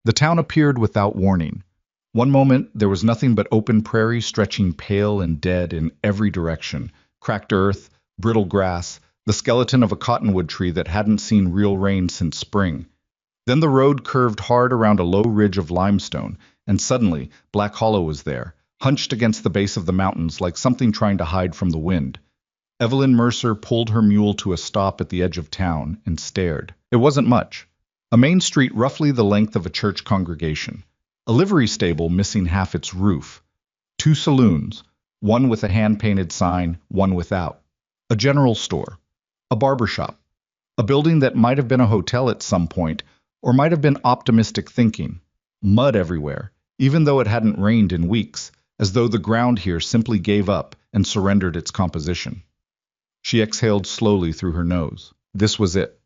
The town appeared without warning. One moment, there was nothing but open prairie stretching pale and dead in every direction, cracked earth, brittle grass, the skeleton of a cottonwood tree that hadn't seen real rain since spring. Then the road curved hard around a low ridge of limestone, and suddenly Black Hollow was there, hunched against the base of the mountains like something trying to hide from the wind. Evelyn Mercer pulled her mule to a stop at the edge of town and stared. It wasn't much. A main street roughly the length of a church congregation. A livery stable missing half its roof. Two saloons, one with a hand-painted sign, one without. A general store. A barber shop. A building that might have been a hotel at some point, or might have been optimistic thinking. Mud everywhere, even though it hadn't rained in weeks, as though the ground here simply gave up and surrendered its composition. She exhaled slowly through her nose. This was it.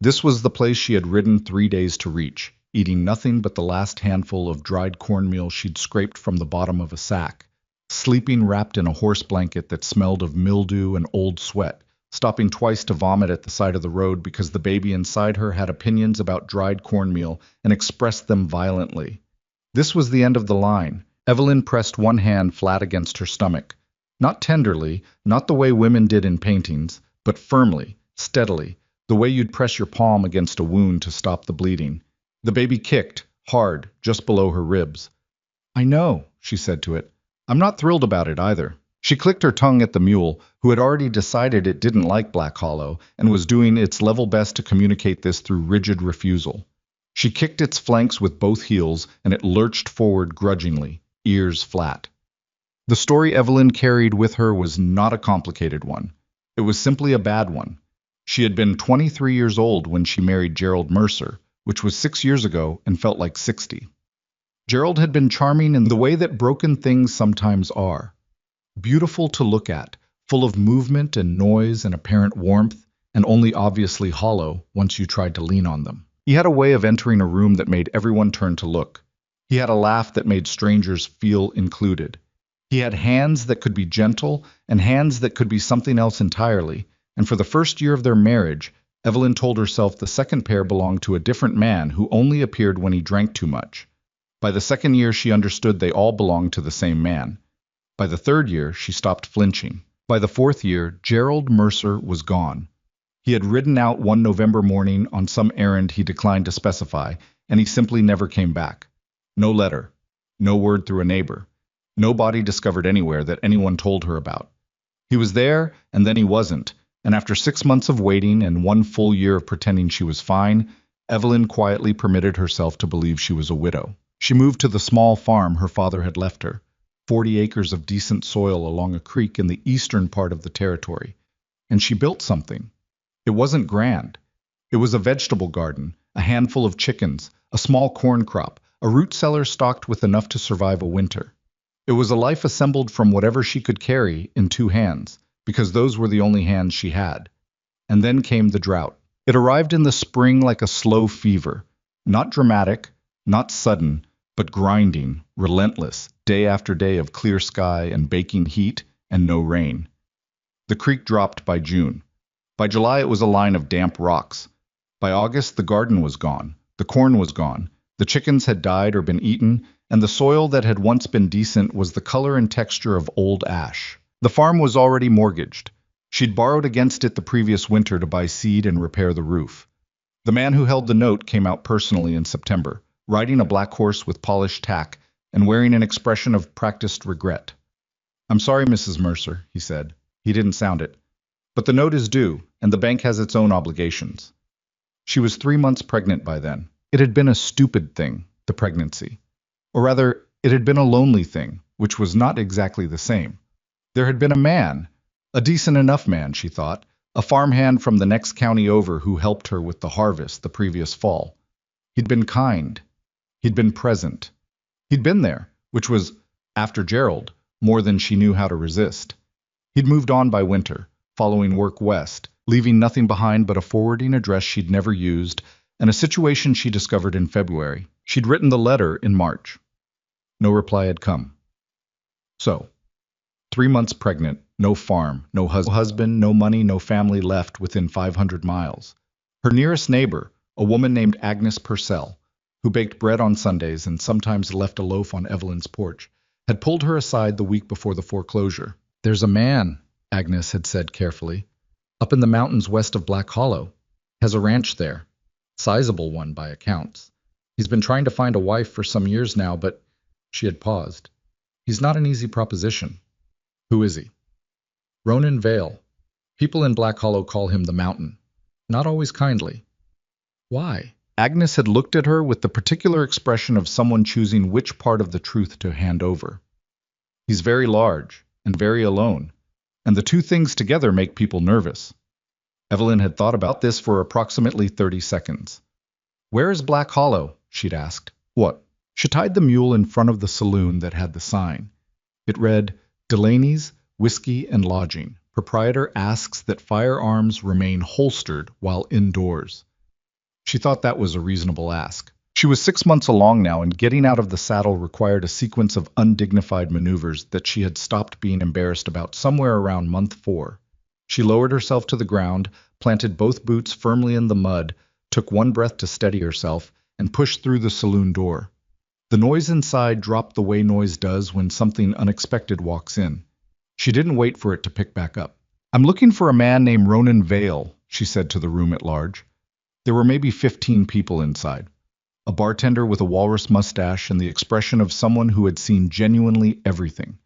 This was the place she had ridden 3 days to reach, eating nothing but the last handful of dried cornmeal she'd scraped from the bottom of a sack, sleeping wrapped in a horse blanket that smelled of mildew and old sweat, stopping twice to vomit at the side of the road because the baby inside her had opinions about dried cornmeal and expressed them violently. This was the end of the line. Evelyn pressed one hand flat against her stomach. Not tenderly, not the way women did in paintings, but firmly, steadily, the way you'd press your palm against a wound to stop the bleeding. The baby kicked, hard, just below her ribs. "I know," she said to it. "I'm not thrilled about it either." She clicked her tongue at the mule, who had already decided it didn't like Black Hollow and was doing its level best to communicate this through rigid refusal. She kicked its flanks with both heels, and it lurched forward grudgingly, ears flat. The story Evelyn carried with her was not a complicated one. It was simply a bad one. She had been 23 years old when she married Gerald Mercer, which was 6 years ago and felt like 60. Gerald had been charming in the way that broken things sometimes are. Beautiful to look at, full of movement and noise and apparent warmth, and only obviously hollow once you tried to lean on them. He had a way of entering a room that made everyone turn to look. He had a laugh that made strangers feel included. He had hands that could be gentle and hands that could be something else entirely, and for the first year of their marriage, Evelyn told herself the second pair belonged to a different man who only appeared when he drank too much. By the second year, she understood they all belonged to the same man. By the third year, she stopped flinching. By the fourth year, Gerald Mercer was gone. He had ridden out one November morning on some errand he declined to specify, and he simply never came back. No letter. No word through a neighbor. No body discovered anywhere that anyone told her about. He was there, and then he wasn't, and after 6 months of waiting and 1 full year of pretending she was fine, Evelyn quietly permitted herself to believe she was a widow. She moved to the small farm her father had left her, 40 acres of decent soil along a creek in the eastern part of the territory, and she built something. It wasn't grand. It was a vegetable garden, a handful of chickens, a small corn crop, a root cellar stocked with enough to survive a winter. It was a life assembled from whatever she could carry in 2 hands, because those were the only hands she had. And then came the drought. It arrived in the spring like a slow fever, not dramatic, not sudden, but grinding, relentless, day after day of clear sky and baking heat and no rain. The creek dropped by June. By July it was a line of damp rocks. By August the garden was gone, the corn was gone, the chickens had died or been eaten, and the soil that had once been decent was the color and texture of old ash. The farm was already mortgaged. She'd borrowed against it the previous winter to buy seed and repair the roof. The man who held the note came out personally in September, riding a black horse with polished tack and wearing an expression of practiced regret. "I'm sorry, Mrs. Mercer," he said. He didn't sound it. "But the note is due, and the bank has its own obligations." She was 3 months pregnant by then. It had been a stupid thing, the pregnancy. Or rather, it had been a lonely thing, which was not exactly the same. There had been a man, a decent enough man, she thought, a farmhand from the next county over who helped her with the harvest the previous fall. He'd been kind. He'd been present. He'd been there, which was, after Gerald, more than she knew how to resist. He'd moved on by winter, following work west, leaving nothing behind but a forwarding address she'd never used and a situation she discovered in February. She'd written the letter in March. No reply had come. So, 3 months pregnant, no farm, no husband, no money, no family left within 500 miles. Her nearest neighbor, a woman named Agnes Purcell, who baked bread on Sundays and sometimes left a loaf on Evelyn's porch, had pulled her aside the week before the foreclosure. "There's a man," Agnes had said carefully, "up in the mountains west of Black Hollow. Has a ranch there. Sizable one by accounts. He's been trying to find a wife for some years now, but—" She had paused. "He's not an easy proposition." "Who is he?" "Ronan Vale. People in Black Hollow call him the Mountain. Not always kindly." "Why?" Agnes had looked at her with the particular expression of someone choosing which part of the truth to hand over. "He's very large and very alone, and the two things together make people nervous." Evelyn had thought about this for approximately 30 seconds. "Where is Black Hollow?" she'd asked. "What?" She tied the mule in front of the saloon that had the sign. It read, "Delaney's Whiskey and Lodging. Proprietor asks that firearms remain holstered while indoors." She thought that was a reasonable ask. She was 6 months along now, and getting out of the saddle required a sequence of undignified maneuvers that she had stopped being embarrassed about somewhere around month 4. She lowered herself to the ground, planted both boots firmly in the mud, took one breath to steady herself, and pushed through the saloon door. The noise inside dropped the way noise does when something unexpected walks in. She didn't wait for it to pick back up. "I'm looking for a man named Ronan Vale," she said to the room at large. There were maybe 15 people inside. A bartender with a walrus mustache and the expression of someone who had seen genuinely everything.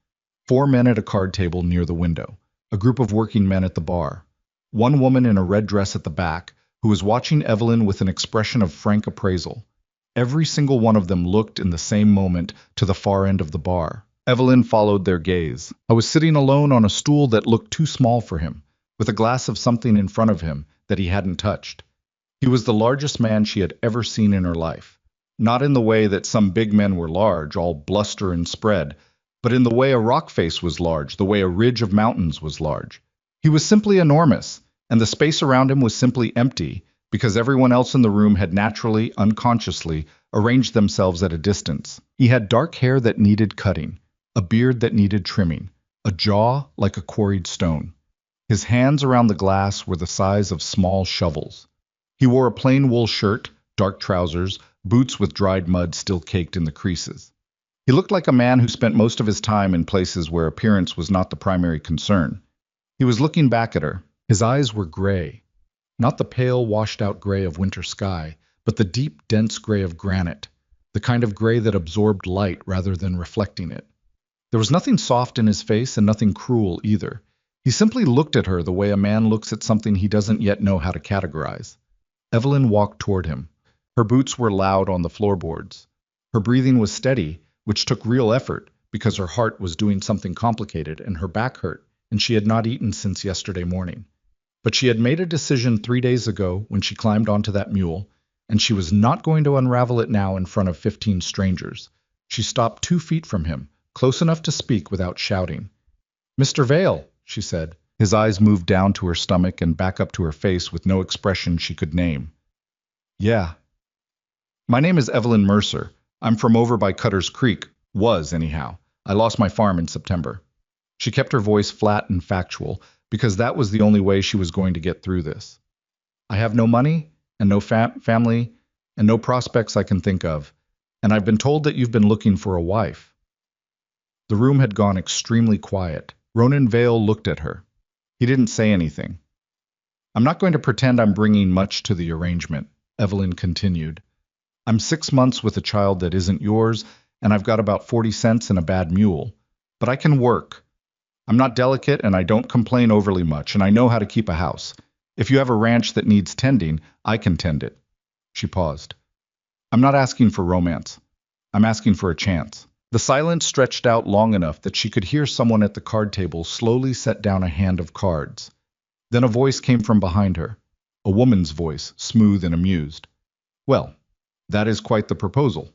4 men at a card table near the window. A group of working men at the bar. One woman in a red dress at the back, who was watching Evelyn with an expression of frank appraisal. Every single one of them looked in the same moment to the far end of the bar. Evelyn followed their gaze. I was sitting alone on a stool that looked too small for him, with a glass of something in front of him that he hadn't touched. He was the largest man she had ever seen in her life. Not in the way that some big men were large, all bluster and spread, but in the way a rock face was large, the way a ridge of mountains was large. He was simply enormous, and the space around him was simply empty, because everyone else in the room had naturally, unconsciously, arranged themselves at a distance. He had dark hair that needed cutting, a beard that needed trimming, a jaw like a quarried stone. His hands around the glass were the size of small shovels. He wore a plain wool shirt, dark trousers, boots with dried mud still caked in the creases. He looked like a man who spent most of his time in places where appearance was not the primary concern. He was looking back at her. His eyes were gray. Not the pale, washed-out gray of winter sky, but the deep, dense gray of granite, the kind of gray that absorbed light rather than reflecting it. There was nothing soft in his face and nothing cruel either. He simply looked at her the way a man looks at something he doesn't yet know how to categorize. Evelyn walked toward him. Her boots were loud on the floorboards. Her breathing was steady, which took real effort because her heart was doing something complicated and her back hurt, and she had not eaten since yesterday morning. But she had made a decision 3 days ago when she climbed onto that mule, and she was not going to unravel it now in front of 15 strangers. She stopped 2 feet from him, close enough to speak without shouting. "Mr. Vale," she said. His eyes moved down to her stomach and back up to her face with no expression she could name. "Yeah. My name is Evelyn Mercer. I'm from over by Cutter's Creek. Was, anyhow. I lost my farm in September." She kept her voice flat and factual, because that was the only way she was going to get through this. "I have no money, and no family, and no prospects I can think of, and I've been told that you've been looking for a wife." The room had gone extremely quiet. Ronan Vale looked at her. He didn't say anything. "I'm not going to pretend I'm bringing much to the arrangement," Evelyn continued. "I'm 6 months with a child that isn't yours, and I've got about 40 cents and a bad mule. But I can work. I'm not delicate, and I don't complain overly much, and I know how to keep a house. If you have a ranch that needs tending, I can tend it." She paused. "I'm not asking for romance. I'm asking for a chance." The silence stretched out long enough that she could hear someone at the card table slowly set down a hand of cards. Then a voice came from behind her, a woman's voice, smooth and amused. "Well, that is quite the proposal."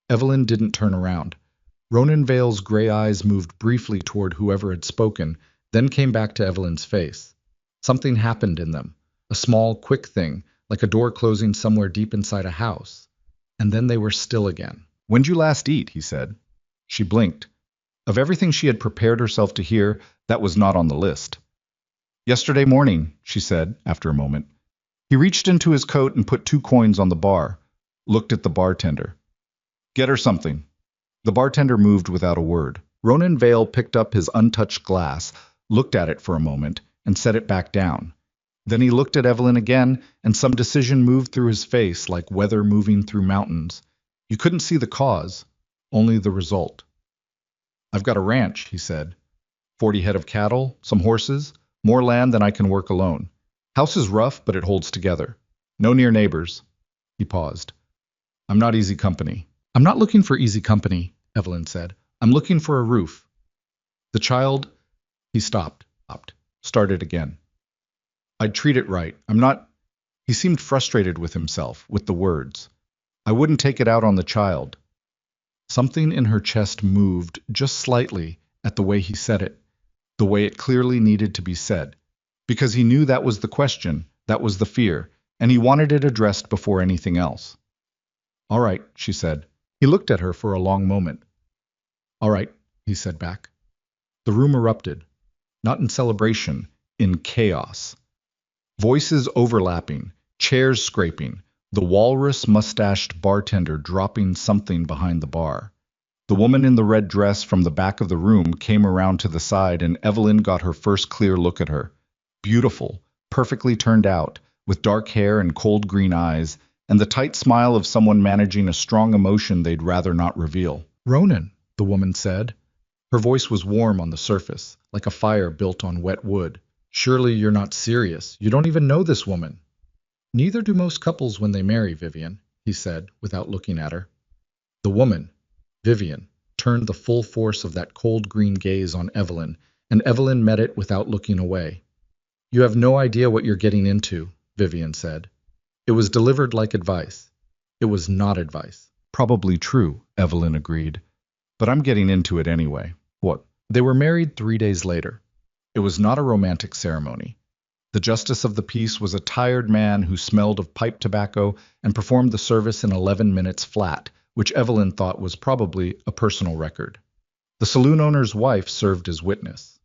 Evelyn didn't turn around. Ronan Vale's gray eyes moved briefly toward whoever had spoken, then came back to Evelyn's face. Something happened in them, a small, quick thing, like a door closing somewhere deep inside a house. And then they were still again. "When'd you last eat?" he said. She blinked. Of everything she had prepared herself to hear, that was not on the list. "Yesterday morning," she said, after a moment. He reached into his coat and put 2 coins on the bar. looked at the bartender. Get her something. The bartender moved without a word. Ronan Vale picked up his untouched glass, looked at it for a moment, and set it back down. Then he looked at Evelyn again, and some decision moved through his face like weather moving through mountains. You couldn't see the cause, only the result. I've got a ranch, he said. 40 head of cattle, some horses, more land than I can work alone. House is rough, but it holds together. No near neighbors. He paused. I'm not easy company. I'm not looking for easy company, Evelyn said. I'm looking for a roof. The child, he stopped, started again. I'd treat it right. I'm not. He seemed frustrated with himself, with the words. I wouldn't take it out on the child. Something in her chest moved just slightly at the way he said it, the way it clearly needed to be said, because he knew that was the question, that was the fear, and he wanted it addressed before anything else. All right, she said. He looked at her for a long moment. All right, he said back. The room erupted, not in celebration, in chaos. Voices overlapping, chairs scraping, the walrus-mustached bartender dropping something behind the bar. The woman in the red dress from the back of the room came around to the side, and Evelyn got her first clear look at her. Beautiful, perfectly turned out, with dark hair and cold green eyes, and the tight smile of someone managing a strong emotion they'd rather not reveal. Ronan, the woman said. Her voice was warm on the surface, like a fire built on wet wood. Surely you're not serious. You don't even know this woman. Neither do most couples when they marry, Vivian, he said, without looking at her. The woman, Vivian, turned the full force of that cold green gaze on Evelyn, and Evelyn met it without looking away. You have no idea what you're getting into, Vivian said. It was delivered like advice. It was not advice. Probably true, Evelyn agreed. But I'm getting into it anyway. What? They were married 3 days later. It was not a romantic ceremony. The justice of the peace was a tired man who smelled of pipe tobacco and performed the service in 11 minutes flat, which Evelyn thought was probably a personal record. The saloon owner's wife served as witness.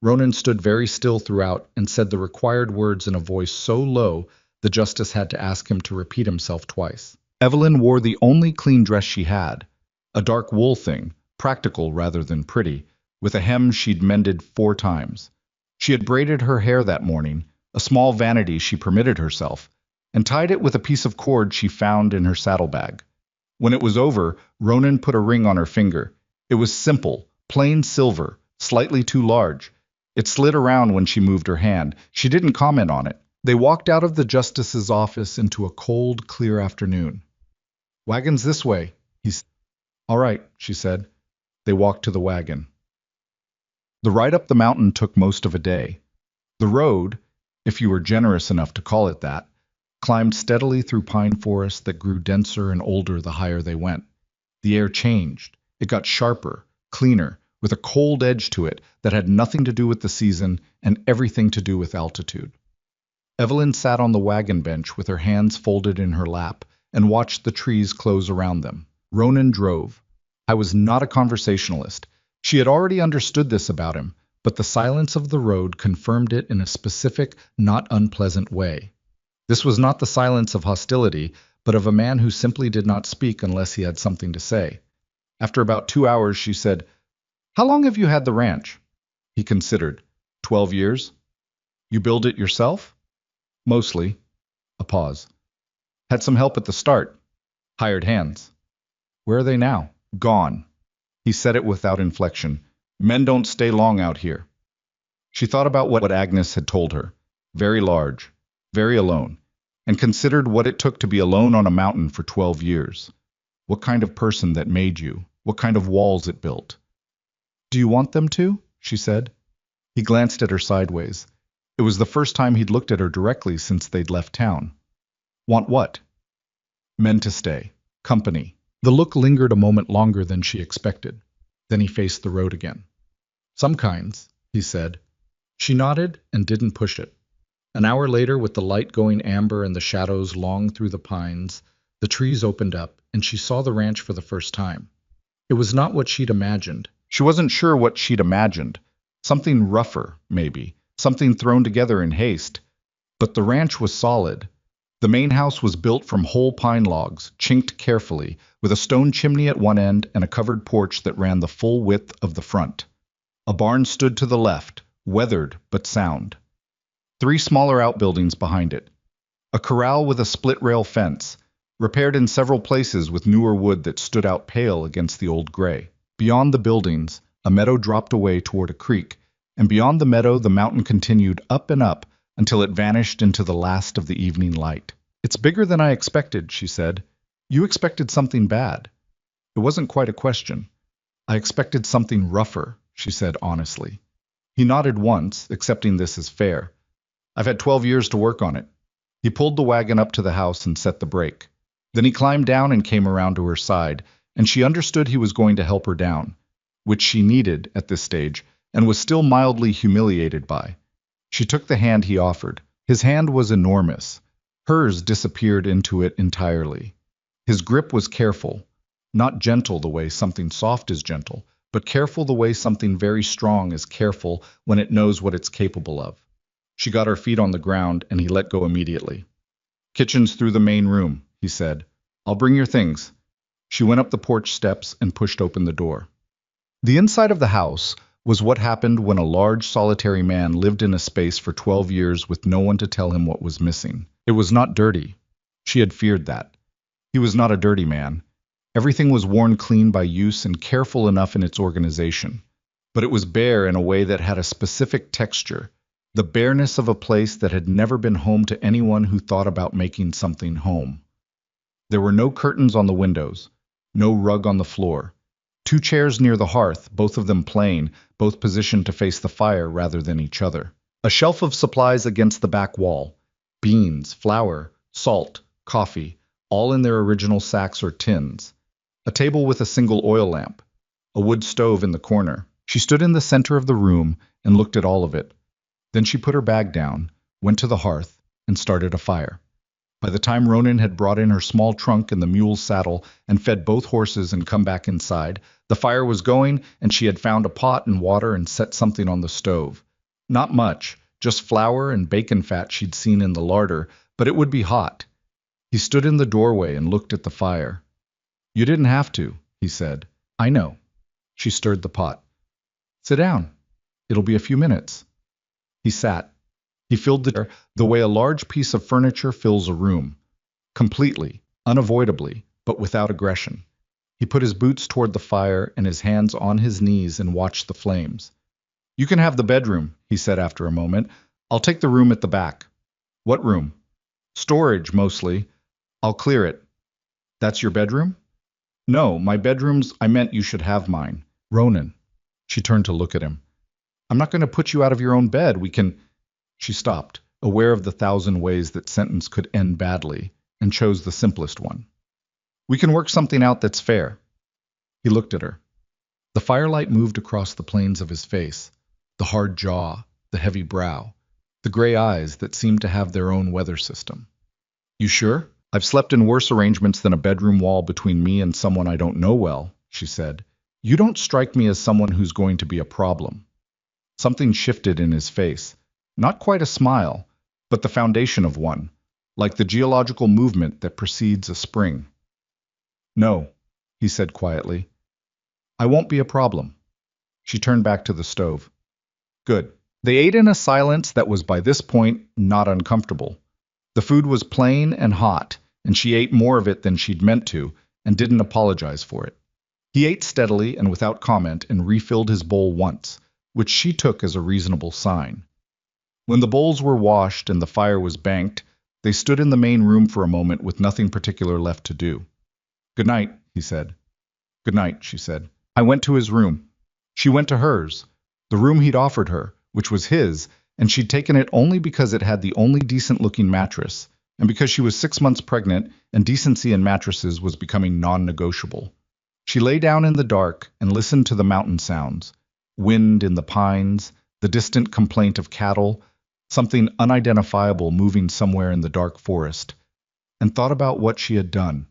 Ronan stood very still throughout and said the required words in a voice so low the justice had to ask him to repeat himself twice. Evelyn wore the only clean dress she had, a dark wool thing, practical rather than pretty, with a hem she'd mended 4 times. She had braided her hair that morning, a small vanity she permitted herself, and tied it with a piece of cord she found in her saddlebag. When it was over, Ronan put a ring on her finger. It was simple, plain silver, slightly too large. It slid around when she moved her hand. She didn't comment on it. They walked out of the justice's office into a cold, clear afternoon. Wagon's this way, he said. All right, she said. They walked to the wagon. The ride up the mountain took most of a day. The road, if you were generous enough to call it that, climbed steadily through pine forests that grew denser and older the higher they went. The air changed. It got sharper, cleaner, with a cold edge to it that had nothing to do with the season and everything to do with altitude. Evelyn sat on the wagon bench with her hands folded in her lap and watched the trees close around them. Ronan drove. I was not a conversationalist. She had already understood this about him, but the silence of the road confirmed it in a specific, not unpleasant way. This was not the silence of hostility, but of a man who simply did not speak unless he had something to say. After about 2 hours, she said, How long have you had the ranch? He considered. 12 years. You build it yourself? Mostly. A pause. Had some help at the start. Hired hands. Where are they now? Gone. He said it without inflection. Men don't stay long out here. She thought about what Agnes had told her. Very large. Very alone. And considered what it took to be alone on a mountain for 12 years. What kind of person that made you? What kind of walls it built? Do you want them to? She said. He glanced at her sideways. It was the first time he'd looked at her directly since they'd left town. Want what? Men to stay. Company. The look lingered a moment longer than she expected. Then he faced the road again. Some kinds, he said. She nodded and didn't push it. An hour later, with the light going amber and the shadows long through the pines, the trees opened up, and she saw the ranch for the first time. It was not what she'd imagined. She wasn't sure what she'd imagined. Something rougher, maybe. Something thrown together in haste. But the ranch was solid. The main house was built from whole pine logs, chinked carefully, with a stone chimney at one end and a covered porch that ran the full width of the front. A barn stood to the left, weathered but sound. 3 smaller outbuildings behind it. A corral with a split-rail fence, repaired in several places with newer wood that stood out pale against the old gray. Beyond the buildings, a meadow dropped away toward a creek, and beyond the meadow the mountain continued up and up until it vanished into the last of the evening light. "It's bigger than I expected," she said. "You expected something bad." It wasn't quite a question. "I expected something rougher," she said honestly. He nodded once, accepting this as fair. "I've had 12 years to work on it." He pulled the wagon up to the house and set the brake. Then he climbed down and came around to her side, and she understood he was going to help her down, which she needed at this stage, and was still mildly humiliated by. She took the hand he offered. His hand was enormous. Hers disappeared into it entirely. His grip was careful, not gentle the way something soft is gentle, but careful the way something very strong is careful when it knows what it's capable of. She got her feet on the ground, and he let go immediately. "Kitchen's through the main room," he said. "I'll bring your things." She went up the porch steps and pushed open the door. The inside of the house was what happened when a large solitary man lived in a space for 12 years with no one to tell him what was missing. It was not dirty. She had feared that. He was not a dirty man. Everything was worn clean by use and careful enough in its organization. But it was bare in a way that had a specific texture, the bareness of a place that had never been home to anyone who thought about making something home. There were no curtains on the windows, no rug on the floor. 2 chairs near the hearth, both of them plain, both positioned to face the fire rather than each other. A shelf of supplies against the back wall. Beans, flour, salt, coffee, all in their original sacks or tins. A table with a single oil lamp. A wood stove in the corner. She stood in the center of the room and looked at all of it. Then she put her bag down, went to the hearth, and started a fire. By the time Ronan had brought in her small trunk and the mule's saddle and fed both horses and come back inside, the fire was going and she had found a pot and water and set something on the stove. Not much, just flour and bacon fat she'd seen in the larder, but it would be hot. He stood in the doorway and looked at the fire. "You didn't have to," he said. "I know." She stirred the pot. "Sit down. It'll be a few minutes." He sat. He filled the chair the way a large piece of furniture fills a room. Completely, unavoidably, but without aggression. He put his boots toward the fire and his hands on his knees and watched the flames. "You can have the bedroom," he said after a moment. "I'll take the room at the back." "What room?" "Storage, mostly. I'll clear it." "That's your bedroom?" "No, my bedroom's, I meant you should have mine." "Ronan." She turned to look at him. "I'm not going to put you out of your own bed. We can—" She stopped, aware of the 1,000 ways that sentence could end badly, and chose the simplest one. "We can work something out that's fair." He looked at her. The firelight moved across the planes of his face, the hard jaw, the heavy brow, the gray eyes that seemed to have their own weather system. "You sure? I've slept in worse arrangements than a bedroom wall between me and someone I don't know well," she said. "You don't strike me as someone who's going to be a problem." Something shifted in his face. Not quite a smile, but the foundation of one, like the geological movement that precedes a spring. "No," he said quietly. "I won't be a problem." She turned back to the stove. "Good." They ate in a silence that was by this point not uncomfortable. The food was plain and hot, and she ate more of it than she'd meant to, and didn't apologize for it. He ate steadily and without comment and refilled his bowl once, which she took as a reasonable sign. When the bowls were washed and the fire was banked, they stood in the main room for a moment with nothing particular left to do. "Good night," he said. "Good night," she said. I went to his room. She went to hers, the room he'd offered her, which was his, and she'd taken it only because it had the only decent-looking mattress, and because she was 6 months pregnant and decency in mattresses was becoming non-negotiable. She lay down in the dark and listened to the mountain sounds, wind in the pines, the distant complaint of cattle, something unidentifiable moving somewhere in the dark forest, and thought about what she had done.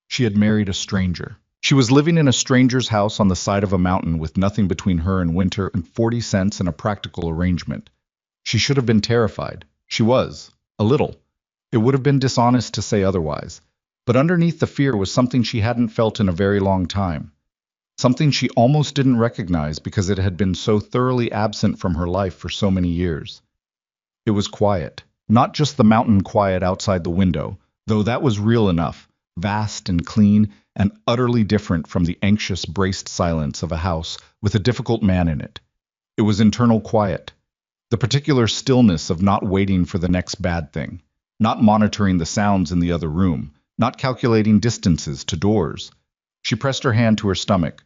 She had married a stranger. She was living in a stranger's house on the side of a mountain with nothing between her and winter and 40 cents and a practical arrangement. She should have been terrified. She was, a little. It would have been dishonest to say otherwise, but underneath the fear was something she hadn't felt in a very long time. Something she almost didn't recognize because it had been so thoroughly absent from her life for so many years. It was quiet, not just the mountain quiet outside the window, though that was real enough, vast and clean, and utterly different from the anxious, braced silence of a house with a difficult man in it. It was internal quiet, the particular stillness of not waiting for the next bad thing, not monitoring the sounds in the other room, not calculating distances to doors. She pressed her hand to her stomach.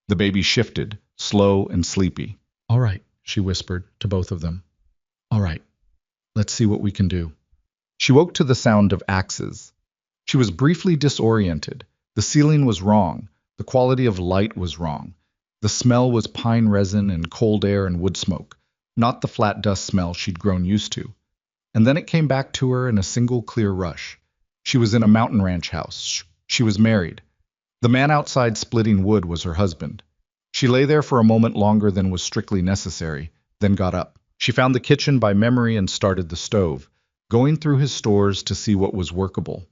The baby shifted, slow and sleepy. "All right," she whispered to both of them. "All right, let's see what we can do." She woke to the sound of axes. She was briefly disoriented. The ceiling was wrong. The quality of light was wrong. The smell was pine resin and cold air and wood smoke, not the flat dust smell she'd grown used to. And then it came back to her in a single clear rush. She was in a mountain ranch house. She was married. The man outside splitting wood was her husband. She lay there for a moment longer than was strictly necessary, then got up. She found the kitchen by memory and started the stove, going through his stores to see what was workable.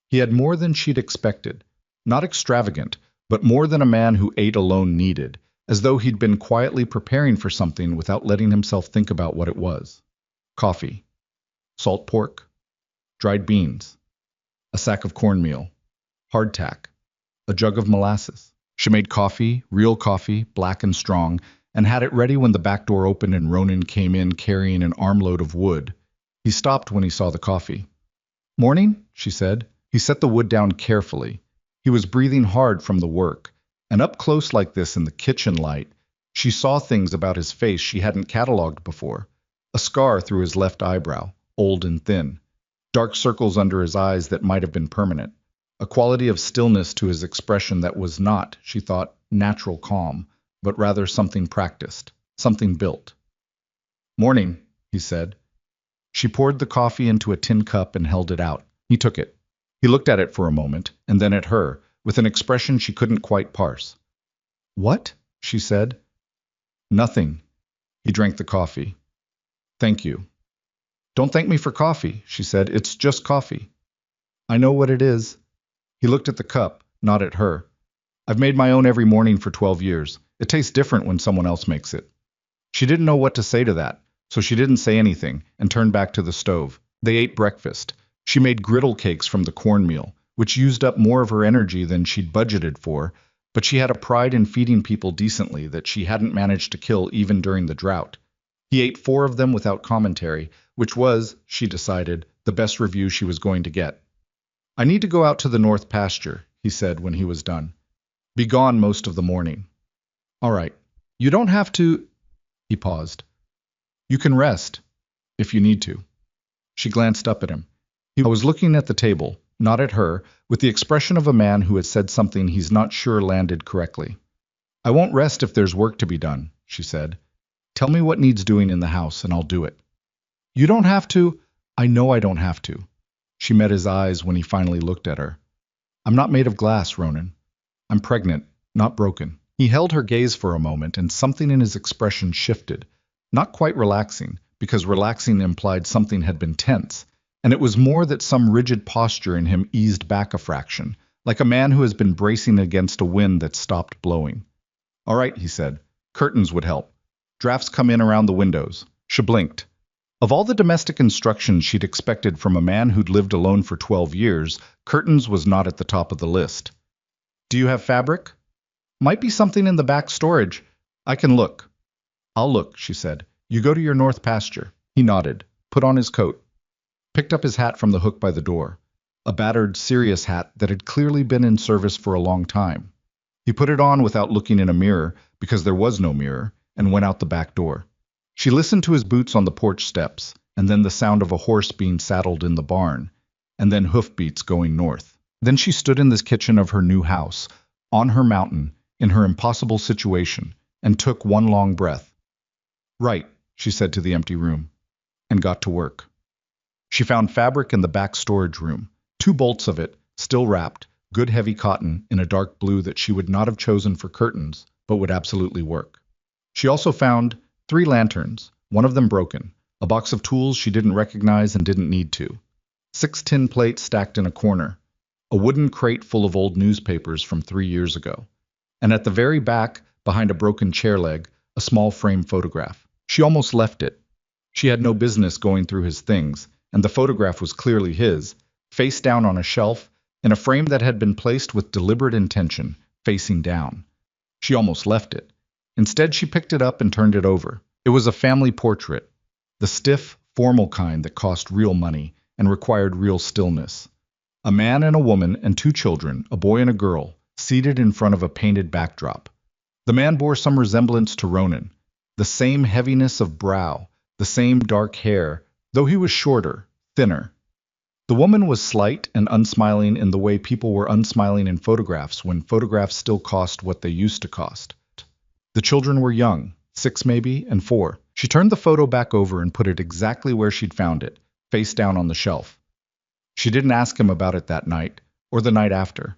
He had more than she'd expected. Not extravagant, but more than a man who ate alone needed, as though he'd been quietly preparing for something without letting himself think about what it was. Coffee, salt pork, dried beans, a sack of cornmeal, hardtack, a jug of molasses. She made coffee, real coffee, black and strong, and had it ready when the back door opened and Ronan came in carrying an armload of wood. He stopped when he saw the coffee. "Morning," she said. He set the wood down carefully. He was breathing hard from the work, and up close like this in the kitchen light, she saw things about his face she hadn't catalogued before. A scar through his left eyebrow, old and thin. Dark circles under his eyes that might have been permanent. A quality of stillness to his expression that was not, she thought, natural calm, but rather something practiced, something built. "Morning," he said. She poured the coffee into a tin cup and held it out. He took it. He looked at it for a moment, and then at her, with an expression she couldn't quite parse. "What?" she said. "Nothing." He drank the coffee. "Thank you." "Don't thank me for coffee," she said. "It's just coffee." "I know what it is." He looked at the cup, not at her. "I've made my own every morning for 12 years. It tastes different when someone else makes it." She didn't know what to say to that, so she didn't say anything and turned back to the stove. They ate breakfast. She made griddle cakes from the cornmeal, which used up more of her energy than she'd budgeted for, but she had a pride in feeding people decently that she hadn't managed to kill even during the drought. He ate 4 of them without commentary, which was, she decided, the best review she was going to get. "I need to go out to the north pasture," he said when he was done. "Be gone most of the morning." "All right. You don't have to—" He paused. "You can rest, if you need to." She glanced up at him. He was looking at the table, not at her, with the expression of a man who has said something he's not sure landed correctly. "I won't rest if there's work to be done," she said. "Tell me what needs doing in the house, and I'll do it." "You don't have to—" "I know I don't have to." She met his eyes when he finally looked at her. "I'm not made of glass, Ronan. I'm pregnant, not broken." He held her gaze for a moment, and something in his expression shifted. Not quite relaxing, because relaxing implied something had been tense, and it was more that some rigid posture in him eased back a fraction, like a man who has been bracing against a wind that stopped blowing. "All right," he said. "Curtains would help. Drafts come in around the windows." She blinked. Of all the domestic instructions she'd expected from a man who'd lived alone for 12 years, curtains was not at the top of the list. "Do you have fabric?" "Might be something in the back storage. I can look." "I'll look," she said. "You go to your north pasture." He nodded, put on his coat, picked up his hat from the hook by the door, a battered, serious hat that had clearly been in service for a long time. He put it on without looking in a mirror, because there was no mirror, and went out the back door. She listened to his boots on the porch steps, and then the sound of a horse being saddled in the barn, and then hoofbeats going north. Then she stood in the kitchen of her new house, on her mountain, in her impossible situation, and took one long breath. "Right," she said to the empty room, and got to work. She found fabric in the back storage room, 2 bolts of it, still wrapped, good heavy cotton in a dark blue that she would not have chosen for curtains, but would absolutely work. She also found 3 lanterns, one of them broken, a box of tools she didn't recognize and didn't need to. 6 tin plates stacked in a corner, a wooden crate full of old newspapers from 3 years ago, and at the very back, behind a broken chair leg, a small frame photograph. She almost left it. She had no business going through his things, and the photograph was clearly his, face down on a shelf, in a frame that had been placed with deliberate intention, facing down. She almost left it. Instead, she picked it up and turned it over. It was a family portrait, the stiff, formal kind that cost real money and required real stillness. A man and a woman and 2 children, a boy and a girl, seated in front of a painted backdrop. The man bore some resemblance to Ronan, the same heaviness of brow, the same dark hair, though he was shorter, thinner. The woman was slight and unsmiling in the way people were unsmiling in photographs when photographs still cost what they used to cost. The children were young, 6 maybe, and 4. She turned the photo back over and put it exactly where she'd found it, face down on the shelf. She didn't ask him about it that night, or the night after.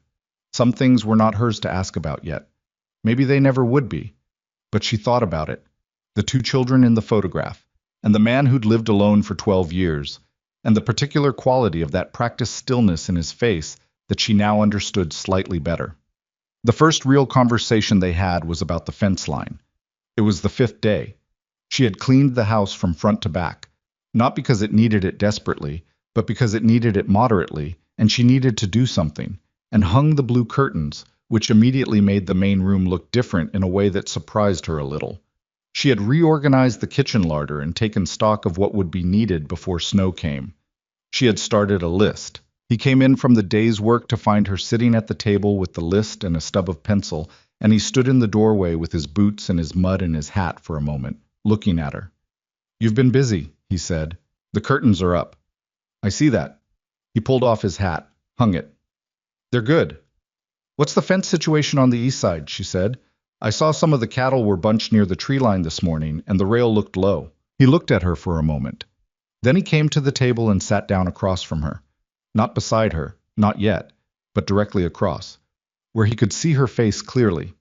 Some things were not hers to ask about yet. Maybe they never would be. But she thought about it. The 2 children in the photograph, and the man who'd lived alone for 12 years, and the particular quality of that practiced stillness in his face that she now understood slightly better. The first real conversation they had was about the fence line. It was the 5th day. She had cleaned the house from front to back, not because it needed it desperately, but because it needed it moderately, and she needed to do something, and hung the blue curtains, which immediately made the main room look different in a way that surprised her a little. She had reorganized the kitchen larder and taken stock of what would be needed before snow came. She had started a list. He came in from the day's work to find her sitting at the table with the list and a stub of pencil, and he stood in the doorway with his boots and his mud and his hat for a moment, looking at her. "You've been busy," he said. "The curtains are up." "I see that." He pulled off his hat, hung it. "They're good." "What's the fence situation on the east side?" she said. "I saw some of the cattle were bunched near the tree line this morning, and the rail looked low." He looked at her for a moment. Then he came to the table and sat down across from her. Not beside her, not yet, but directly across, where he could see her face clearly.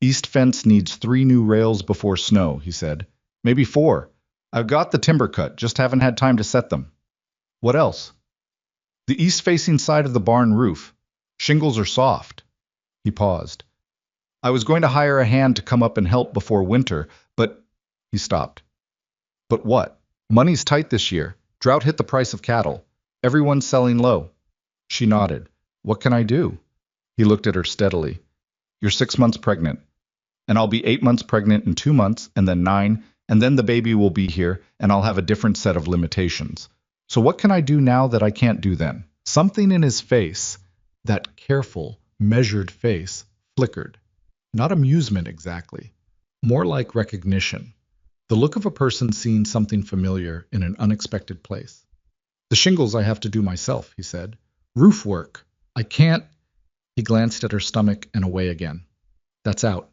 "East fence needs 3 new rails before snow," he said. "Maybe 4. I've got the timber cut, just haven't had time to set them." "What else?" "The east-facing side of the barn roof. Shingles are soft." He paused. "I was going to hire a hand to come up and help before winter, but—" He stopped. "But what? Money's tight this year. Drought hit the price of cattle. Everyone's selling low." She nodded. "What can I do?" He looked at her steadily. "You're 6 months pregnant. And I'll be 8 months pregnant in 2 months, and then 9, and then the baby will be here, and I'll have a different set of limitations. So what can I do now that I can't do then?" Something in his face, that careful, measured face, flickered. Not amusement exactly, more like recognition. The look of a person seeing something familiar in an unexpected place. "The shingles I have to do myself," he said. "Roof work. I can't—" He glanced at her stomach and away again. "That's out."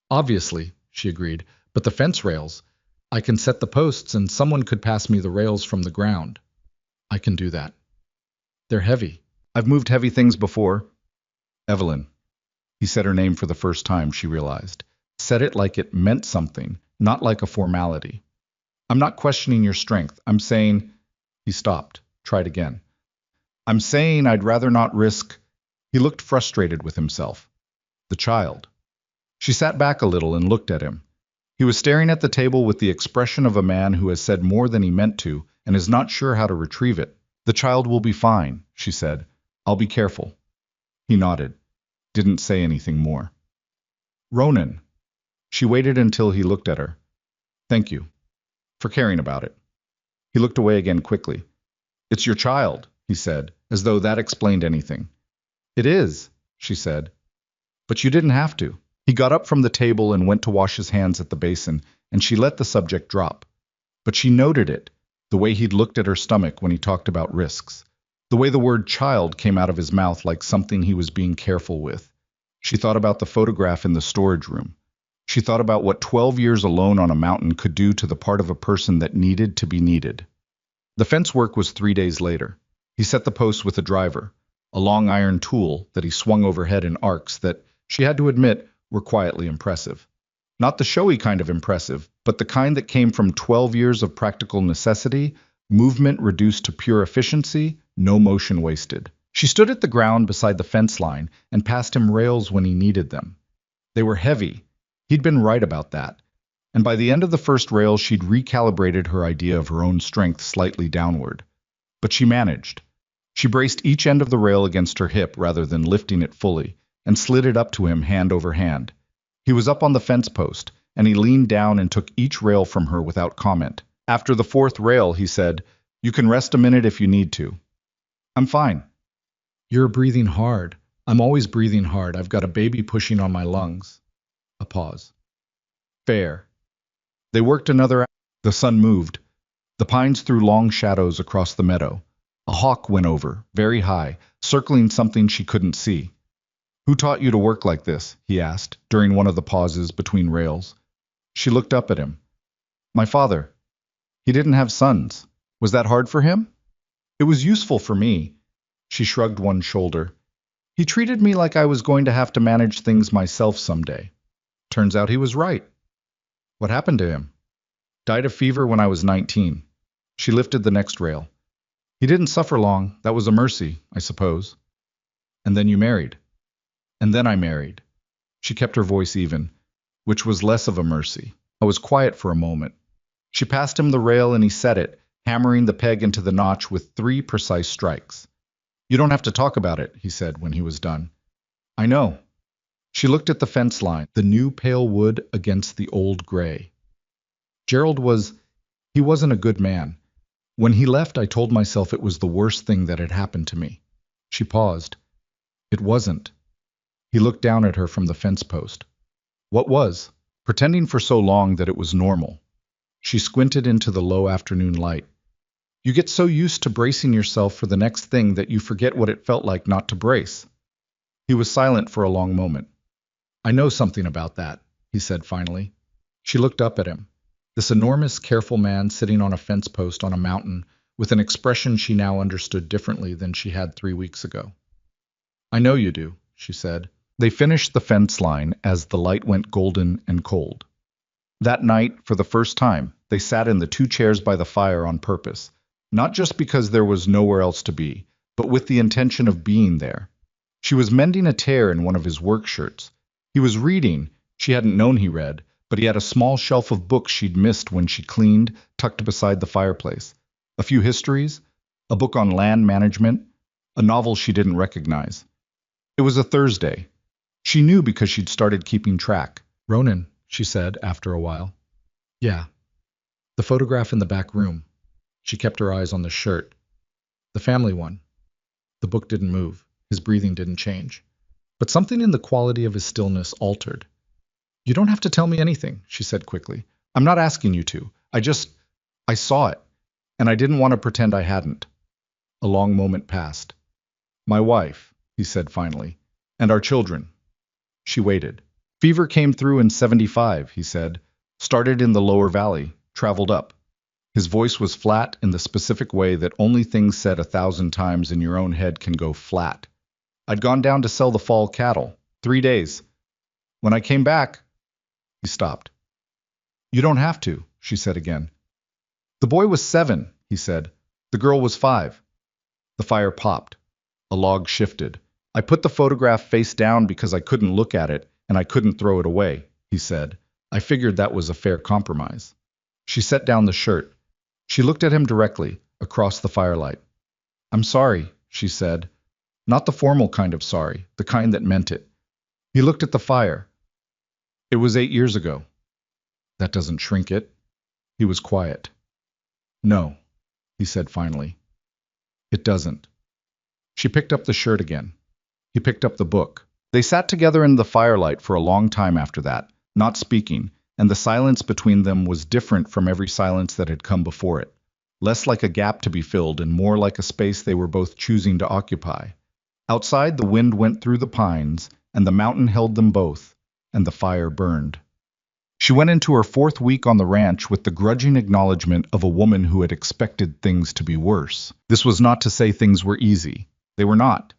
"Obviously," she agreed, "but the fence rails. I can set the posts and someone could pass me the rails from the ground." "I can do that." "They're heavy. I've moved heavy things before." "Evelyn." He said her name for the first time, she realized. Said it like it meant something, not like a formality. "I'm not questioning your strength. I'm saying—" He stopped, tried again. "I'm saying I'd rather not risk—" He looked frustrated with himself. "The child." She sat back a little and looked at him. He was staring at the table with the expression of a man who has said more than he meant to and is not sure how to retrieve it. "The child will be fine," she said. "I'll be careful." He nodded. Didn't say anything more. "Ronan." She waited until he looked at her. "Thank you. For caring about it." He looked away again quickly. "It's your child," he said, as though that explained anything. "It is," she said. "But you didn't have to." He got up from the table and went to wash his hands at the basin, and she let the subject drop. But she noted it, the way he'd looked at her stomach when he talked about risks. The way the word child came out of his mouth like something he was being careful with. She thought about the photograph in the storage room. She thought about what 12 years alone on a mountain could do to the part of a person that needed to be needed. The fence work was 3 days later. He set the posts with a driver, a long iron tool that he swung overhead in arcs that, she had to admit, were quietly impressive. Not the showy kind of impressive, but the kind that came from 12 years of practical necessity, movement reduced to pure efficiency, no motion wasted. She stood at the ground beside the fence line and passed him rails when he needed them. They were heavy. He'd been right about that. And by the end of the first rail, she'd recalibrated her idea of her own strength slightly downward. But she managed. She braced each end of the rail against her hip rather than lifting it fully, and slid it up to him hand over hand. He was up on the fence post, and he leaned down and took each rail from her without comment. After the fourth rail, he said, "You can rest a minute if you need to." "I'm fine." "You're breathing hard." "I'm always breathing hard. I've got a baby pushing on my lungs." A pause. "Fair." They worked another hour. The sun moved. The pines threw long shadows across the meadow. A hawk went over, very high, circling something she couldn't see. "Who taught you to work like this?" he asked, during one of the pauses between rails. She looked up at him. "My father. He didn't have sons. Was that hard for him?" "It was useful for me." She shrugged one shoulder. "He treated me like I was going to have to manage things myself someday. Turns out he was right." "What happened to him?" "Died of fever when I was 19. She lifted the next rail. "He didn't suffer long. That was a mercy, I suppose." "And then you married." "And then I married." She kept her voice even, which was less of a mercy. I was quiet for a moment. She passed him the rail and he set it, hammering the peg into the notch with 3 precise strikes. "You don't have to talk about it," he said when he was done. "I know." She looked at the fence line, the new pale wood against the old gray. He wasn't a good man. When he left, I told myself it was the worst thing that had happened to me. She paused. "It wasn't." He looked down at her from the fence post. "What was?" Pretending for so long that it was normal. She squinted into the low afternoon light. "You get so used to bracing yourself for the next thing that you forget what it felt like not to brace." He was silent for a long moment. "I know something about that," he said finally. She looked up at him. This enormous, careful man sitting on a fence post on a mountain with an expression she now understood differently than she had 3 weeks ago. "I know you do," she said. They finished the fence line as the light went golden and cold. That night, for the first time, they sat in the 2 chairs by the fire on purpose, not just because there was nowhere else to be, but with the intention of being there. She was mending a tear in one of his work shirts. He was reading. She hadn't known he read, but he had a small shelf of books she'd missed when she cleaned, tucked beside the fireplace. A few histories, a book on land management, a novel she didn't recognize. It was a Thursday. She knew because she'd started keeping track. "Ronan," she said after a while. "Yeah." "The photograph in the back room." She kept her eyes on the shirt. "The family one." The book didn't move. His breathing didn't change. But something in the quality of his stillness altered. "You don't have to tell me anything," she said quickly. "I'm not asking you to. I saw it, and I didn't want to pretend I hadn't." A long moment passed. "My wife," he said finally, "and our children." She waited. "Fever came through in 75, he said. Started in the lower valley, traveled up." His voice was flat in the specific way that only things said 1,000 times in your own head can go flat. "I'd gone down to sell the fall cattle. 3 days. When I came back—" He stopped. "You don't have to," she said again. "The boy was 7, he said. The girl was 5. The fire popped. A log shifted. "I put the photograph face down because I couldn't look at it, and I couldn't throw it away," he said. "I figured that was a fair compromise." She set down the shirt. She looked at him directly, across the firelight. "I'm sorry," she said. Not the formal kind of sorry, the kind that meant it. He looked at the fire. "It was 8 years ago." "That doesn't shrink it." He was quiet. "No," he said finally. "It doesn't." She picked up the shirt again. He picked up the book. They sat together in the firelight for a long time after that, not speaking, and the silence between them was different from every silence that had come before it. Less like a gap to be filled and more like a space they were both choosing to occupy. Outside, the wind went through the pines, and the mountain held them both, and the fire burned. She went into her 4th week on the ranch with the grudging acknowledgement of a woman who had expected things to be worse. This was not to say things were easy. They were not.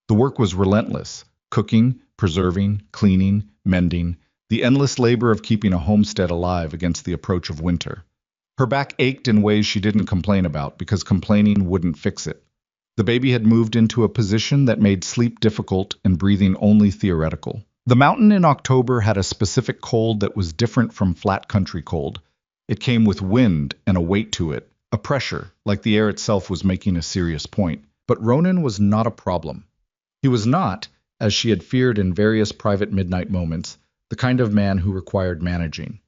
The work was relentless. Cooking, preserving, cleaning, mending, the endless labor of keeping a homestead alive against the approach of winter. Her back ached in ways she didn't complain about because complaining wouldn't fix it. The baby had moved into a position that made sleep difficult and breathing only theoretical. The mountain in October had a specific cold that was different from flat country cold. It came with wind and a weight to it, a pressure, like the air itself was making a serious point. But Ronan was not a problem. He was not, as she had feared in various private midnight moments, the kind of man who required managing.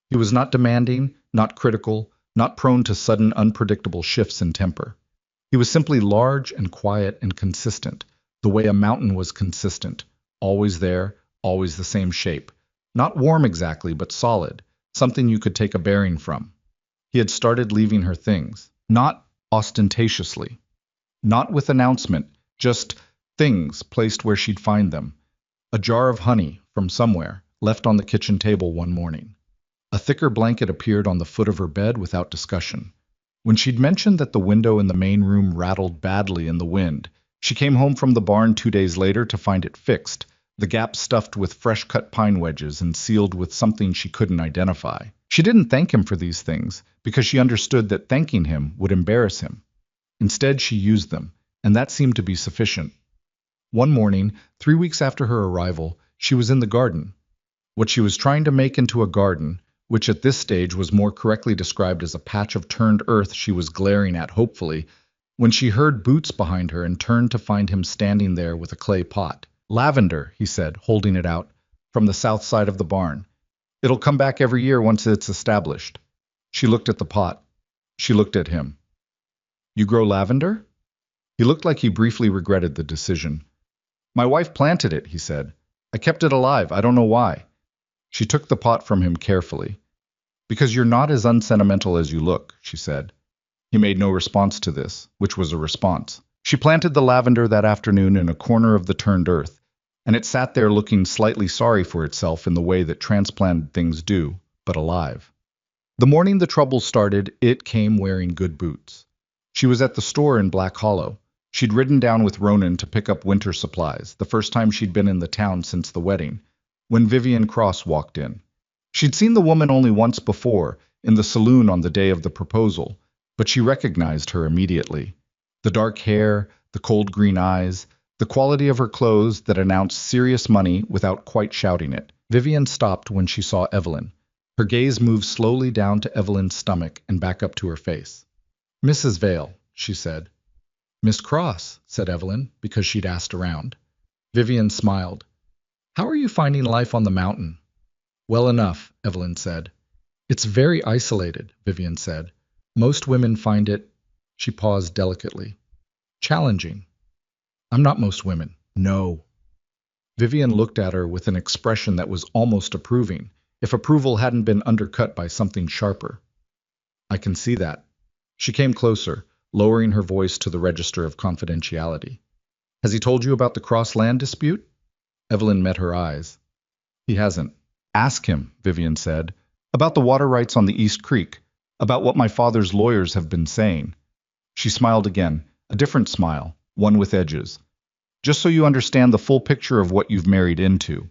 He was not demanding, not critical, not prone to sudden, unpredictable shifts in temper. He was simply large and quiet and consistent, the way a mountain was consistent, always there, always the same shape. Not warm exactly, but solid, something you could take a bearing from. He had started leaving her things, not ostentatiously, not with announcement, just things placed where she'd find them. A jar of honey, from somewhere, left on the kitchen table one morning. A thicker blanket appeared on the foot of her bed without discussion. When she'd mentioned that the window in the main room rattled badly in the wind, she came home from the barn 2 days later to find it fixed, the gap stuffed with fresh-cut pine wedges and sealed with something she couldn't identify. She didn't thank him for these things, because she understood that thanking him would embarrass him. Instead, she used them, and that seemed to be sufficient. One morning, 3 weeks after her arrival, she was in the garden. What she was trying to make into a garden, which at this stage was more correctly described as a patch of turned earth she was glaring at hopefully, when she heard boots behind her and turned to find him standing there with a clay pot. "Lavender," he said, holding it out, "from the south side of the barn. It'll come back every year once it's established." She looked at the pot. She looked at him. "You grow lavender?" He looked like he briefly regretted the decision. "My wife planted it," he said. "I kept it alive. I don't know why." She took the pot from him carefully. "Because you're not as unsentimental as you look," she said. He made no response to this, which was a response. She planted the lavender that afternoon in a corner of the turned earth, and it sat there looking slightly sorry for itself in the way that transplanted things do, but alive. The morning the trouble started, it came wearing good boots. She was at the store in Black Hollow. She'd ridden down with Ronan to pick up winter supplies, the first time she'd been in the town since the wedding, when Vivian Cross walked in. She'd seen the woman only once before, in the saloon on the day of the proposal, but she recognized her immediately. The dark hair, the cold green eyes, the quality of her clothes that announced serious money without quite shouting it. Vivian stopped when she saw Evelyn. Her gaze moved slowly down to Evelyn's stomach and back up to her face. "Mrs. Vale," she said. "Miss Cross," said Evelyn, because she'd asked around. Vivian smiled. "How are you finding life on the mountain?" "Well enough," Evelyn said. "It's very isolated," Vivian said. "Most women find it—" She paused delicately. "Challenging." "I'm not most women." "No." Vivian looked at her with an expression that was almost approving, if approval hadn't been undercut by something sharper. "I can see that." She came closer, lowering her voice to the register of confidentiality. "Has he told you about the Cross land dispute?" Evelyn met her eyes. "He hasn't." "Ask him," Vivian said, "about the water rights on the East Creek, about what my father's lawyers have been saying." She smiled again, a different smile, one with edges. "Just so you understand the full picture of what you've married into."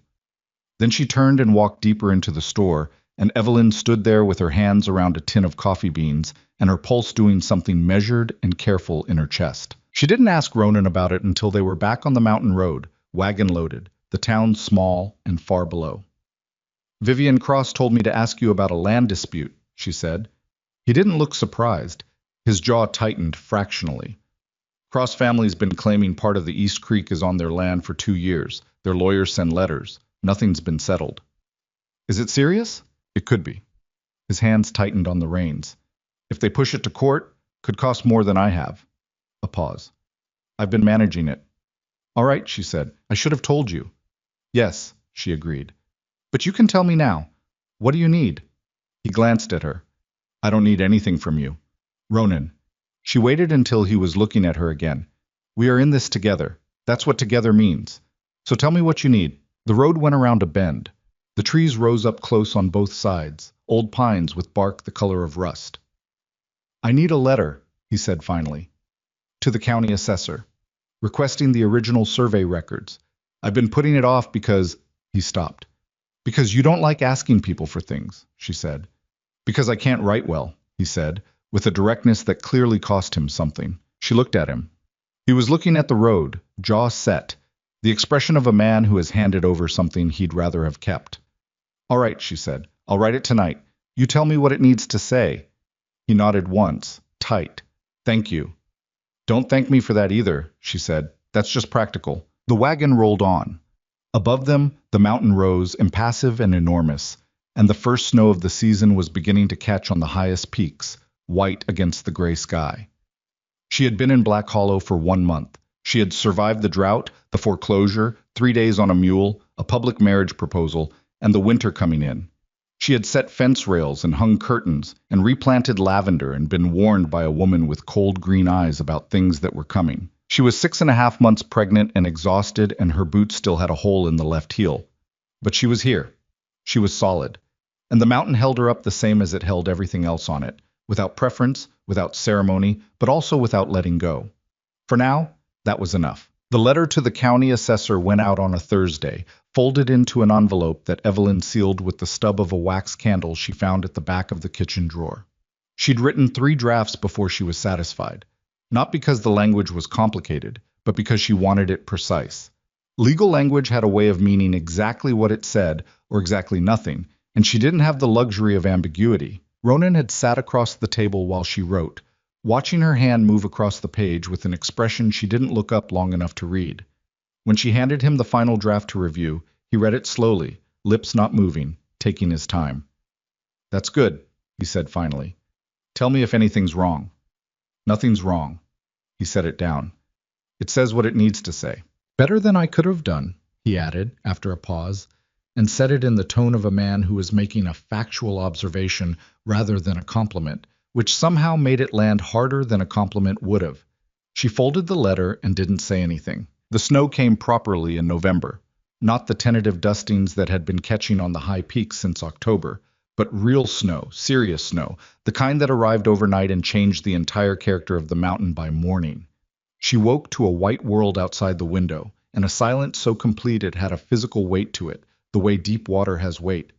Then she turned and walked deeper into the store, and Evelyn stood there with her hands around a tin of coffee beans and her pulse doing something measured and careful in her chest. She didn't ask Ronan about it until they were back on the mountain road, wagon loaded, the town small and far below. "Vivian Cross told me to ask you about a land dispute," she said. He didn't look surprised. His jaw tightened fractionally. "Cross family's been claiming part of the East Creek is on their land for 2 years. Their lawyers send letters. Nothing's been settled." "Is it serious?" "It could be." His hands tightened on the reins. "If they push it to court, could cost more than I have." A pause. "I've been managing it." "All right," she said. "I should have told you." "Yes," she agreed. "But you can tell me now. What do you need?" He glanced at her. "I don't need anything from you." "Ronan." She waited until he was looking at her again. "We are in this together. That's what together means. So tell me what you need." The road went around a bend. The trees rose up close on both sides, old pines with bark the color of rust. "I need a letter," he said finally, "to the county assessor, requesting the original survey records. I've been putting it off because—" He stopped. "Because you don't like asking people for things," she said. "Because I can't write well. he said, with a directness that clearly cost him something. She looked at him. He was looking at the road, jaw set, the expression of a man who has handed over something he'd rather have kept. All right, she said. I'll write it tonight. You tell me what it needs to say. He nodded once, tight. Thank you. Don't thank me for that either, she said. That's just practical. The wagon rolled on. Above them, the mountain rose, impassive and enormous, and the first snow of the season was beginning to catch on the highest peaks, white against the gray sky. She had been in Black Hollow for 1 month. She had survived the drought, the foreclosure, 3 days on a mule, a public marriage proposal, and the winter coming in. She had set fence rails and hung curtains and replanted lavender and been warned by a woman with cold green eyes about things that were coming. She was 6.5 months pregnant and exhausted, and her boot still had a hole in the left heel. But she was here. She was solid. And the mountain held her up the same as it held everything else on it, without preference, without ceremony, but also without letting go. For now, that was enough. The letter to the county assessor went out on a Thursday, folded into an envelope that Evelyn sealed with the stub of a wax candle she found at the back of the kitchen drawer. She'd written 3 drafts before she was satisfied, not because the language was complicated, but because she wanted it precise. Legal language had a way of meaning exactly what it said, or exactly nothing, and she didn't have the luxury of ambiguity. Ronan had sat across the table while she wrote, watching her hand move across the page with an expression she didn't look up long enough to read. When she handed him the final draft to review, he read it slowly, lips not moving, taking his time. That's good, he said finally. Tell me if anything's wrong. Nothing's wrong. He set it down. It says what it needs to say. Better than I could have done, he added, after a pause, and said it in the tone of a man who was making a factual observation rather than a compliment, which somehow made it land harder than a compliment would have. She folded the letter and didn't say anything. The snow came properly in November, not the tentative dustings that had been catching on the high peaks since October, but real snow, serious snow, the kind that arrived overnight and changed the entire character of the mountain by morning. She woke to a white world outside the window, and a silence so complete it had a physical weight to it, the way deep water has weight.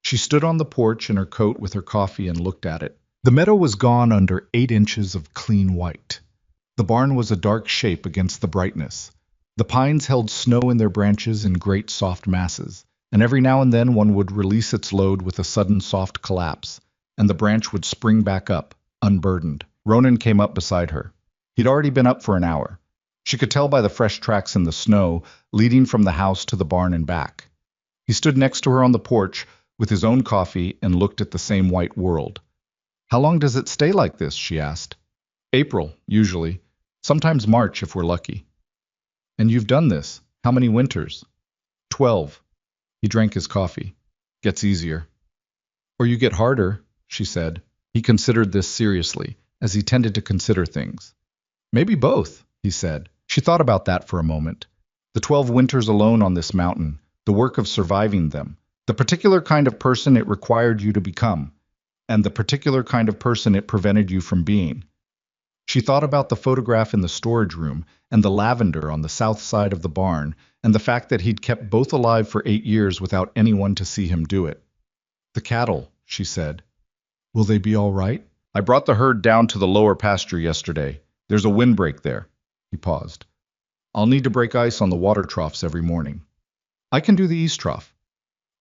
She stood on the porch in her coat with her coffee and looked at it. The meadow was gone under 8 inches of clean white. The barn was a dark shape against the brightness. The pines held snow in their branches in great soft masses, and every now and then one would release its load with a sudden soft collapse, and the branch would spring back up, unburdened. Ronan came up beside her. He'd already been up for an hour. She could tell by the fresh tracks in the snow leading from the house to the barn and back. He stood next to her on the porch with his own coffee and looked at the same white world. How long does it stay like this? She asked. April, usually. Sometimes March if we're lucky. And you've done this. How many winters? 12. He drank his coffee. Gets easier. Or you get harder, she said. He considered this seriously, as he tended to consider things. Maybe both, he said. She thought about that for a moment. The 12 winters alone on this mountain, the work of surviving them, the particular kind of person it required you to become, and the particular kind of person it prevented you from being. She thought about the photograph in the storage room and the lavender on the south side of the barn and the fact that he'd kept both alive for 8 years without anyone to see him do it. The cattle, she said. Will they be all right? I brought the herd down to the lower pasture yesterday. There's a windbreak there. He paused. I'll need to break ice on the water troughs every morning. I can do the east trough.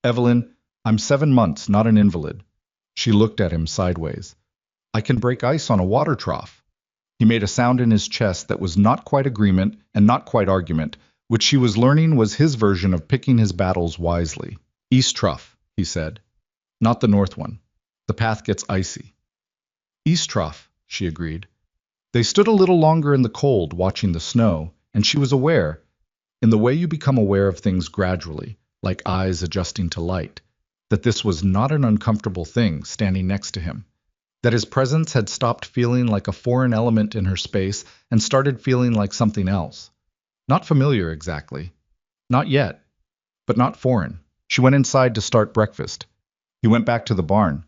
Evelyn, I'm 7 months, not an invalid. She looked at him sideways. I can break ice on a water trough. He made a sound in his chest that was not quite agreement and not quite argument, which she was learning was his version of picking his battles wisely. East trough, he said. Not the north one. The path gets icy. East trough, she agreed. They stood a little longer in the cold, watching the snow, and she was aware, in the way you become aware of things gradually, like eyes adjusting to light, that this was not an uncomfortable thing standing next to him, that his presence had stopped feeling like a foreign element in her space and started feeling like something else. Not familiar exactly. Not yet, but not foreign. She went inside to start breakfast. He went back to the barn,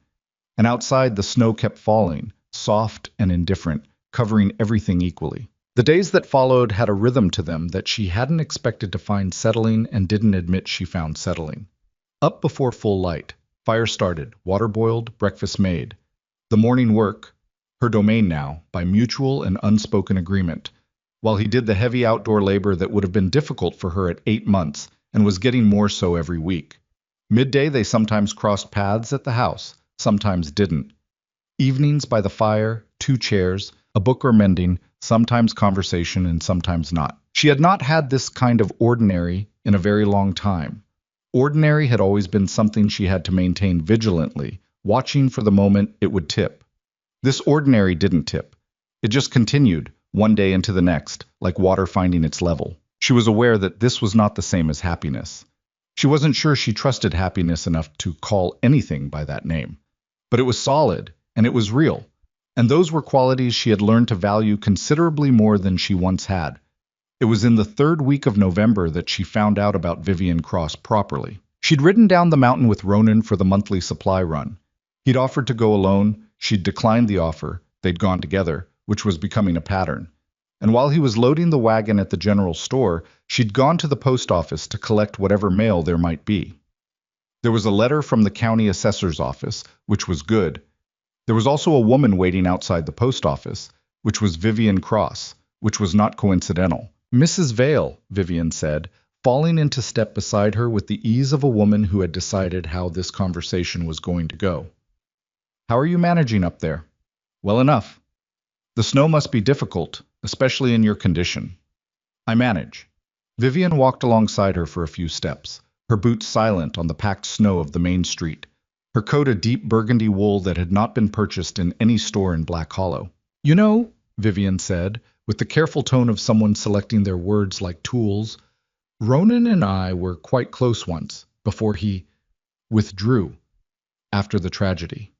and outside the snow kept falling, soft and indifferent, covering everything equally. The days that followed had a rhythm to them that she hadn't expected to find settling and didn't admit she found settling. Up before full light, fire started, water boiled, breakfast made. The morning work, her domain now, by mutual and unspoken agreement, while he did the heavy outdoor labor that would have been difficult for her at 8 months and was getting more so every week. Midday they sometimes crossed paths at the house, sometimes didn't. Evenings by the fire, 2 chairs, a book or mending, sometimes conversation and sometimes not. She had not had this kind of ordinary in a very long time. Ordinary had always been something she had to maintain vigilantly, watching for the moment it would tip. This ordinary didn't tip. It just continued, one day into the next, like water finding its level. She was aware that this was not the same as happiness. She wasn't sure she trusted happiness enough to call anything by that name. But it was solid, and it was real. And those were qualities she had learned to value considerably more than she once had. It was in the 3rd week of November that she found out about Vivian Cross properly. She'd ridden down the mountain with Ronan for the monthly supply run. He'd offered to go alone, she'd declined the offer, they'd gone together, which was becoming a pattern. And while he was loading the wagon at the general store, she'd gone to the post office to collect whatever mail there might be. There was a letter from the county assessor's office, which was good. There was also a woman waiting outside the post office, which was Vivian Cross, which was not coincidental. Mrs. Vale, Vivian said, falling into step beside her with the ease of a woman who had decided how this conversation was going to go. How are you managing up there? Well enough. The snow must be difficult, especially in your condition. I manage. Vivian walked alongside her for a few steps, her boots silent on the packed snow of the main street, her coat a deep burgundy wool that had not been purchased in any store in Black Hollow. You know, Vivian said, with the careful tone of someone selecting their words like tools, Ronan and I were quite close once, before he withdrew after the tragedy.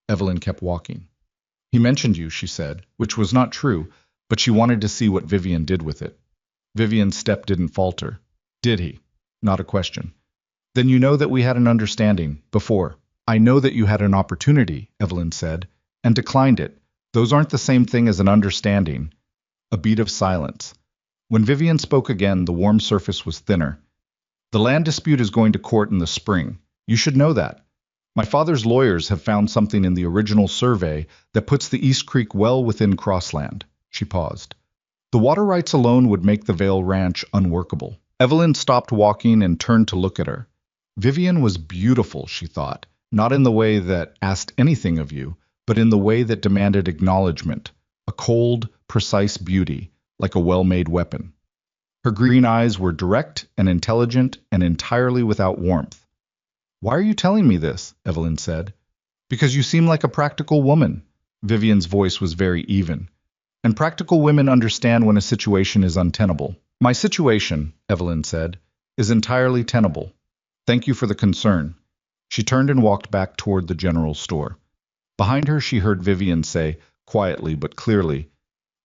Evelyn kept walking. He mentioned you, she said, which was not true, but she wanted to see what Vivian did with it. Vivian's step didn't falter. Did he? Not a question. Then you know that we had an understanding, before. I know that you had an opportunity, Evelyn said, and declined it. Those aren't the same thing as an understanding. A beat of silence. When Vivian spoke again, the warm surface was thinner. The land dispute is going to court in the spring. You should know that. My father's lawyers have found something in the original survey that puts the East Creek well within Crossland. She paused. The water rights alone would make the Vale Ranch unworkable. Evelyn stopped walking and turned to look at her. Vivian was beautiful, she thought, not in the way that asked anything of you, but in the way that demanded acknowledgement, a cold, precise beauty, like a well-made weapon. Her green eyes were direct and intelligent and entirely without warmth. Why are you telling me this? Evelyn said. Because you seem like a practical woman. Vivian's voice was very even. And practical women understand when a situation is untenable. My situation, Evelyn said, is entirely tenable. Thank you for the concern. She turned and walked back toward the general store. Behind her she heard Vivian say, quietly but clearly,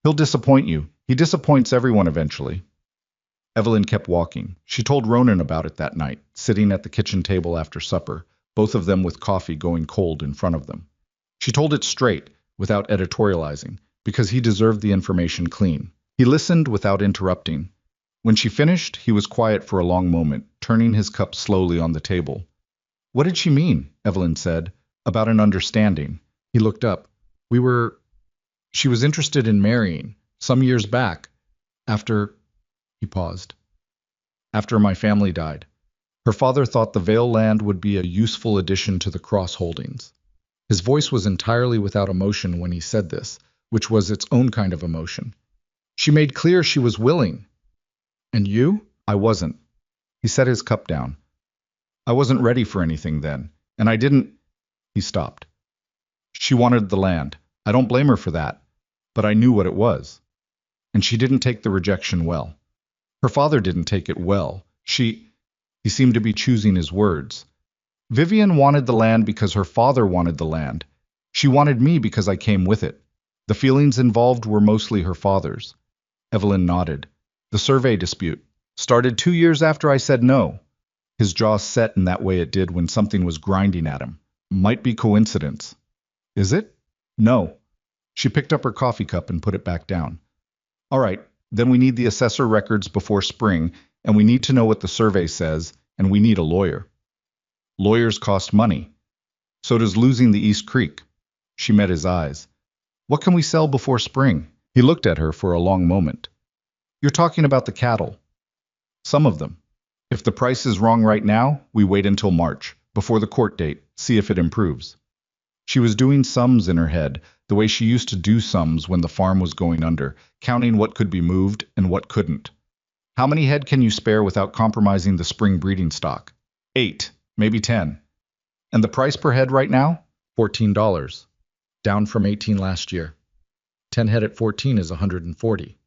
He'll disappoint you. He disappoints everyone eventually. Evelyn kept walking. She told Ronan about it that night, sitting at the kitchen table after supper, both of them with coffee going cold in front of them. She told it straight, without editorializing, because he deserved the information clean. He listened without interrupting. When she finished, he was quiet for a long moment, turning his cup slowly on the table. What did she mean? Evelyn said. About an understanding. He looked up. She was interested in marrying, some years back, after... He paused. After my family died. Her father thought the Vale land would be a useful addition to the Cross holdings. His voice was entirely without emotion when he said this, which was its own kind of emotion. She made clear she was willing. And you? I wasn't. He set his cup down. I wasn't ready for anything then, and I didn't... He stopped. She wanted the land. I don't blame her for that, but I knew what it was. And she didn't take the rejection well. Her father didn't take it well. He seemed to be choosing his words. Vivian wanted the land because her father wanted the land. She wanted me because I came with it. The feelings involved were mostly her father's. Evelyn nodded. The survey dispute started 2 years after I said no. His jaw set in that way it did when something was grinding at him. Might be coincidence. Is it? No. She picked up her coffee cup and put it back down. All right, then we need the assessor records before spring, and we need to know what the survey says, and we need a lawyer. Lawyers cost money. So does losing the East Creek. She met his eyes. What can we sell before spring? He looked at her for a long moment. You're talking about the cattle. Some of them. If the price is wrong right now, we wait until March, before the court date, see if it improves. She was doing sums in her head, the way she used to do sums when the farm was going under, counting what could be moved and what couldn't. How many head can you spare without compromising the spring breeding stock? 8, maybe 10. And the price per head right now? $14, down from 18 last year. 10 head at 14 is 140.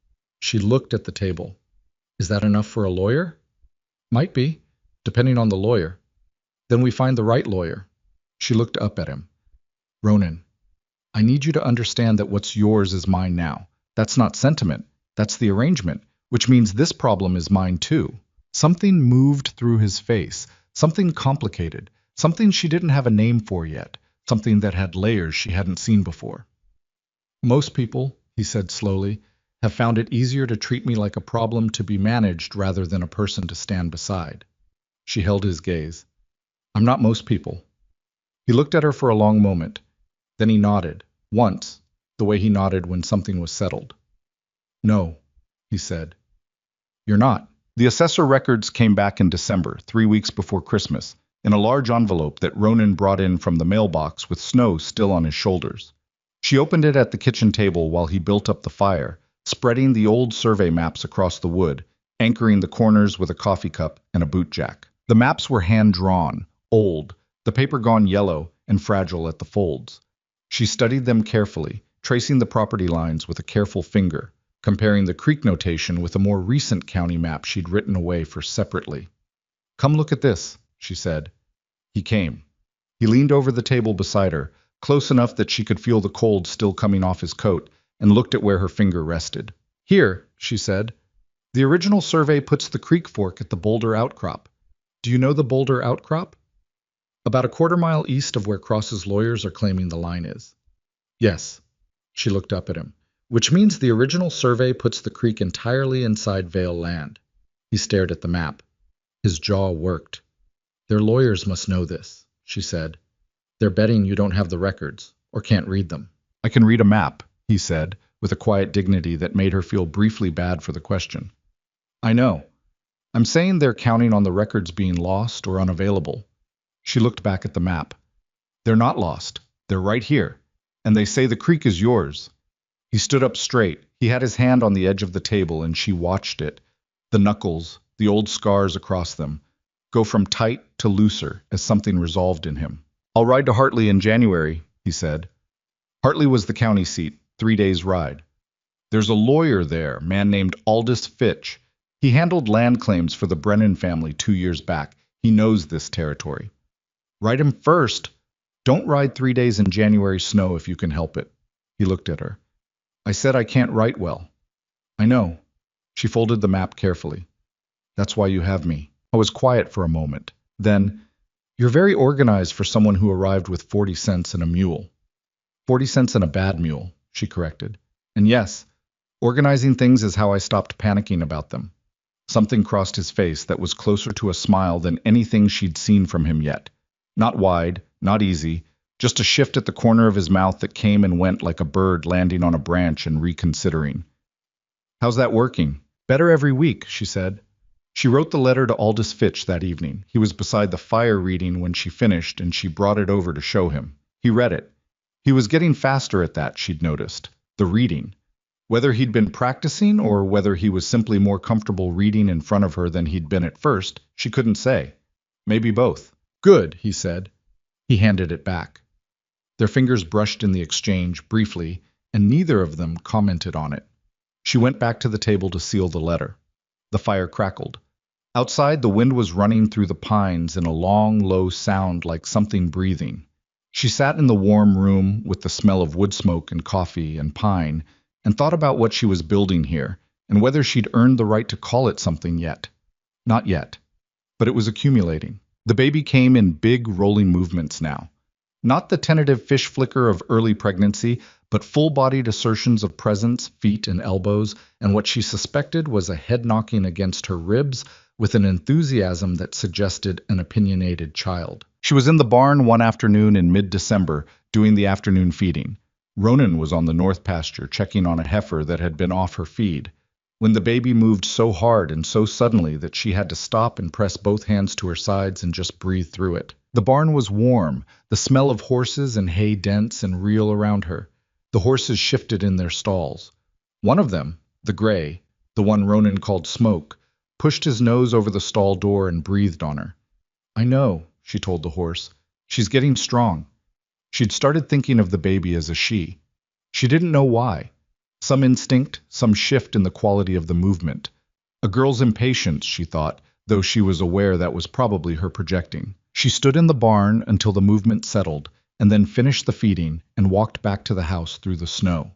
She looked at the table. Is that enough for a lawyer? Might be, depending on the lawyer. Then we find the right lawyer. She looked up at him. Ronan, I need you to understand that what's yours is mine now. That's not sentiment. That's the arrangement, which means this problem is mine too. Something moved through his face, something complicated, something she didn't have a name for yet, something that had layers she hadn't seen before. Most people, he said slowly, have found it easier to treat me like a problem to be managed rather than a person to stand beside. She held his gaze. I'm not most people. He looked at her for a long moment. Then he nodded, once, the way he nodded when something was settled. No, he said. You're not. The assessor records came back in December, 3 weeks before Christmas, in a large envelope that Ronan brought in from the mailbox with snow still on his shoulders. She opened it at the kitchen table while he built up the fire, spreading the old survey maps across the wood, anchoring the corners with a coffee cup and a boot jack. The maps were hand-drawn, old, the paper gone yellow and fragile at the folds. She studied them carefully, tracing the property lines with a careful finger, comparing the creek notation with a more recent county map she'd written away for separately. Come look at this, she said. He came. He leaned over the table beside her, close enough that she could feel the cold still coming off his coat, and looked at where her finger rested. Here, she said. The original survey puts the creek fork at the Boulder Outcrop. Do you know the Boulder Outcrop? About a quarter-mile east of where Cross's lawyers are claiming the line is. Yes. She looked up at him. Which means the original survey puts the creek entirely inside Vale land. He stared at the map. His jaw worked. Their lawyers must know this, she said. They're betting you don't have the records, or can't read them. I can read a map, he said, with a quiet dignity that made her feel briefly bad for the question. I know. I'm saying they're counting on the records being lost or unavailable. She looked back at the map. They're not lost. They're right here. And they say the creek is yours. He stood up straight. He had his hand on the edge of the table, and she watched it. The knuckles, the old scars across them, go from tight to looser as something resolved in him. I'll ride to Hartley in January, he said. Hartley was the county seat, 3 days' ride. There's a lawyer there, a man named Aldous Fitch. He handled land claims for the Brennan family 2 years back. He knows this territory. Ride him first. Don't ride 3 days in January snow if you can help it. He looked at her. I said I can't write well. I know. She folded the map carefully. That's why you have me. I was quiet for a moment. Then, you're very organized for someone who arrived with 40 cents and a mule. 40 cents and a bad mule, she corrected. And yes, organizing things is how I stopped panicking about them. Something crossed his face that was closer to a smile than anything she'd seen from him yet. Not wide, not easy, just a shift at the corner of his mouth that came and went like a bird landing on a branch and reconsidering. How's that working? Better every week, she said. She wrote the letter to Aldous Fitch that evening. He was beside the fire reading when she finished, and she brought it over to show him. He read it. He was getting faster at that, she'd noticed. The reading. Whether he'd been practicing or whether he was simply more comfortable reading in front of her than he'd been at first, she couldn't say. Maybe both. Good, he said. He handed it back. Their fingers brushed in the exchange briefly, and neither of them commented on it. She went back to the table to seal the letter. The fire crackled. Outside, the wind was running through the pines in a long, low sound like something breathing. She sat in the warm room with the smell of wood smoke and coffee and pine and thought about what she was building here and whether she'd earned the right to call it something yet. Not yet. But it was accumulating. The baby came in big, rolling movements now. Not the tentative fish flicker of early pregnancy, but full-bodied assertions of presence, feet and elbows, and what she suspected was a head knocking against her ribs with an enthusiasm that suggested an opinionated child. She was in the barn one afternoon in mid-December, doing the afternoon feeding. Ronan was on the north pasture, checking on a heifer that had been off her feed, when the baby moved so hard and so suddenly that she had to stop and press both hands to her sides and just breathe through it. The barn was warm, the smell of horses and hay dense and real around her. The horses shifted in their stalls. One of them, the gray, the one Ronan called Smoke, pushed his nose over the stall door and breathed on her. "I know," she told the horse. "She's getting strong." She'd started thinking of the baby as a she. She didn't know why. Some instinct, some shift in the quality of the movement. A girl's impatience, she thought, though she was aware that was probably her projecting. She stood in the barn until the movement settled, and then finished the feeding and walked back to the house through the snow.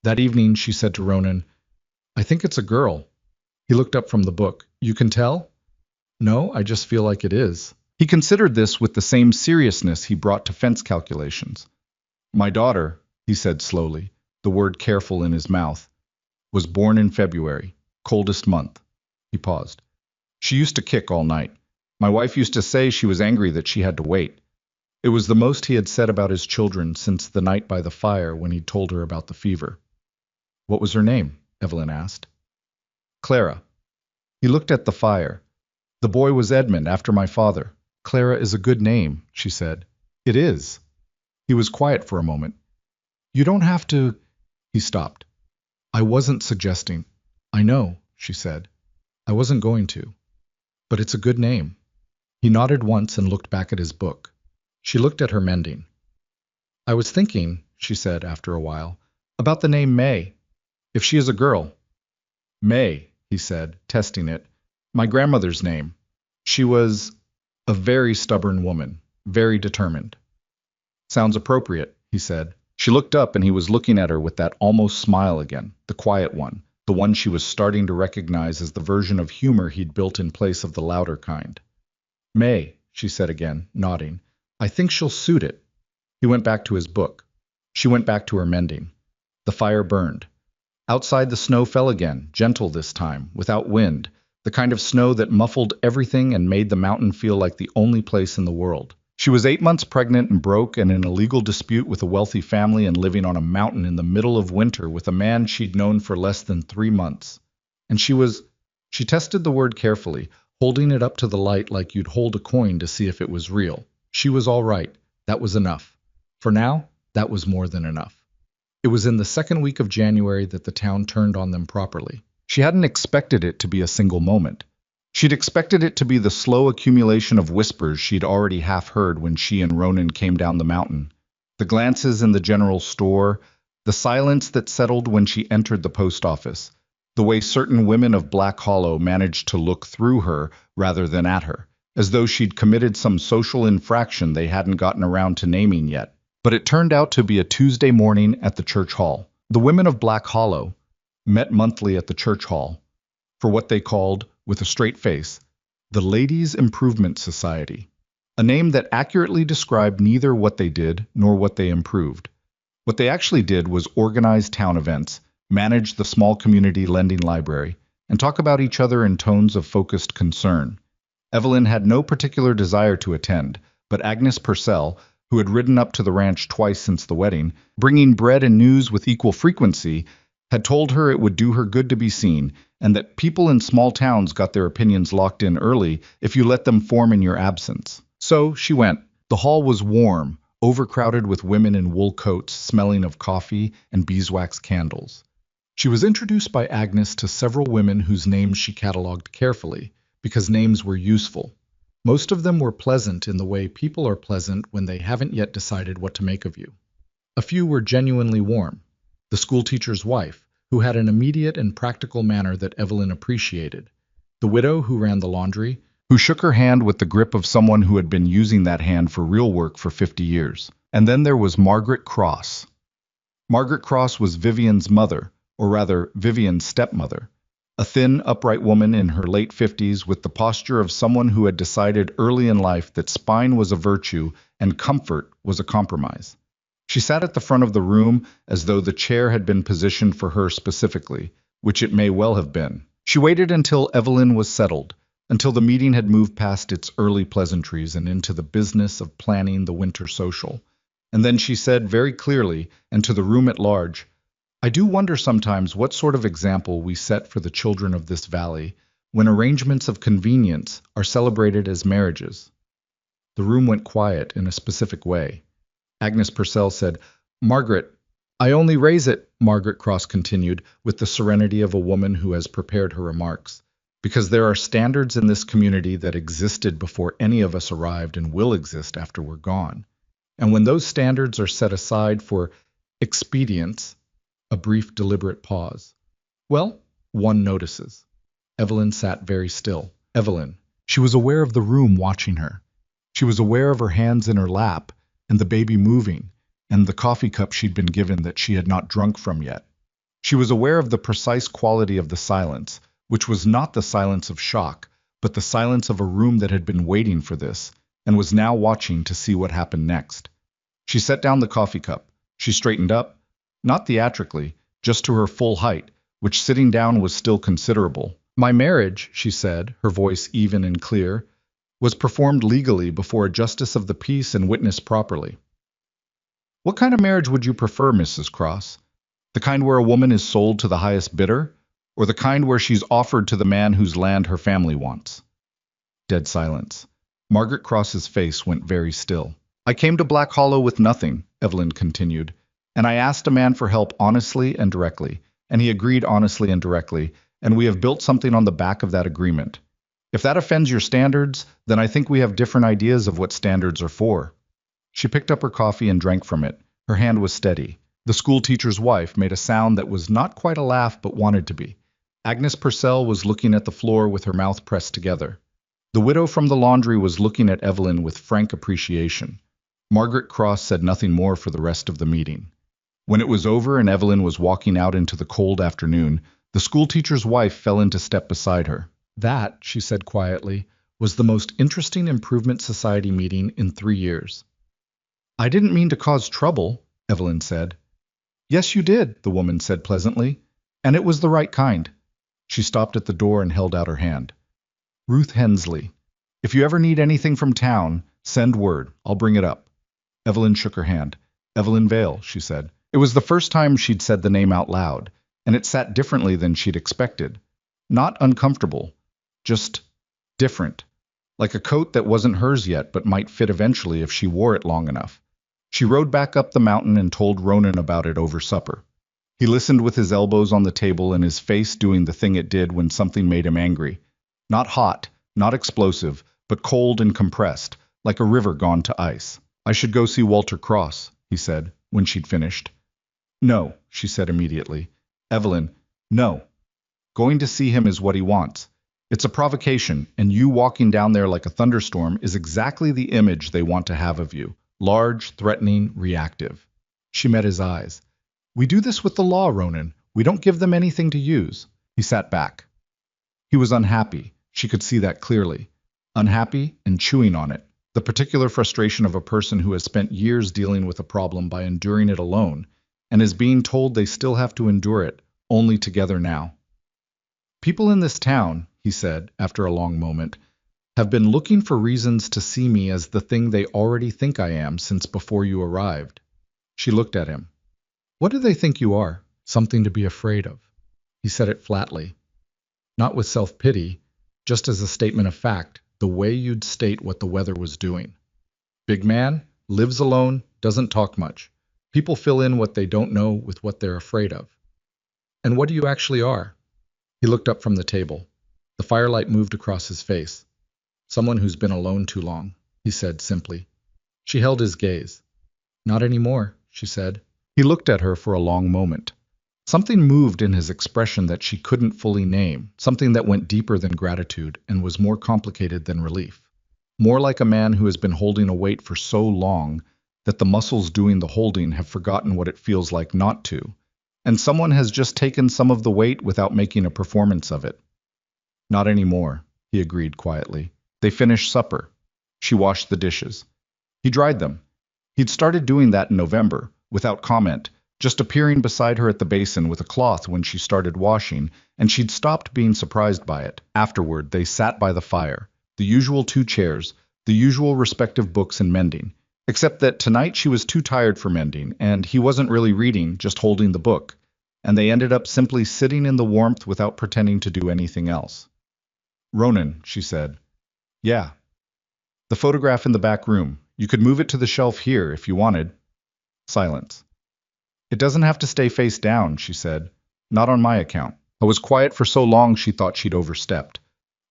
That evening she said to Ronan, "I think it's a girl." He looked up from the book. "You can tell?" "No, I just feel like it is." He considered this with the same seriousness he brought to fence calculations. "My daughter," he said slowly, the word careful in his mouth, "was born in February, coldest month." He paused. "She used to kick all night. My wife used to say she was angry that she had to wait." It was the most he had said about his children since the night by the fire when he'd told her about the fever. "What was her name?" Evelyn asked. "Clara." He looked at the fire. "The boy was Edmund, after my father." "Clara is a good name," she said. "It is." He was quiet for a moment. "You don't have to—" He stopped. "I wasn't suggesting." "I know," she said. "I wasn't going to. But it's a good name." He nodded once and looked back at his book. She looked at her mending. "I was thinking," she said after a while, "about the name May. If she is a girl." "May," he said, testing it. "My grandmother's name. She was a very stubborn woman, very determined." "Sounds appropriate," he said. She looked up and he was looking at her with that almost smile again, the quiet one, the one she was starting to recognize as the version of humor he'd built in place of the louder kind. "May," she said again, nodding. "I think she'll suit it." He went back to his book. She went back to her mending. The fire burned. Outside the snow fell again, gentle this time, without wind, the kind of snow that muffled everything and made the mountain feel like the only place in the world. She was 8 months pregnant and broke and in a legal dispute with a wealthy family and living on a mountain in the middle of winter with a man she'd known for less than 3 months. And she tested the word carefully, holding it up to the light like you'd hold a coin to see if it was real. She was all right. That was enough. For now, that was more than enough. It was in the second week of January that the town turned on them properly. She hadn't expected it to be a single moment. She'd expected it to be the slow accumulation of whispers she'd already half heard when she and Ronan came down the mountain. The glances in the general store, the silence that settled when she entered the post office, the way certain women of Black Hollow managed to look through her rather than at her, as though she'd committed some social infraction they hadn't gotten around to naming yet. But it turned out to be a Tuesday morning at the church hall. The women of Black Hollow met monthly at the church hall for what they called, with a straight face, the Ladies' Improvement Society, a name that accurately described neither what they did nor what they improved. What they actually did was organize town events, manage the small community lending library, and talk about each other in tones of focused concern. Evelyn had no particular desire to attend, but Agnes Purcell, who had ridden up to the ranch twice since the wedding, bringing bread and news with equal frequency, had told her it would do her good to be seen, and that people in small towns got their opinions locked in early if you let them form in your absence. So she went. The hall was warm, overcrowded with women in wool coats smelling of coffee and beeswax candles. She was introduced by Agnes to several women whose names she catalogued carefully, because names were useful. Most of them were pleasant in the way people are pleasant when they haven't yet decided what to make of you. A few were genuinely warm. The schoolteacher's wife, who had an immediate and practical manner that Evelyn appreciated. The widow who ran the laundry, who shook her hand with the grip of someone who had been using that hand for real work for 50 years. And then there was Margaret Cross. Margaret Cross was Vivian's mother, or rather, Vivian's stepmother. A thin, upright woman in her late 50s with the posture of someone who had decided early in life that spine was a virtue and comfort was a compromise. She sat at the front of the room as though the chair had been positioned for her specifically, which it may well have been. She waited until Evelyn was settled, until the meeting had moved past its early pleasantries and into the business of planning the winter social. And then she said very clearly, and to the room at large, "I do wonder sometimes what sort of example we set for the children of this valley when arrangements of convenience are celebrated as marriages." The room went quiet in a specific way. Agnes Purcell said, "Margaret, I only raise it," Margaret Cross continued, with the serenity of a woman who has prepared her remarks, "because there are standards in this community that existed before any of us arrived and will exist after we're gone. And when those standards are set aside for expedience," a brief deliberate pause, "well, one notices." Evelyn sat very still. Evelyn. She was aware of the room watching her. She was aware of her hands in her lap, and the baby moving, and the coffee cup she'd been given that she had not drunk from yet. She was aware of the precise quality of the silence, which was not the silence of shock, but the silence of a room that had been waiting for this, and was now watching to see what happened next. She set down the coffee cup. She straightened up, not theatrically, just to her full height, which sitting down was still considerable. "My marriage," she said, her voice even and clear, "was performed legally before a justice of the peace and witnessed properly." "What kind of marriage would you prefer, Mrs. Cross? The kind where a woman is sold to the highest bidder, or the kind where she's offered to the man whose land her family wants?" Dead silence. Margaret Cross's face went very still. "I came to Black Hollow with nothing," Evelyn continued, "and I asked a man for help honestly and directly, and he agreed honestly and directly, and we have built something on the back of that agreement. If that offends your standards, then I think we have different ideas of what standards are for." She picked up her coffee and drank from it. Her hand was steady. The schoolteacher's wife made a sound that was not quite a laugh but wanted to be. Agnes Purcell was looking at the floor with her mouth pressed together. The widow from the laundry was looking at Evelyn with frank appreciation. Margaret Cross said nothing more for the rest of the meeting. When it was over and Evelyn was walking out into the cold afternoon, the schoolteacher's wife fell into step beside her. "That," she said quietly, "was the most interesting Improvement Society meeting in 3 years." "I didn't mean to cause trouble," Evelyn said. "Yes, you did," the woman said pleasantly, "and it was the right kind." She stopped at the door and held out her hand. "Ruth Hensley. If you ever need anything from town, send word. I'll bring it up." Evelyn shook her hand. "Evelyn Vale," she said. It was the first time she'd said the name out loud, and it sat differently than she'd expected. Not uncomfortable, just different. Like a coat that wasn't hers yet but might fit eventually if she wore it long enough. She rode back up the mountain and told Ronan about it over supper. He listened with his elbows on the table and his face doing the thing it did when something made him angry. Not hot, not explosive, but cold and compressed, like a river gone to ice. "I should go see Walter Cross," he said, when she'd finished. "No," she said immediately. "Evelyn, no. Going to see him is what he wants. It's a provocation, and you walking down there like a thunderstorm is exactly the image they want to have of you. Large, threatening, reactive." She met his eyes. "We do this with the law, Ronan. We don't give them anything to use." He sat back. He was unhappy. She could see that clearly. Unhappy and chewing on it. The particular frustration of a person who has spent years dealing with a problem by enduring it alone, and is being told they still have to endure it, only together now. "People in this town," he said, after a long moment, "have been looking for reasons to see me as the thing they already think I am since before you arrived." She looked at him. "What do they think you are?" "Something to be afraid of." He said it flatly. Not with self-pity, just as a statement of fact, the way you'd state what the weather was doing. "Big man, lives alone, doesn't talk much. People fill in what they don't know with what they're afraid of." "And what do you actually are?" He looked up from the table. The firelight moved across his face. "Someone who's been alone too long," he said simply. She held his gaze. "Not anymore," she said. He looked at her for a long moment. Something moved in his expression that she couldn't fully name, something that went deeper than gratitude and was more complicated than relief. More like a man who has been holding a weight for so long that the muscles doing the holding have forgotten what it feels like not to, and someone has just taken some of the weight without making a performance of it. "Not anymore," he agreed quietly. They finished supper. She washed the dishes. He dried them. He'd started doing that in November, without comment, just appearing beside her at the basin with a cloth when she started washing, and she'd stopped being surprised by it. Afterward, they sat by the fire, the usual two chairs, the usual respective books and mending, except that tonight she was too tired for mending, and he wasn't really reading, just holding the book, and they ended up simply sitting in the warmth without pretending to do anything else. "Ronan," she said. "Yeah." "The photograph in the back room. You could move it to the shelf here if you wanted." Silence. "It doesn't have to stay face down," she said. "Not on my account." I was quiet for so long she thought she'd overstepped.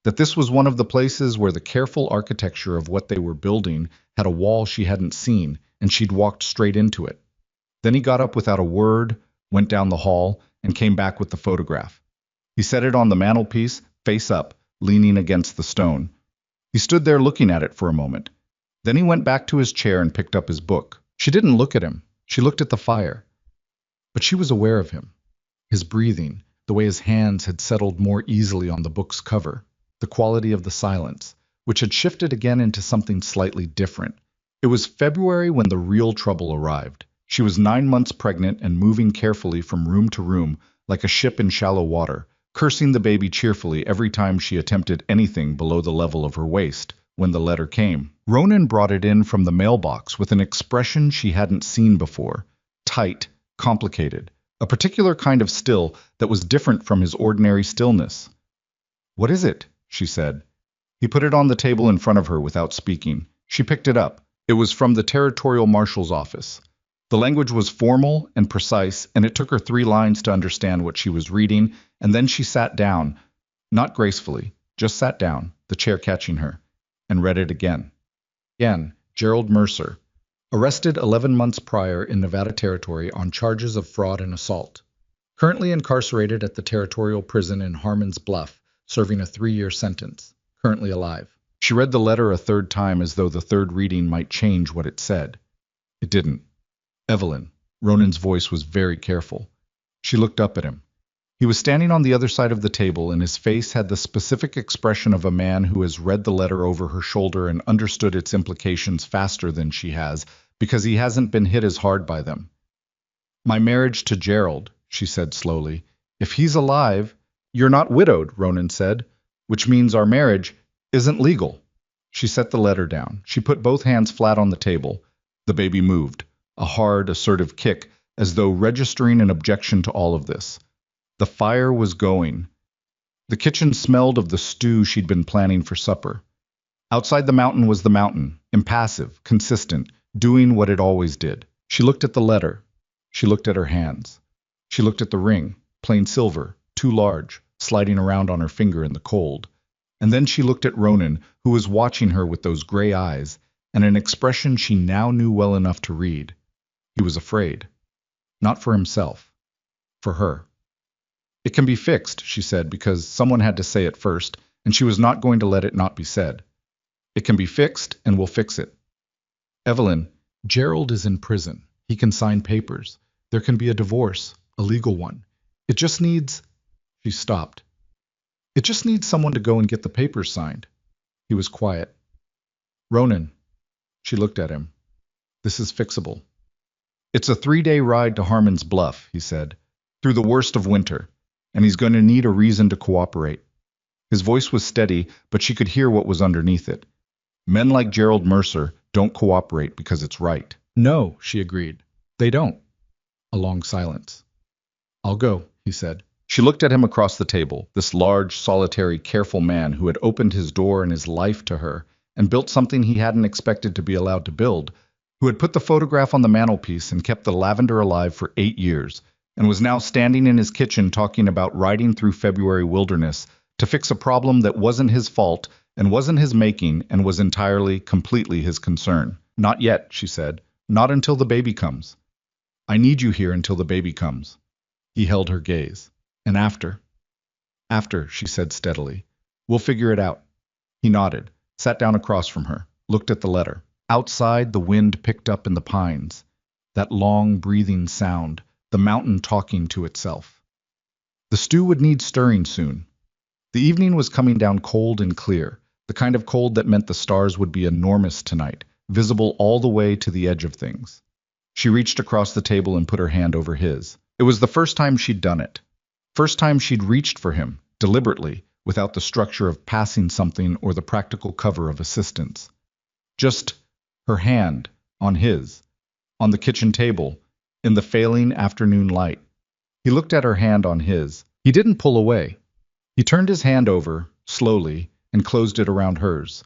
That this was one of the places where the careful architecture of what they were building had a wall she hadn't seen, and she'd walked straight into it. Then he got up without a word, went down the hall, and came back with the photograph. He set it on the mantelpiece, face up, leaning against the stone. He stood there looking at it for a moment. Then he went back to his chair and picked up his book. She didn't look at him. She looked at the fire. But she was aware of him. His breathing, the way his hands had settled more easily on the book's cover, the quality of the silence, which had shifted again into something slightly different. It was February when the real trouble arrived. She was 9 months pregnant and moving carefully from room to room like a ship in shallow water, cursing the baby cheerfully every time she attempted anything below the level of her waist. When the letter came, Ronan brought it in from the mailbox with an expression she hadn't seen before. Tight, complicated, a particular kind of still that was different from his ordinary stillness. "What is it?" she said. He put it on the table in front of her without speaking. She picked it up. It was from the territorial marshal's office. The language was formal and precise, and it took her 3 lines to understand what she was reading, and then she sat down, not gracefully, just sat down, the chair catching her, and read it again. Again, Gerald Mercer, arrested 11 months prior in Nevada Territory on charges of fraud and assault. Currently incarcerated at the Territorial Prison in Harmon's Bluff, serving a 3-year sentence. Currently alive. She read the letter a 3rd time as though the 3rd reading might change what it said. It didn't. "Evelyn." Ronan's voice was very careful. She looked up at him. He was standing on the other side of the table, and his face had the specific expression of a man who has read the letter over her shoulder and understood its implications faster than she has, because he hasn't been hit as hard by them. "My marriage to Gerald," she said slowly. "If he's alive—" "You're not widowed," Ronan said, "which means our marriage isn't legal." She set the letter down. She put both hands flat on the table. The baby moved, a hard, assertive kick, as though registering an objection to all of this. The fire was going. The kitchen smelled of the stew she'd been planning for supper. Outside the mountain was the mountain, impassive, consistent, doing what it always did. She looked at the letter. She looked at her hands. She looked at the ring, plain silver, too large, sliding around on her finger in the cold. And then she looked at Ronan, who was watching her with those gray eyes, and an expression she now knew well enough to read. He was afraid. Not for himself. For her. "It can be fixed," she said, because someone had to say it first, and she was not going to let it not be said. "It can be fixed, and we'll fix it. Evelyn, Gerald is in prison. He can sign papers. There can be a divorce, a legal one. It just needs—" She stopped. "It just needs someone to go and get the papers signed." He was quiet. "Ronan." She looked at him. "This is fixable." "It's a 3-day ride to Harmon's Bluff," he said, "through the worst of winter, and he's going to need a reason to cooperate." His voice was steady, but she could hear what was underneath it. Men like Gerald Mercer don't cooperate because it's right. "No," she agreed. "They don't." A long silence. "I'll go," he said. She looked at him across the table, this large, solitary, careful man who had opened his door and his life to her, and built something he hadn't expected to be allowed to build, who had put the photograph on the mantelpiece and kept the lavender alive for 8 years, and was now standing in his kitchen talking about riding through February wilderness to fix a problem that wasn't his fault and wasn't his making and was entirely, completely his concern. "Not yet," she said. "Not until the baby comes. I need you here until the baby comes." He held her gaze. "And after?" "After," she said steadily. "We'll figure it out." He nodded, sat down across from her, looked at the letter. Outside, the wind picked up in the pines. That long, breathing sound, the mountain talking to itself. The stew would need stirring soon. The evening was coming down cold and clear, the kind of cold that meant the stars would be enormous tonight, visible all the way to the edge of things. She reached across the table and put her hand over his. It was the first time she'd done it. First time she'd reached for him, deliberately, without the structure of passing something or the practical cover of assistance. Just her hand on his, on the kitchen table, in the failing afternoon light. He looked at her hand on his. He didn't pull away. He turned his hand over, slowly, and closed it around hers.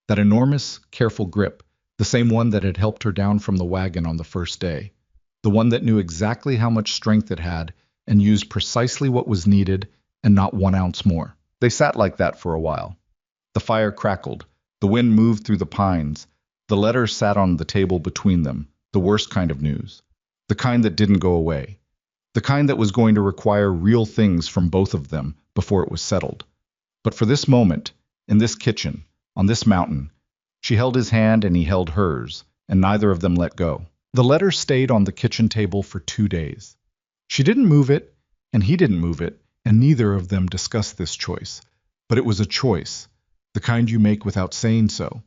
That enormous, careful grip, the same one that had helped her down from the wagon on the first day. The one that knew exactly how much strength it had and used precisely what was needed and not 1 ounce more. They sat like that for a while. The fire crackled. The wind moved through the pines. The letter sat on the table between them, the worst kind of news. The kind that didn't go away. The kind that was going to require real things from both of them before it was settled. But for this moment, in this kitchen, on this mountain, she held his hand and he held hers, and neither of them let go. The letter stayed on the kitchen table for 2 days. She didn't move it, and he didn't move it, and neither of them discussed this choice. But it was a choice, the kind you make without saying so,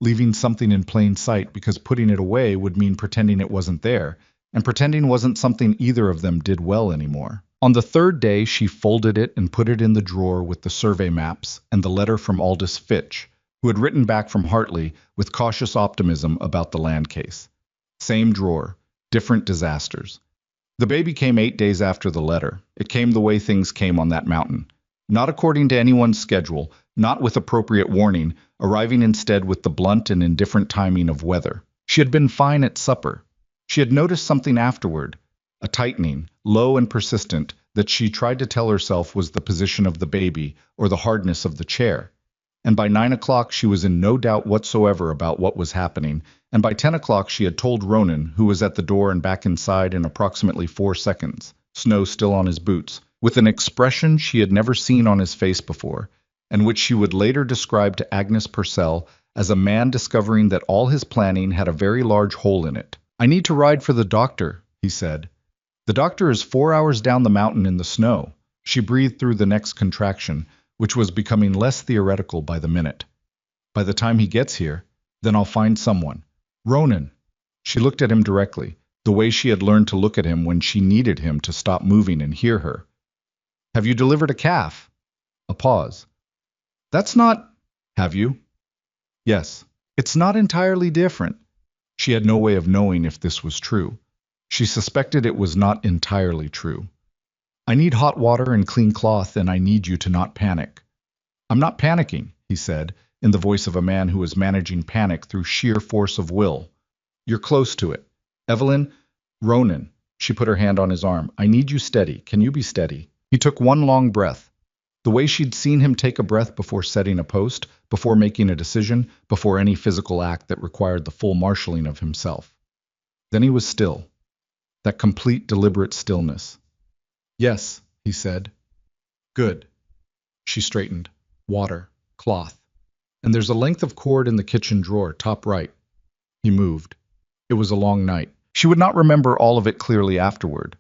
leaving something in plain sight because putting it away would mean pretending it wasn't there, and pretending wasn't something either of them did well anymore. On the 3rd day, she folded it and put it in the drawer with the survey maps and the letter from Aldous Fitch, who had written back from Hartley with cautious optimism about the land case. Same drawer, different disasters. The baby came 8 days after the letter. It came the way things came on that mountain. Not according to anyone's schedule, not with appropriate warning, arriving instead with the blunt and indifferent timing of weather. She had been fine at supper. She had noticed something afterward, a tightening, low and persistent, that she tried to tell herself was the position of the baby or the hardness of the chair. And by 9 o'clock she was in no doubt whatsoever about what was happening, and by 10 o'clock she had told Ronan, who was at the door and back inside in approximately 4 seconds, snow still on his boots, with an expression she had never seen on his face before, and which she would later describe to Agnes Purcell as a man discovering that all his planning had a very large hole in it. "I need to ride for the doctor," he said. "The doctor is 4 hours down the mountain in the snow." She breathed through the next contraction, which was becoming less theoretical by the minute. "By the time he gets here, then I'll find someone. Ronan." She looked at him directly, the way she had learned to look at him when she needed him to stop moving and hear her. "Have you delivered a calf?" A pause. "That's not—" "Have you?" "Yes." "It's not entirely different." She had no way of knowing if this was true. She suspected it was not entirely true. "I need hot water and clean cloth, and I need you to not panic." "I'm not panicking," he said, in the voice of a man who is managing panic through sheer force of will. "You're close to it. Evelyn, Ronan," she put her hand on his arm, "I need you steady. Can you be steady?" He took one long breath. The way she'd seen him take a breath before setting a post, before making a decision, before any physical act that required the full marshalling of himself. Then he was still. That complete, deliberate stillness. "Yes," he said. "Good." She straightened. "Water. Cloth. And there's a length of cord in the kitchen drawer, top right." He moved. It was a long night. She would not remember all of it clearly afterward.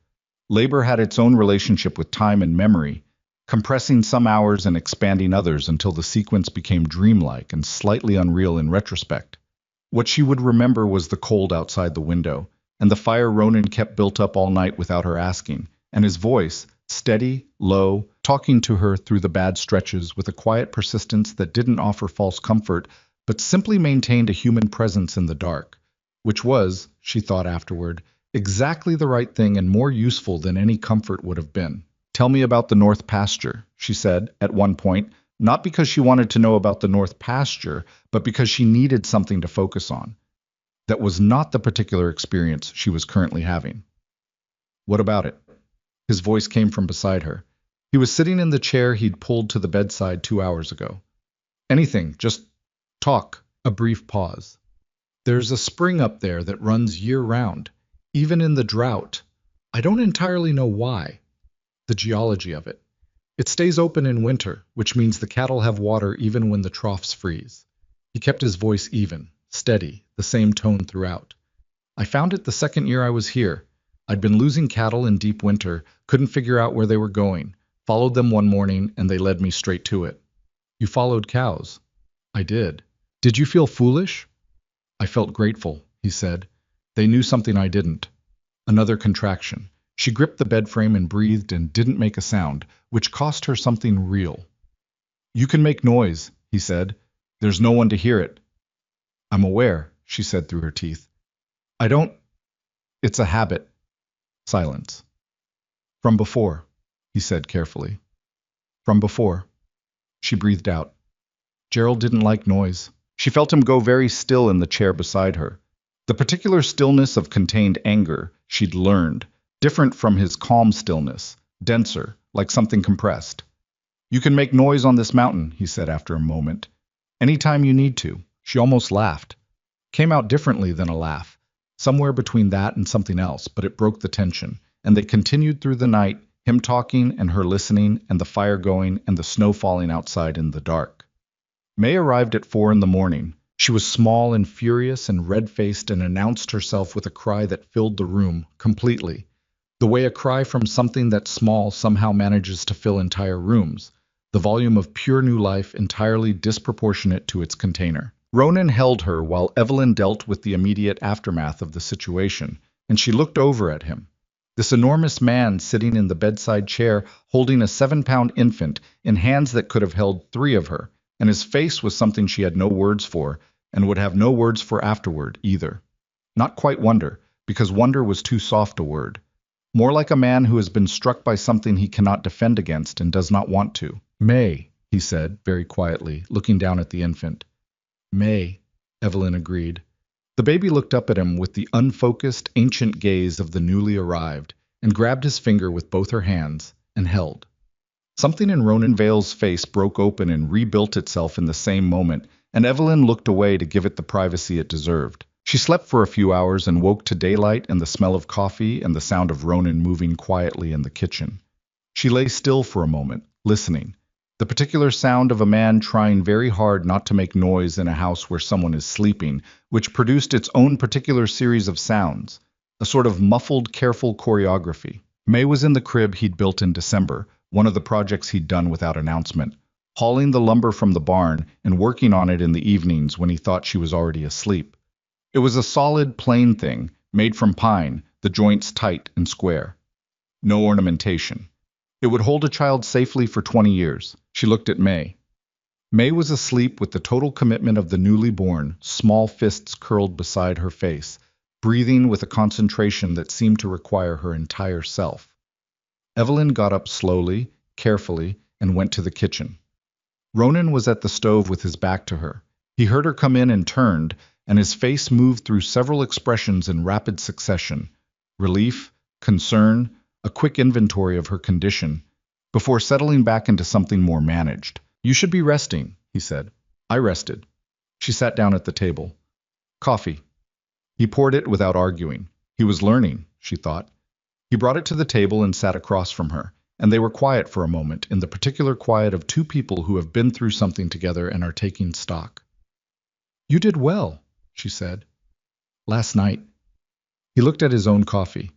Labor had its own relationship with time and memory, compressing some hours and expanding others until the sequence became dreamlike and slightly unreal in retrospect. What she would remember was the cold outside the window, and the fire Ronan kept built up all night without her asking, and his voice, steady, low, talking to her through the bad stretches with a quiet persistence that didn't offer false comfort, but simply maintained a human presence in the dark, which was, she thought afterward, exactly the right thing and more useful than any comfort would have been. "Tell me about the North Pasture," she said, at one point, not because she wanted to know about the North Pasture, but because she needed something to focus on. That was not the particular experience she was currently having. "What about it?" His voice came from beside her. He was sitting in the chair he'd pulled to the bedside 2 hours ago. "Anything, just talk." A brief pause. "There's a spring up there that runs year-round, even in the drought. I don't entirely know why. The geology of it. It stays open in winter, which means the cattle have water even when the troughs freeze." He kept his voice even, steady, the same tone throughout. "I found it the second year I was here. I'd been losing cattle in deep winter, couldn't figure out where they were going. Followed them one morning, and they led me straight to it." "You followed cows?" "I did." "Did you feel foolish?" "I felt grateful," he said. They knew something I didn't. Another contraction. She gripped the bed frame and breathed and didn't make a sound, which cost her something real. You can make noise, he said. There's no one to hear it. I'm aware, she said through her teeth. I don't. It's a habit. Silence. From before, he said carefully. From before. She breathed out. Gerald didn't like noise. She felt him go very still in the chair beside her. The particular stillness of contained anger she'd learned, different from his calm stillness, denser, like something compressed. You can make noise on this mountain, he said after a moment. Anytime you need to. She almost laughed. Came out differently than a laugh. Somewhere between that and something else, but it broke the tension. And they continued through the night, him talking and her listening, and the fire going and the snow falling outside in the dark. May arrived at 4 in the morning. She was small and furious and red-faced and announced herself with a cry that filled the room completely. The way a cry from something that small somehow manages to fill entire rooms. The volume of pure new life entirely disproportionate to its container. Ronan held her while Evelyn dealt with the immediate aftermath of the situation, and she looked over at him. This enormous man sitting in the bedside chair holding a 7-pound infant in hands that could have held 3 of her, and his face was something she had no words for, and would have no words for afterward, either. Not quite wonder, because wonder was too soft a word. More like a man who has been struck by something he cannot defend against and does not want to. May, he said, very quietly, looking down at the infant. May, Evelyn agreed. The baby looked up at him with the unfocused, ancient gaze of the newly arrived, and grabbed his finger with both her hands, and held. Something in Ronan Vale's face broke open and rebuilt itself in the same moment, and Evelyn looked away to give it the privacy it deserved. She slept for a few hours and woke to daylight and the smell of coffee and the sound of Ronan moving quietly in the kitchen. She lay still for a moment, listening. The particular sound of a man trying very hard not to make noise in a house where someone is sleeping, which produced its own particular series of sounds, a sort of muffled, careful choreography. May was in the crib he'd built in December, one of the projects he'd done without announcement, hauling the lumber from the barn and working on it in the evenings when he thought she was already asleep. It was a solid, plain thing, made from pine, the joints tight and square. No ornamentation. It would hold a child safely for 20 years. She looked at May. May was asleep with the total commitment of the newly born, small fists curled beside her face, breathing with a concentration that seemed to require her entire self. Evelyn got up slowly, carefully, and went to the kitchen. Ronan was at the stove with his back to her. He heard her come in and turned, and his face moved through several expressions in rapid succession. Relief, concern, a quick inventory of her condition, before settling back into something more managed. You should be resting, he said. I rested. She sat down at the table. Coffee. He poured it without arguing. He was learning, she thought. He brought it to the table and sat across from her, and they were quiet for a moment, in the particular quiet of 2 people who have been through something together and are taking stock. You did well, she said. Last night. He looked at his own coffee.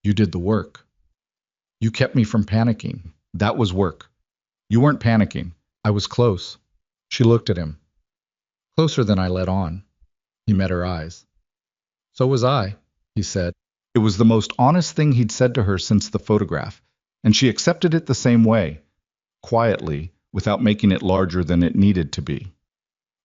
You did the work. You kept me from panicking. That was work. You weren't panicking. I was close. She looked at him. Closer than I let on. He met her eyes. So was I, he said. It was the most honest thing he'd said to her since the photograph, and she accepted it the same way, quietly, without making it larger than it needed to be.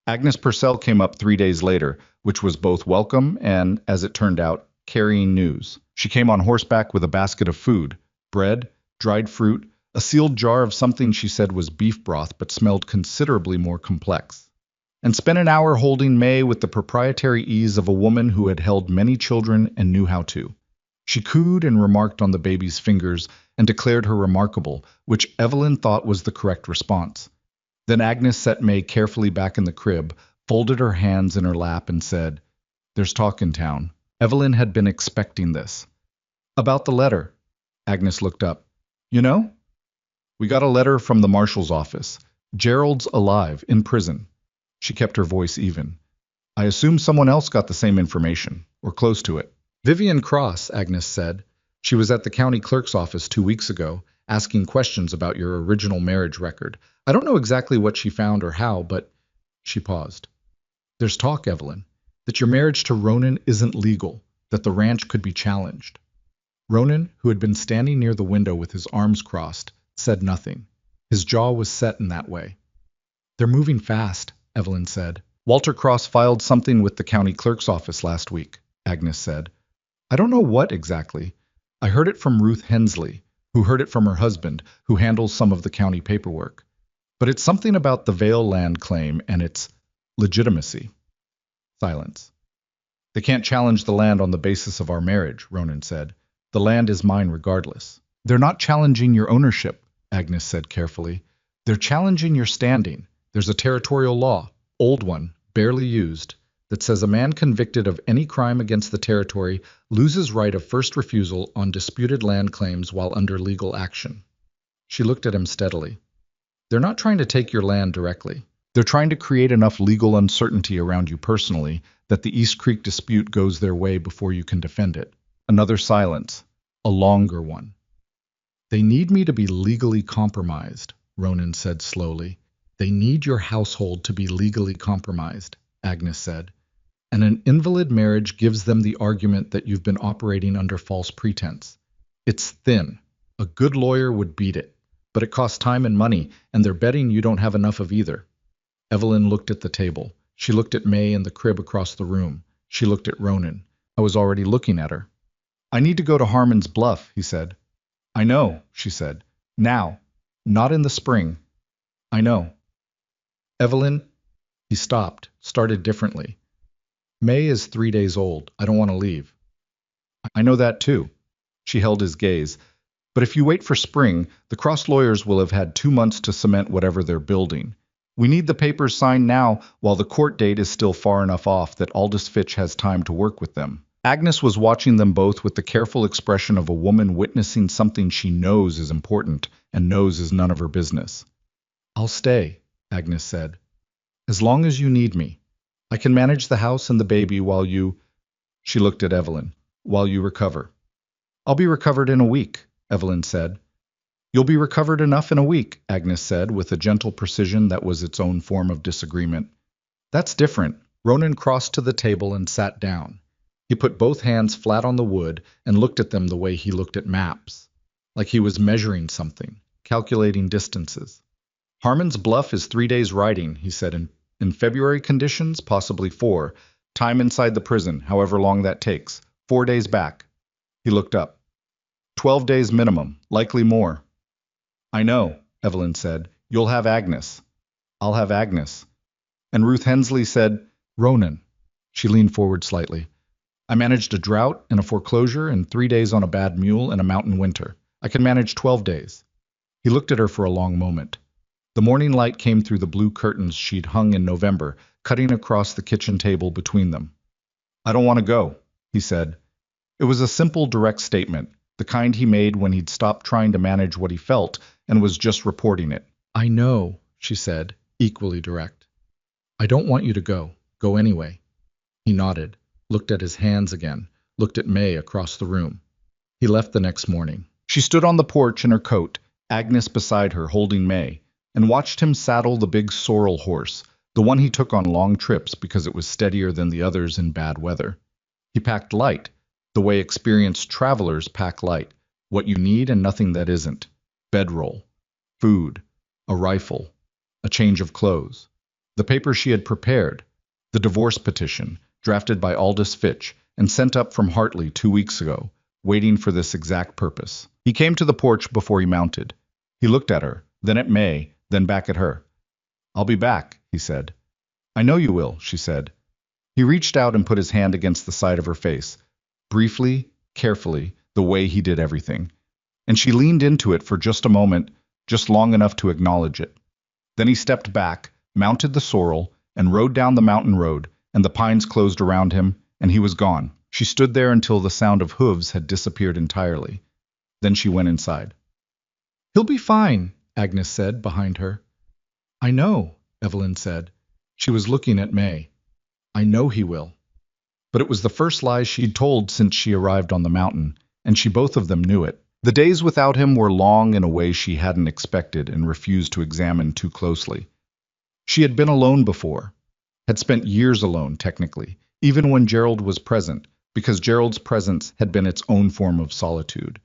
Agnes Purcell came up 3 days later, which was both welcome and, as it turned out, carrying news. She came on horseback with a basket of food, bread, dried fruit, a sealed jar of something she said was beef broth but smelled considerably more complex, and spent an hour holding May with the proprietary ease of a woman who had held many children and knew how to. She cooed and remarked on the baby's fingers and declared her remarkable, which Evelyn thought was the correct response. Then Agnes set May carefully back in the crib, folded her hands in her lap and said, There's talk in town. Evelyn had been expecting this. About the letter. Agnes looked up. You know? We got a letter from the marshal's office. Gerald's alive, in prison. She kept her voice even. I assume someone else got the same information, or close to it. Vivian Cross, Agnes said. She was at the county clerk's office 2 weeks ago, asking questions about your original marriage record. I don't know exactly what she found or how, but... She paused. There's talk, Evelyn, that your marriage to Ronan isn't legal. that the ranch could be challenged. Ronan, who had been standing near the window with his arms crossed, said nothing. His jaw was set in that way. They're moving fast, Evelyn said. Walter Cross filed something with the county clerk's office last week, Agnes said. I don't know what exactly. I heard it from Ruth Hensley, who heard it from her husband, who handles some of the county paperwork. But it's something about the Vale land claim and its legitimacy. Silence. They can't challenge the land on the basis of our marriage, Ronan said. The land is mine regardless. They're not challenging your ownership, Agnes said carefully. They're challenging your standing. There's a territorial law, old one, barely used, that says a man convicted of any crime against the territory loses right of first refusal on disputed land claims while under legal action. She looked at him steadily. They're not trying to take your land directly. They're trying to create enough legal uncertainty around you personally that the East Creek dispute goes their way before you can defend it. Another silence, a longer one. They need me to be legally compromised, Ronan said slowly. They need your household to be legally compromised, Agnes said. And an invalid marriage gives them the argument that you've been operating under false pretense. It's thin. A good lawyer would beat it, but it costs time and money, and they're betting you don't have enough of either. Evelyn looked at the table. She looked at May in the crib across the room. She looked at Ronan. I was already looking at her. I need to go to Harmon's Bluff, he said. I know, she said. Now. Not in the spring. I know. Evelyn, he stopped, started differently. May is 3 days old. I don't want to leave. I know that too. She held his gaze. But if you wait for spring, the Cross lawyers will have had 2 months to cement whatever they're building. We need the papers signed now while the court date is still far enough off that Aldous Fitch has time to work with them. Agnes was watching them both with the careful expression of a woman witnessing something she knows is important and knows is none of her business. I'll stay, Agnes said. As long as you need me. I can manage the house and the baby while you... She looked at Evelyn. While you recover. I'll be recovered in a week, Evelyn said. You'll be recovered enough in a week, Agnes said, with a gentle precision that was its own form of disagreement. That's different. Ronan crossed to the table and sat down. He put both hands flat on the wood and looked at them the way he looked at maps, like he was measuring something, calculating distances. Harmon's Bluff is 3 days riding, he said, in February conditions, possibly 4. Time inside the prison, however long that takes. 4 days back. He looked up. 12 days minimum, likely more. I know, Evelyn said. You'll have Agnes. I'll have Agnes. And Ruth Hensley said, Ronan. She leaned forward slightly. I managed a drought and a foreclosure and 3 days on a bad mule and a mountain winter. I can manage 12 days. He looked at her for a long moment. The morning light came through the blue curtains she'd hung in November, cutting across the kitchen table between them. I don't want to go, he said. It was a simple, direct statement, the kind he made when he'd stopped trying to manage what he felt and was just reporting it. I know, she said, equally direct. I don't want you to go. Go anyway. He nodded, looked at his hands again, looked at May across the room. He left the next morning. She stood on the porch in her coat, Agnes beside her holding May, and watched him saddle the big sorrel horse, the one he took on long trips because it was steadier than the others in bad weather. He packed light, the way experienced travelers pack light, what you need and nothing that isn't. Bedroll, food, a rifle, a change of clothes. The paper she had prepared, the divorce petition, drafted by Aldous Fitch and sent up from Hartley 2 weeks ago, waiting for this exact purpose. He came to the porch before he mounted. He looked at her, then at May, then back at her. I'll be back, he said. I know you will, she said. He reached out and put his hand against the side of her face, briefly, carefully, the way he did everything. And she leaned into it for just a moment, just long enough to acknowledge it. Then he stepped back, mounted the sorrel, and rode down the mountain road, and the pines closed around him, and he was gone. She stood there until the sound of hooves had disappeared entirely. Then she went inside. He'll be fine, Agnes said behind her. I know, Evelyn said. She was looking at May. I know he will. But it was the first lie she'd told since she arrived on the mountain, and she both of them knew it. The days without him were long in a way she hadn't expected and refused to examine too closely. She had been alone before, had spent years alone, technically, even when Gerald was present, because Gerald's presence had been its own form of solitude,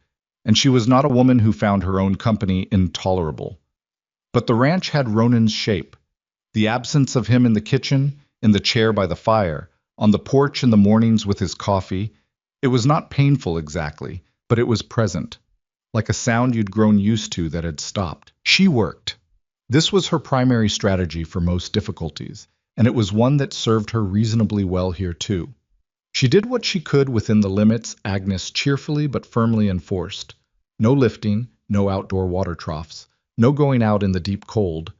and she was not a woman who found her own company intolerable. But the ranch had Ronan's shape. The absence of him in the kitchen, in the chair by the fire, on the porch in the mornings with his coffee, it was not painful exactly, but it was present, like a sound you'd grown used to that had stopped. She worked. This was her primary strategy for most difficulties, and it was one that served her reasonably well here too. She did what she could within the limits Agnes cheerfully but firmly enforced. No lifting, no outdoor water troughs, no going out in the deep cold.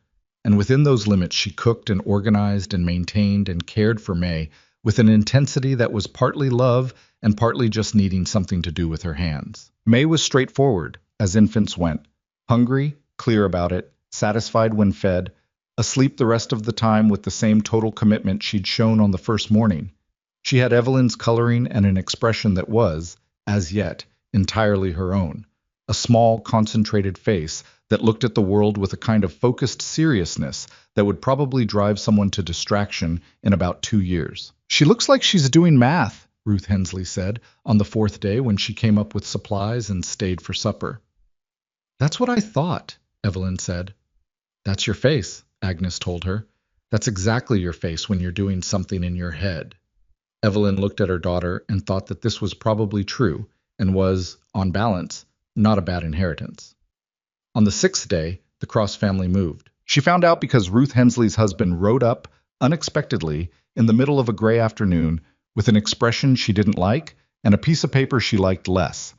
And within those limits she cooked and organized and maintained and cared for May with an intensity that was partly love and partly just needing something to do with her hands. May was straightforward, as infants went. Hungry, clear about it, satisfied when fed, asleep the rest of the time with the same total commitment she'd shown on the first morning. She had Evelyn's coloring and an expression that was, as yet, entirely her own. A small, concentrated face that looked at the world with a kind of focused seriousness that would probably drive someone to distraction in about 2 years. "She looks like she's doing math," Ruth Hensley said, on the 4th day when she came up with supplies and stayed for supper. "That's what I thought," Evelyn said. "That's your face," Agnes told her. "That's exactly your face when you're doing something in your head." Evelyn looked at her daughter and thought that this was probably true and was, on balance, not a bad inheritance. On the 6th day, the Cross family moved. She found out because Ruth Hensley's husband rode up, unexpectedly, in the middle of a gray afternoon, with an expression she didn't like and a piece of paper she liked less.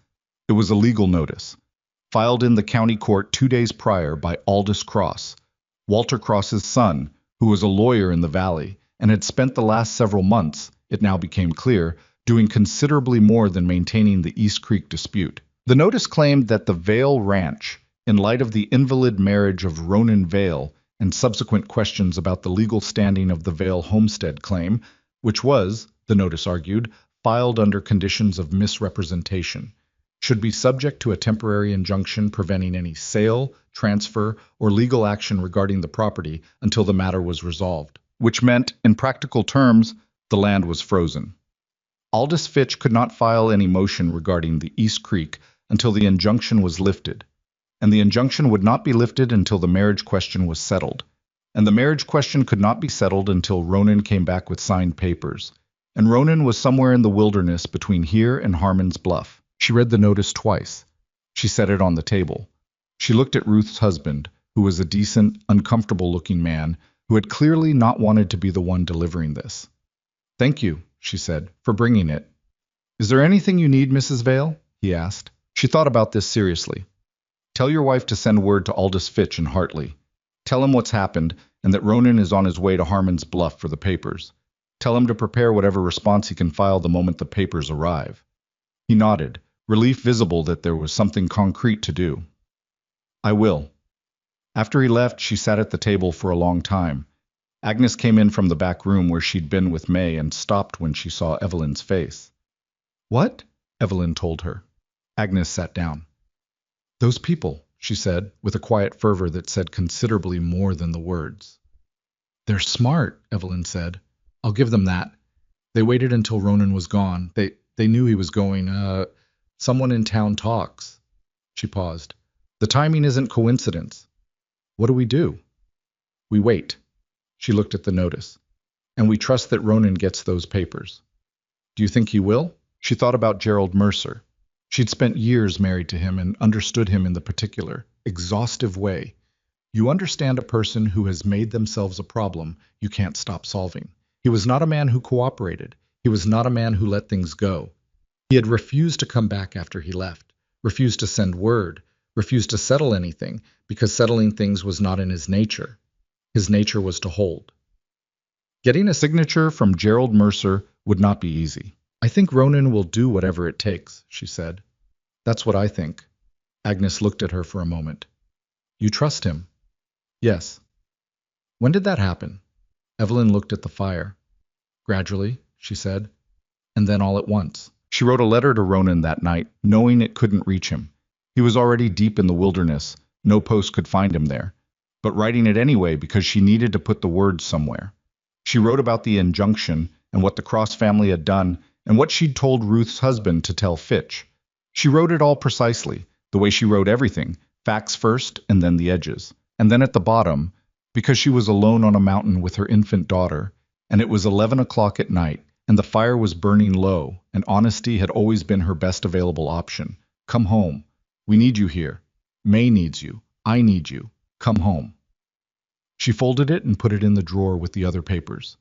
It was a legal notice, filed in the county court 2 days prior by Aldous Cross, Walter Cross's son, who was a lawyer in the valley and had spent the last several months, it now became clear, doing considerably more than maintaining the East Creek dispute. The notice claimed that the Vale Ranch, in light of the invalid marriage of Ronan Vale and subsequent questions about the legal standing of the Vale homestead claim, which was, the notice argued, filed under conditions of misrepresentation, should be subject to a temporary injunction preventing any sale, transfer, or legal action regarding the property until the matter was resolved, which meant, in practical terms, the land was frozen. Aldous Fitch could not file any motion regarding the East Creek until the injunction was lifted, and the injunction would not be lifted until the marriage question was settled, and the marriage question could not be settled until Ronan came back with signed papers, and Ronan was somewhere in the wilderness between here and Harmon's Bluff. She read the notice twice. She set it on the table. She looked at Ruth's husband, who was a decent, uncomfortable-looking man who had clearly not wanted to be the one delivering this. "Thank you," she said, "for bringing it." "Is there anything you need, Mrs. Vale?" he asked. She thought about this seriously. "Tell your wife to send word to Aldous Fitch in Hartley. Tell him what's happened and that Ronan is on his way to Harmon's Bluff for the papers. Tell him to prepare whatever response he can file the moment the papers arrive." He nodded, relief visible that there was something concrete to do. "I will." After he left, she sat at the table for a long time. Agnes came in from the back room where she'd been with May and stopped when she saw Evelyn's face. "What?" Evelyn told her. Agnes sat down. "Those people," she said, with a quiet fervor that said considerably more than the words. "They're smart," Evelyn said. "I'll give them that. They waited until Ronan was gone. They knew he was going. Someone in town talks." She paused. "The timing isn't coincidence. What do? We wait." She looked at the notice. "And we trust that Ronan gets those papers." "Do you think he will?" She thought about Gerald Mercer. She'd spent years married to him and understood him in the particular, exhaustive way. You understand a person who has made themselves a problem you can't stop solving. He was not a man who cooperated. He was not a man who let things go. He had refused to come back after he left, refused to send word, refused to settle anything, because settling things was not in his nature. His nature was to hold. Getting a signature from Gerald Mercer would not be easy. "I think Ronan will do whatever it takes," she said. "That's what I think." Agnes looked at her for a moment. "You trust him?" "Yes." "When did that happen?" Evelyn looked at the fire. "Gradually," she said, "and then all at once." She wrote a letter to Ronan that night, knowing it couldn't reach him. He was already deep in the wilderness. No post could find him there. But writing it anyway because she needed to put the words somewhere. She wrote about the injunction and what the Cross family had done and what she'd told Ruth's husband to tell Fitch. She wrote it all precisely, the way she wrote everything, facts first and then the edges. And then at the bottom, because she was alone on a mountain with her infant daughter, and it was 11 o'clock at night, and the fire was burning low, and honesty had always been her best available option. Come home. We need you here. May needs you. I need you. Come home. She folded it and put it in the drawer with the other papers.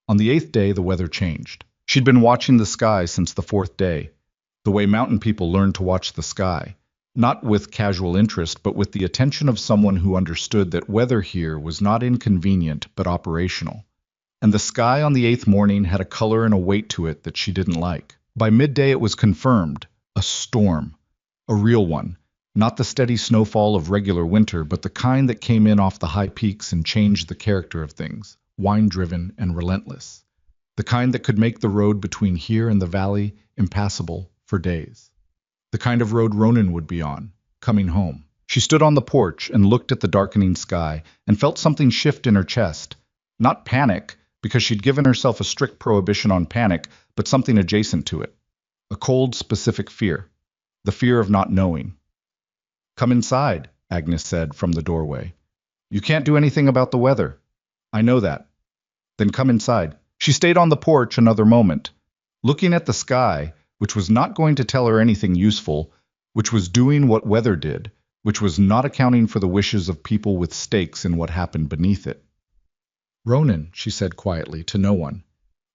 On the 8th day, the weather changed. She'd been watching the sky since the 4th day, the way mountain people learn to watch the sky, not with casual interest, but with the attention of someone who understood that weather here was not inconvenient, but operational. And the sky on the 8th morning had a color and a weight to it that she didn't like. By midday, it was confirmed. A storm. A real one. Not the steady snowfall of regular winter, but the kind that came in off the high peaks and changed the character of things, wine-driven and relentless. The kind that could make the road between here and the valley impassable for days. The kind of road Ronan would be on, coming home. She stood on the porch and looked at the darkening sky and felt something shift in her chest. Not panic, because she'd given herself a strict prohibition on panic, but something adjacent to it. A cold, specific fear. The fear of not knowing. Come inside, Agnes said from the doorway. You can't do anything about the weather. I know that. Then come inside. She stayed on the porch another moment, looking at the sky, which was not going to tell her anything useful, which was doing what weather did, which was not accounting for the wishes of people with stakes in what happened beneath it. Ronan, she said quietly, to no one.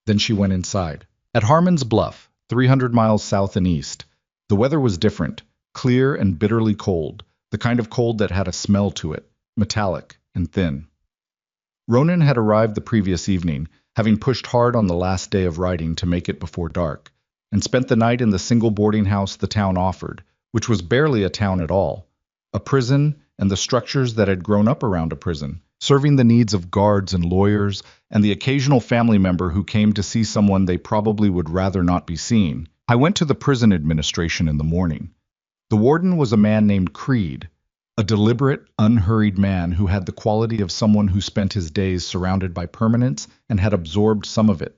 Then she went inside. At Harmon's Bluff, 300 miles south and east, the weather was different, clear and bitterly cold, the kind of cold that had a smell to it, metallic and thin. Ronan had arrived the previous evening, having pushed hard on the last day of riding to make it before dark, and spent the night in the single boarding house the town offered, which was barely a town at all, a prison and the structures that had grown up around a prison, serving the needs of guards and lawyers and the occasional family member who came to see someone they probably would rather not be seeing. I went to the prison administration in the morning. The warden was a man named Creed, a deliberate, unhurried man who had the quality of someone who spent his days surrounded by permanence and had absorbed some of it.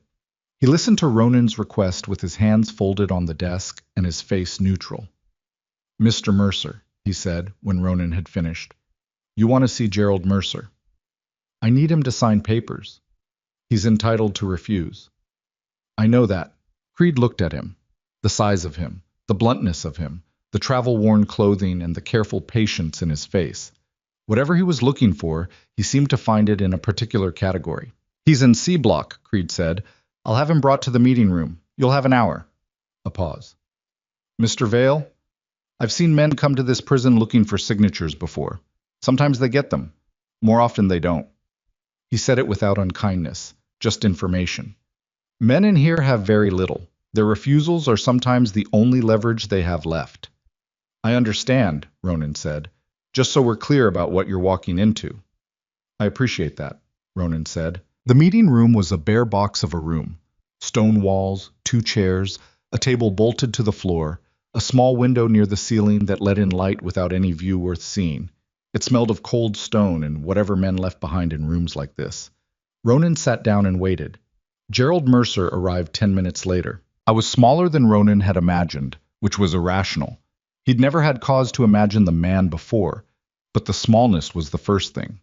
He listened to Ronan's request with his hands folded on the desk and his face neutral. Mr. Mercer, he said when Ronan had finished, you want to see Gerald Mercer. I need him to sign papers. He's entitled to refuse. I know that. Creed looked at him. The size of him, the bluntness of him, the travel-worn clothing and the careful patience in his face. Whatever he was looking for, he seemed to find it in a particular category. He's in C block, Creed said. I'll have him brought to the meeting room. You'll have an hour. A pause. Mr. Vale? I've seen men come to this prison looking for signatures before. Sometimes they get them. More often they don't. He said it without unkindness, just information. Men in here have very little. Their refusals are sometimes the only leverage they have left. I understand, Ronan said, just so we're clear about what you're walking into. I appreciate that, Ronan said. The meeting room was a bare box of a room. Stone walls, 2 chairs, a table bolted to the floor, a small window near the ceiling that let in light without any view worth seeing. It smelled of cold stone and whatever men left behind in rooms like this. Ronan sat down and waited. Gerald Mercer arrived 10 minutes later. I was smaller than Ronan had imagined, which was irrational. He'd never had cause to imagine the man before, but the smallness was the first thing.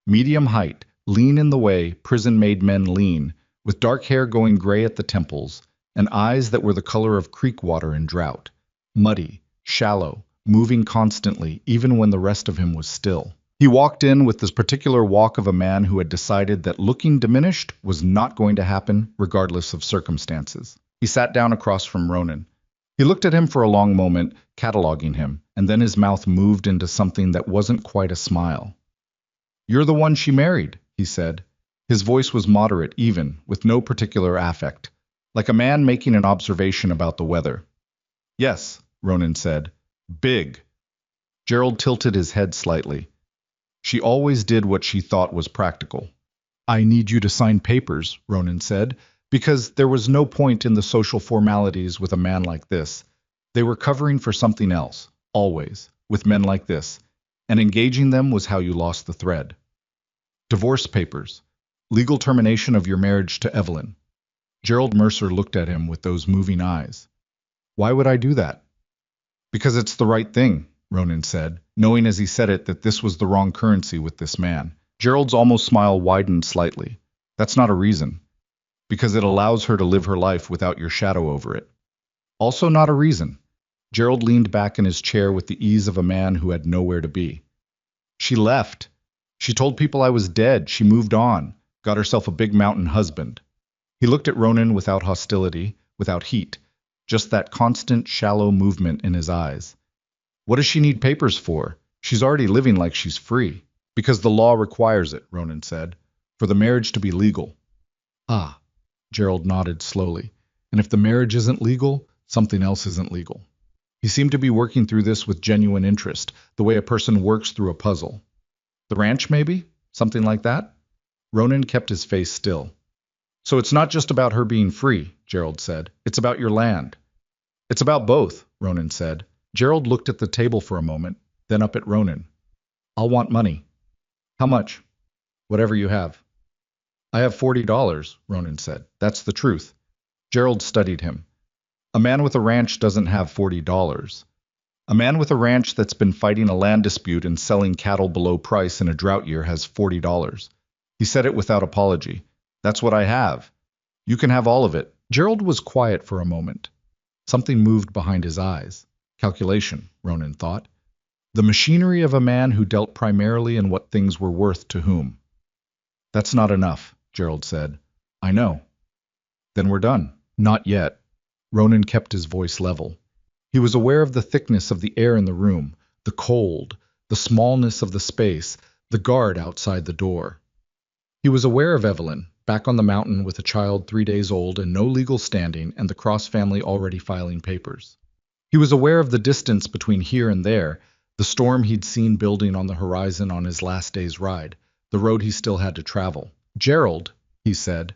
Medium height, lean in the way prison-made men lean, with dark hair going gray at the temples, and eyes that were the color of creek water in drought. Muddy, shallow, moving constantly, even when the rest of him was still. He walked in with this particular walk of a man who had decided that looking diminished was not going to happen, regardless of circumstances. He sat down across from Ronan. He looked at him for a long moment, cataloging him, and then his mouth moved into something that wasn't quite a smile. You're the one she married, he said. His voice was moderate, even, with no particular affect, like a man making an observation about the weather. Yes, Ronan said. Big. Gerald tilted his head slightly. She always did what she thought was practical. I need you to sign papers, Ronan said, because there was no point in the social formalities with a man like this. They were covering for something else, always, with men like this, and engaging them was how you lost the thread. Divorce papers. Legal termination of your marriage to Evelyn. Gerald Mercer looked at him with those moving eyes. Why would I do that? Because it's the right thing, Ronan said, knowing as he said it that this was the wrong currency with this man. Gerald's almost smile widened slightly. That's not a reason. Because it allows her to live her life without your shadow over it. Also not a reason. Gerald leaned back in his chair with the ease of a man who had nowhere to be. She left. She told people I was dead. She moved on. Got herself a big mountain husband. He looked at Ronan without hostility, without heat. Just that constant, shallow movement in his eyes. What does she need papers for? She's already living like she's free. Because the law requires it, Ronan said, for the marriage to be legal. Ah, Gerald nodded slowly. And if the marriage isn't legal, something else isn't legal. He seemed to be working through this with genuine interest, the way a person works through a puzzle. The ranch, maybe? Something like that? Ronan kept his face still. So it's not just about her being free, Gerald said. It's about your land. It's about both, Ronan said. Gerald looked at the table for a moment, then up at Ronan. I'll want money. How much? Whatever you have. I have $40, Ronan said. That's the truth. Gerald studied him. A man with a ranch doesn't have $40. A man with a ranch that's been fighting a land dispute and selling cattle below price in a drought year has $40. He said it without apology. That's what I have. You can have all of it. Gerald was quiet for a moment. Something moved behind his eyes. Calculation, Ronan thought. The machinery of a man who dealt primarily in what things were worth to whom. That's not enough, Gerald said. I know. Then we're done. Not yet. Ronan kept his voice level. He was aware of the thickness of the air in the room, the cold, the smallness of the space, the guard outside the door. He was aware of Evelyn, back on the mountain with a child 3 days old and no legal standing, and the Cross family already filing papers. He was aware of the distance between here and there, the storm he'd seen building on the horizon on his last day's ride, the road he still had to travel. Gerald, he said.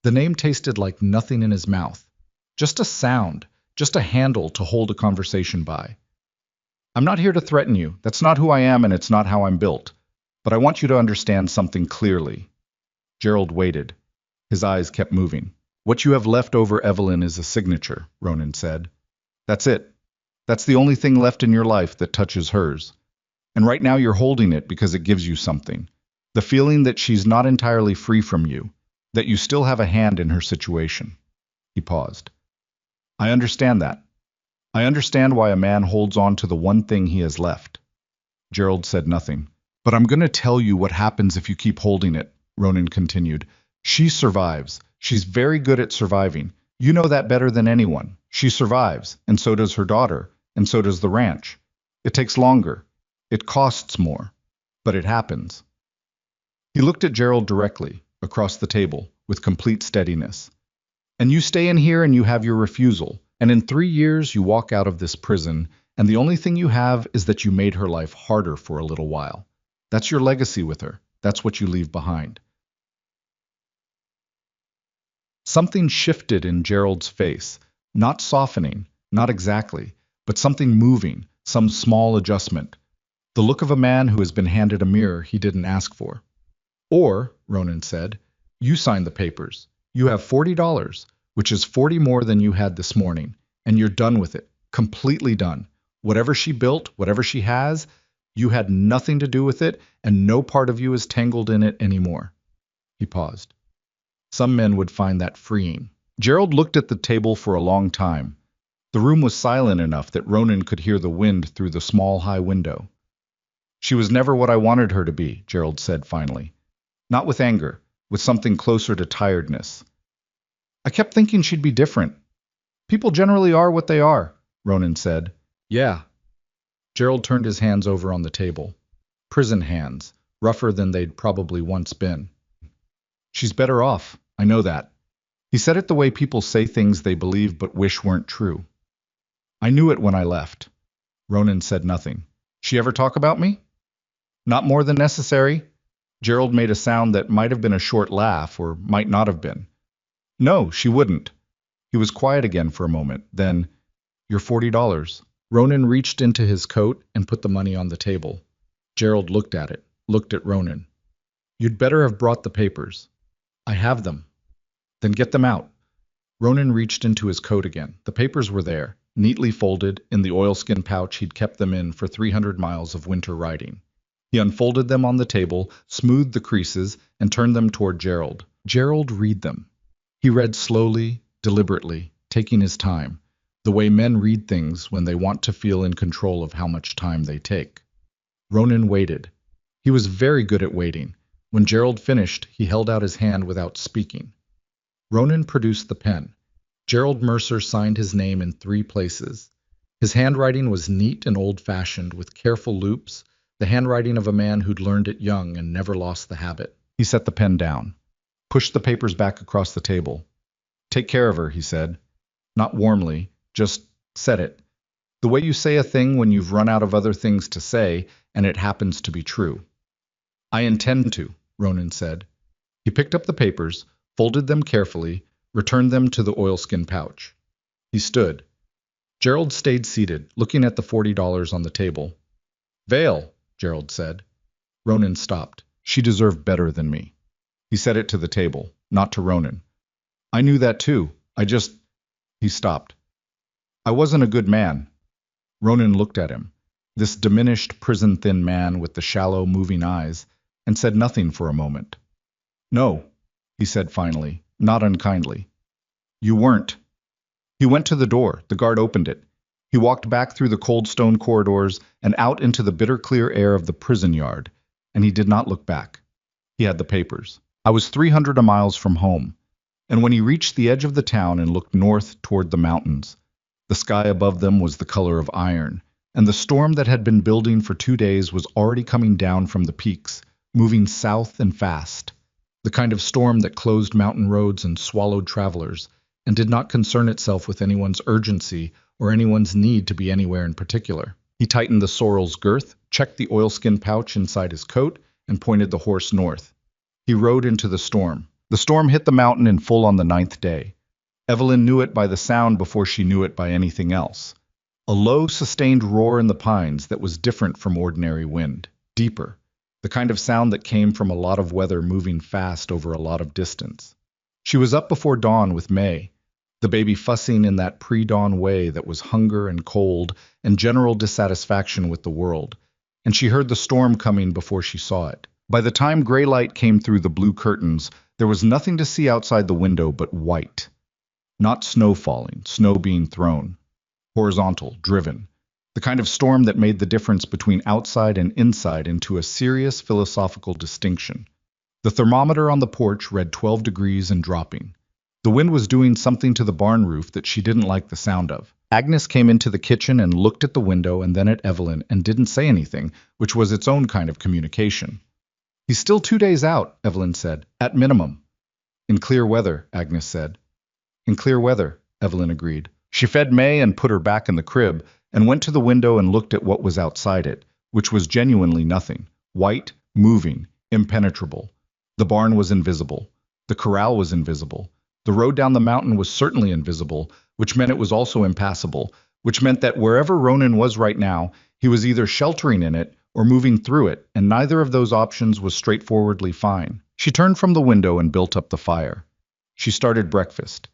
The name tasted like nothing in his mouth. Just a sound, just a handle to hold a conversation by. I'm not here to threaten you. That's not who I am and it's not how I'm built. But I want you to understand something clearly. Gerald waited. His eyes kept moving. What you have left over, Evelyn, is a signature, Ronan said. That's it. That's the only thing left in your life that touches hers. And right now you're holding it because it gives you something. The feeling that she's not entirely free from you, that you still have a hand in her situation. He paused. I understand that. I understand why a man holds on to the one thing he has left. Gerald said nothing. But I'm going to tell you what happens if you keep holding it, Ronan continued. She survives. She's very good at surviving. You know that better than anyone. She survives, and so does her daughter, and so does the ranch. It takes longer. It costs more. But it happens. He looked at Gerald directly, across the table, with complete steadiness. And you stay in here and you have your refusal, and in 3 years you walk out of this prison, and the only thing you have is that you made her life harder for a little while. That's your legacy with her. That's what you leave behind. Something shifted in Gerald's face, not softening, not exactly, but something moving, some small adjustment. The look of a man who has been handed a mirror he didn't ask for. Or, Ronan said, you signed the papers. You have $40, which is 40 more than you had this morning, and you're done with it, completely done. Whatever she built, whatever she has, you had nothing to do with it, and no part of you is tangled in it anymore. He paused. Some men would find that freeing. Gerald looked at the table for a long time. The room was silent enough that Ronan could hear the wind through the small high window. She was never what I wanted her to be, Gerald said finally. Not with anger, with something closer to tiredness. I kept thinking she'd be different. People generally are what they are, Ronan said. Yeah. Gerald turned his hands over on the table. Prison hands, rougher than they'd probably once been. She's better off, I know that. He said it the way people say things they believe but wish weren't true. I knew it when I left. Ronan said nothing. She ever talk about me? Not more than necessary. Gerald made a sound that might have been a short laugh or might not have been. No, she wouldn't. He was quiet again for a moment. Then, your $40. Ronan reached into his coat and put the money on the table. Gerald looked at it, looked at Ronan. You'd better have brought the papers. I have them. Then get them out. Ronan reached into his coat again. The papers were there, neatly folded, in the oilskin pouch he'd kept them in for 300 miles of winter riding. He unfolded them on the table, smoothed the creases, and turned them toward Gerald. Gerald, read them. He read slowly, deliberately, taking his time, the way men read things when they want to feel in control of how much time they take. Ronan waited. He was very good at waiting. When Gerald finished, he held out his hand without speaking. Ronan produced the pen. Gerald Mercer signed his name in 3 places. His handwriting was neat and old-fashioned, with careful loops, the handwriting of a man who'd learned it young and never lost the habit. He set the pen down, pushed the papers back across the table. "Take care of her," he said. Not warmly, just said it. The way you say a thing when you've run out of other things to say, and it happens to be true. "I intend to," Ronan said. He picked up the papers, folded them carefully, returned them to the oilskin pouch. He stood. Gerald stayed seated, looking at the $40 on the table. "Vale," Gerald said. Ronan stopped. "She deserved better than me." He said it to the table, not to Ronan. "I knew that too. He stopped. "I wasn't a good man." Ronan looked at him, this diminished, prison-thin man with the shallow, moving eyes, and said nothing for a moment. "No," he said finally, not unkindly. "You weren't." He went to the door. The guard opened it. He walked back through the cold stone corridors and out into the bitter clear air of the prison yard, and he did not look back. He had the papers. I was 300 miles from home, and when he reached the edge of the town and looked north toward the mountains, the sky above them was the color of iron, and the storm that had been building for 2 days was already coming down from the peaks, moving south and fast, the kind of storm that closed mountain roads and swallowed travelers, and did not concern itself with anyone's urgency or anyone's need to be anywhere in particular. He tightened the sorrel's girth, checked the oilskin pouch inside his coat, and pointed the horse north. He rode into the storm. The storm hit the mountain in full on the 9th day. Evelyn knew it by the sound before she knew it by anything else. A low, sustained roar in the pines that was different from ordinary wind, deeper, the kind of sound that came from a lot of weather moving fast over a lot of distance. She was up before dawn with May, the baby fussing in that pre-dawn way that was hunger and cold and general dissatisfaction with the world, and she heard the storm coming before she saw it. By the time gray light came through the blue curtains, there was nothing to see outside the window but white. Not snow falling, snow being thrown. Horizontal, driven. The kind of storm that made the difference between outside and inside into a serious philosophical distinction. The thermometer on the porch read 12 degrees and dropping. The wind was doing something to the barn roof that she didn't like the sound of. Agnes came into the kitchen and looked at the window and then at Evelyn and didn't say anything, which was its own kind of communication. "He's still 2 days out," Evelyn said, "at minimum." "In clear weather," Agnes said. "In clear weather," Evelyn agreed. She fed May and put her back in the crib and went to the window and looked at what was outside it, which was genuinely nothing. White, moving, impenetrable. The barn was invisible. The corral was invisible. The road down the mountain was certainly invisible, which meant it was also impassable, which meant that wherever Ronan was right now, he was either sheltering in it or moving through it, and neither of those options was straightforwardly fine. She turned from the window and built up the fire. She started breakfast.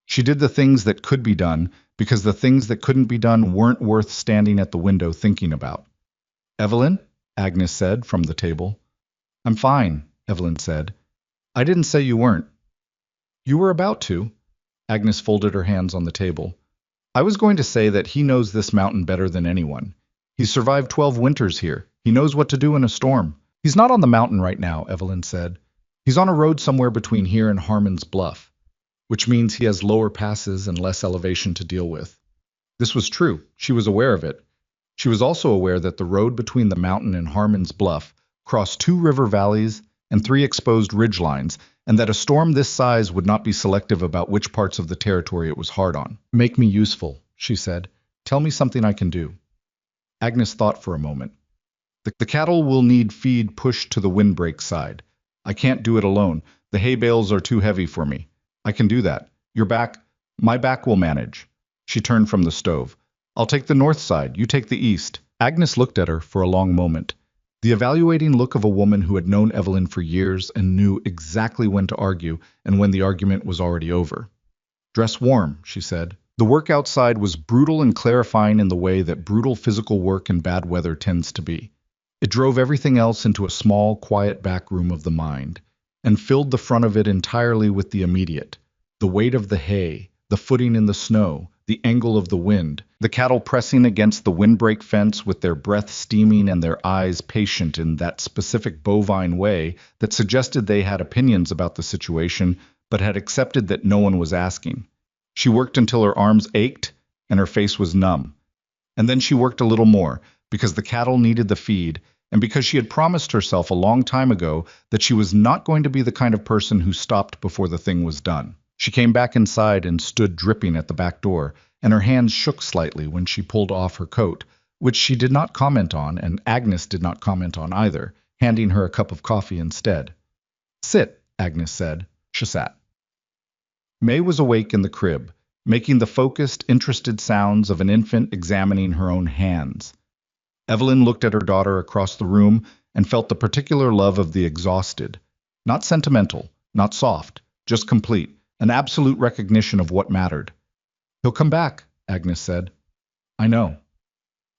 She did the things that could be done, because the things that couldn't be done weren't worth standing at the window thinking about. "Evelyn?" Agnes said from the table. "I'm fine," Evelyn said. "I didn't say you weren't." "You were about to." Agnes folded her hands on the table. "I was going to say that he knows this mountain better than anyone. He's survived 12 winters here. He knows what to do in a storm." "He's not on the mountain right now," Evelyn said. "He's on a road somewhere between here and Harmon's Bluff, which means he has lower passes and less elevation to deal with." This was true. She was aware of it. She was also aware that the road between the mountain and Harmon's Bluff crossed 2 river valleys and 3 exposed ridgelines, and that a storm this size would not be selective about which parts of the territory it was hard on. "Make me useful," she said. "Tell me something I can do." Agnes thought for a moment. The cattle will need feed pushed to the windbreak side. I can't do it alone. The hay bales are too heavy for me. I can do that. Your back? My back will manage." She turned from the stove. "I'll take the north side. You take the east." Agnes looked at her for a long moment. The evaluating look of a woman who had known Evelyn for years and knew exactly when to argue and when the argument was already over. Dress warm, she said. The work outside was brutal and clarifying in the way that brutal physical work in bad weather tends to be. It drove everything else into a small, quiet back room of the mind, and filled the front of it entirely with the immediate. The weight of the hay, the footing in the snow, the angle of the wind, the cattle pressing against the windbreak fence with their breath steaming and their eyes patient in that specific bovine way that suggested they had opinions about the situation but had accepted that no one was asking. She worked until her arms ached and her face was numb. And then she worked a little more, because the cattle needed the feed, and because she had promised herself a long time ago that she was not going to be the kind of person who stopped before the thing was done. She came back inside and stood dripping at the back door, and her hands shook slightly when she pulled off her coat, which she did not comment on, and Agnes did not comment on either, handing her a cup of coffee instead. "Sit," Agnes said. She sat. May was awake in the crib, making the focused, interested sounds of an infant examining her own hands. Evelyn looked at her daughter across the room and felt the particular love of the exhausted. Not sentimental, not soft, just complete, an absolute recognition of what mattered. "He'll come back," Agnes said. "I know.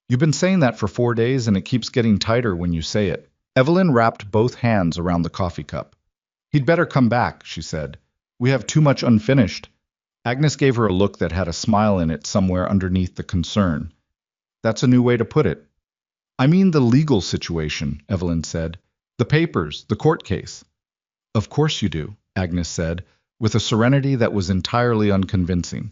You've been saying that for 4 days, and it keeps getting tighter when you say it." Evelyn wrapped both hands around the coffee cup. "He'd better come back," she said. "We have too much unfinished." Agnes gave her a look that had a smile in it somewhere underneath the concern. "That's a new way to put it." "I mean the legal situation," Evelyn said. "The papers, the court case." "Of course you do," Agnes said, with a serenity that was entirely unconvincing.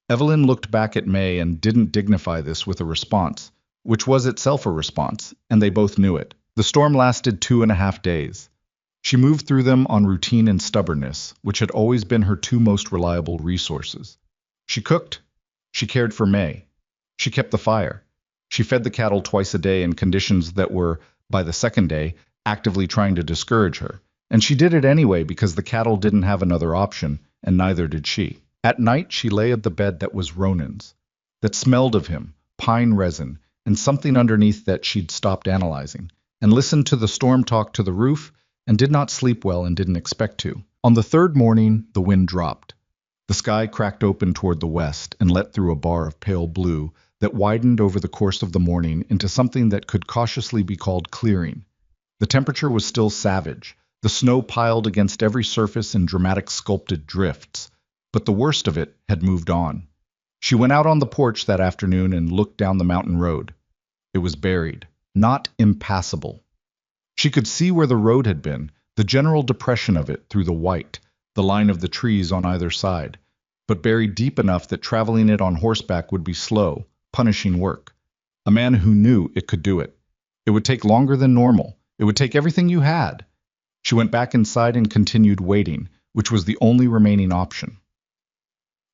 Evelyn looked back at May and didn't dignify this with a response, which was itself a response, and they both knew it. The storm lasted 2.5 days. She moved through them on routine and stubbornness, which had always been her two most reliable resources. She cooked. She cared for May. She kept the fire. She fed the cattle twice a day in conditions that were, by the second day, actively trying to discourage her. And she did it anyway because the cattle didn't have another option, and neither did she. At night, she lay at the bed that was Ronan's, that smelled of him, pine resin, and something underneath that she'd stopped analyzing, and listened to the storm talk to the roof, and did not sleep well and didn't expect to. On the third morning, the wind dropped. The sky cracked open toward the west and let through a bar of pale blue that widened over the course of the morning into something that could cautiously be called clearing. The temperature was still savage, the snow piled against every surface in dramatic sculpted drifts, but the worst of it had moved on. She went out on the porch that afternoon and looked down the mountain road. It was buried, not impassable. She could see where the road had been, the general depression of it through the white, the line of the trees on either side, but buried deep enough that traveling it on horseback would be slow, punishing work. A man who knew it could do it. It would take longer than normal. It would take everything you had. She went back inside and continued waiting, which was the only remaining option.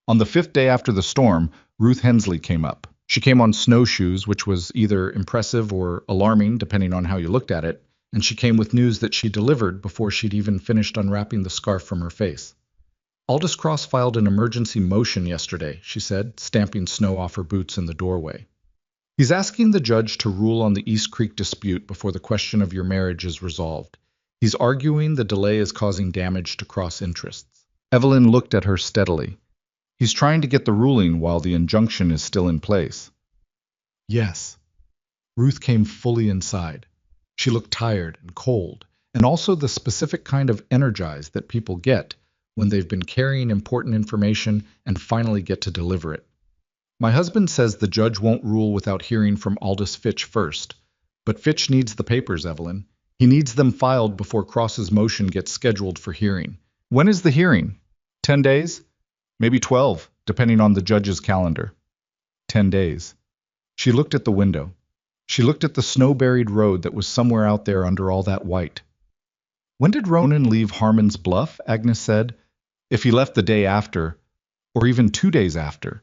On the 5th day after the storm, Ruth Hensley came up. She came on snowshoes, which was either impressive or alarming, depending on how you looked at it, and she came with news that she delivered before she'd even finished unwrapping the scarf from her face. "Aldous Cross filed an emergency motion yesterday," she said, stamping snow off her boots in the doorway. "He's asking the judge to rule on the East Creek dispute before the question of your marriage is resolved. He's arguing the delay is causing damage to cross interests." Evelyn looked at her steadily. "He's trying to get the ruling while the injunction is still in place." "Yes." Ruth came fully inside. She looked tired and cold, and also the specific kind of energized that people get when they've been carrying important information and finally get to deliver it. "My husband says the judge won't rule without hearing from Aldous Fitch first. But Fitch needs the papers, Evelyn. He needs them filed before Cross's motion gets scheduled for hearing." "When is the hearing? 10 days? Maybe 12, depending on the judge's calendar." 10 days. She looked at the window. She looked at the snow-buried road that was somewhere out there under all that white. "When did Ronan leave Harmon's Bluff?" Agnes said. "If he left the day after, or even 2 days after."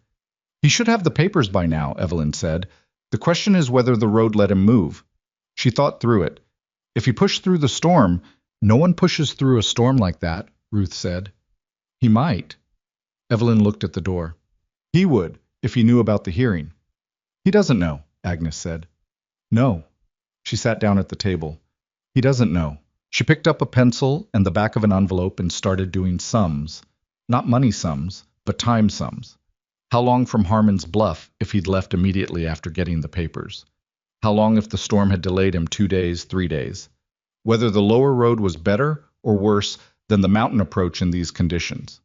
"He should have the papers by now," Evelyn said. "The question is whether the road let him move." She thought through it. "If he pushed through the storm—" "No one pushes through a storm like that," Ruth said. "He might." Evelyn looked at the door. "He would, if he knew about the hearing." "He doesn't know," Agnes said. "No." She sat down at the table. "He doesn't know." She picked up a pencil and the back of an envelope and started doing sums. Not money sums, but time sums. How long from Harmon's Bluff if he'd left immediately after getting the papers? How long if the storm had delayed him 2 days, 3 days? Whether the lower road was better or worse than the mountain approach in these conditions.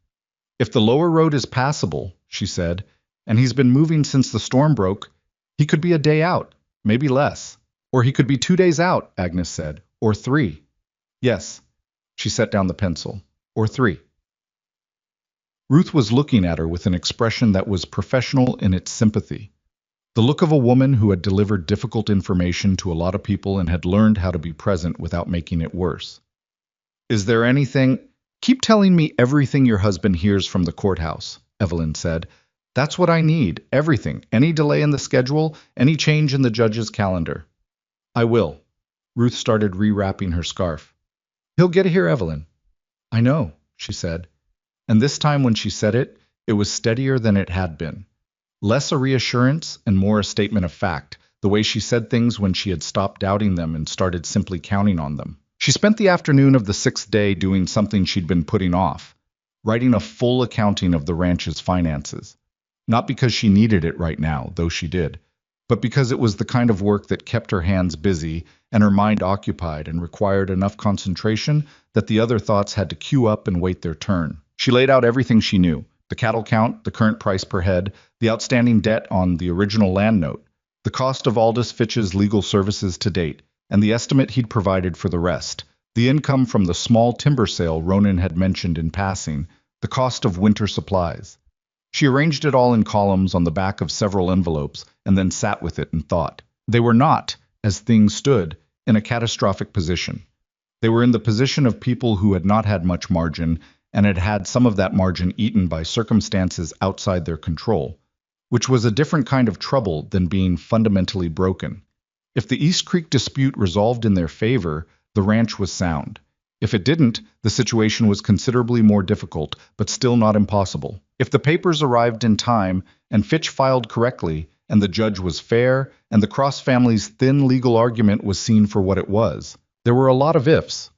If the lower road is passable, she said, and he's been moving since the storm broke, he could be a day out, maybe less. Or he could be 2 days out, Agnes said, or 3. Yes, she set down the pencil, or 3. Ruth was looking at her with an expression that was professional in its sympathy. The look of a woman who had delivered difficult information to a lot of people and had learned how to be present without making it worse. Is there anything? Keep telling me everything your husband hears from the courthouse, Evelyn said. That's what I need, everything. Any delay in the schedule, any change in the judge's calendar. I will. Ruth started rewrapping her scarf. He'll get here, Evelyn. I know, she said. And this time when she said it, it was steadier than it had been. Less a reassurance and more a statement of fact, the way she said things when she had stopped doubting them and started simply counting on them. She spent the afternoon of the 6th day doing something she'd been putting off, writing a full accounting of the ranch's finances. Not because she needed it right now, though she did, but because it was the kind of work that kept her hands busy and her mind occupied and required enough concentration that the other thoughts had to queue up and wait their turn. She laid out everything she knew: the cattle count, the current price per head, the outstanding debt on the original land note, the cost of Aldous Fitch's legal services to date, and the estimate he'd provided for the rest, the income from the small timber sale Ronan had mentioned in passing, the cost of winter supplies. She arranged it all in columns on the back of several envelopes and then sat with it and thought. They were not, as things stood, in a catastrophic position. They were in the position of people who had not had much margin and had had some of that margin eaten by circumstances outside their control, which was a different kind of trouble than being fundamentally broken. If the East Creek dispute resolved in their favor, the ranch was sound. If it didn't, the situation was considerably more difficult, but still not impossible. If the papers arrived in time, and Fitch filed correctly, and the judge was fair, and the Cross family's thin legal argument was seen for what it was, there were a lot of ifs.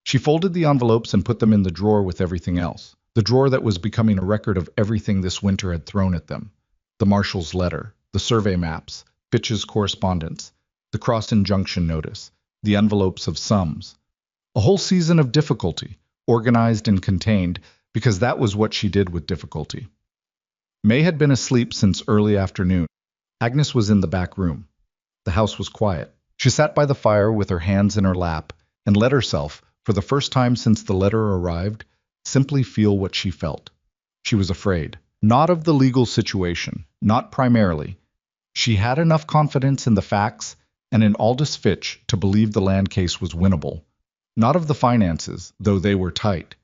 She folded the envelopes and put them in the drawer with everything else, the drawer that was becoming a record of everything this winter had thrown at them. The marshal's letter, the survey maps, Fitch's correspondence, the cross injunction notice, the envelopes of sums. A whole season of difficulty, organized and contained, because that was what she did with difficulty. May had been asleep since early afternoon. Agnes was in the back room. The house was quiet. She sat by the fire with her hands in her lap and let herself, for the first time since the letter arrived, simply feel what she felt. She was afraid. Not of the legal situation, not primarily. She had enough confidence in the facts and in Aldous Fitch to believe the land case was winnable. Not of the finances, though they were tight.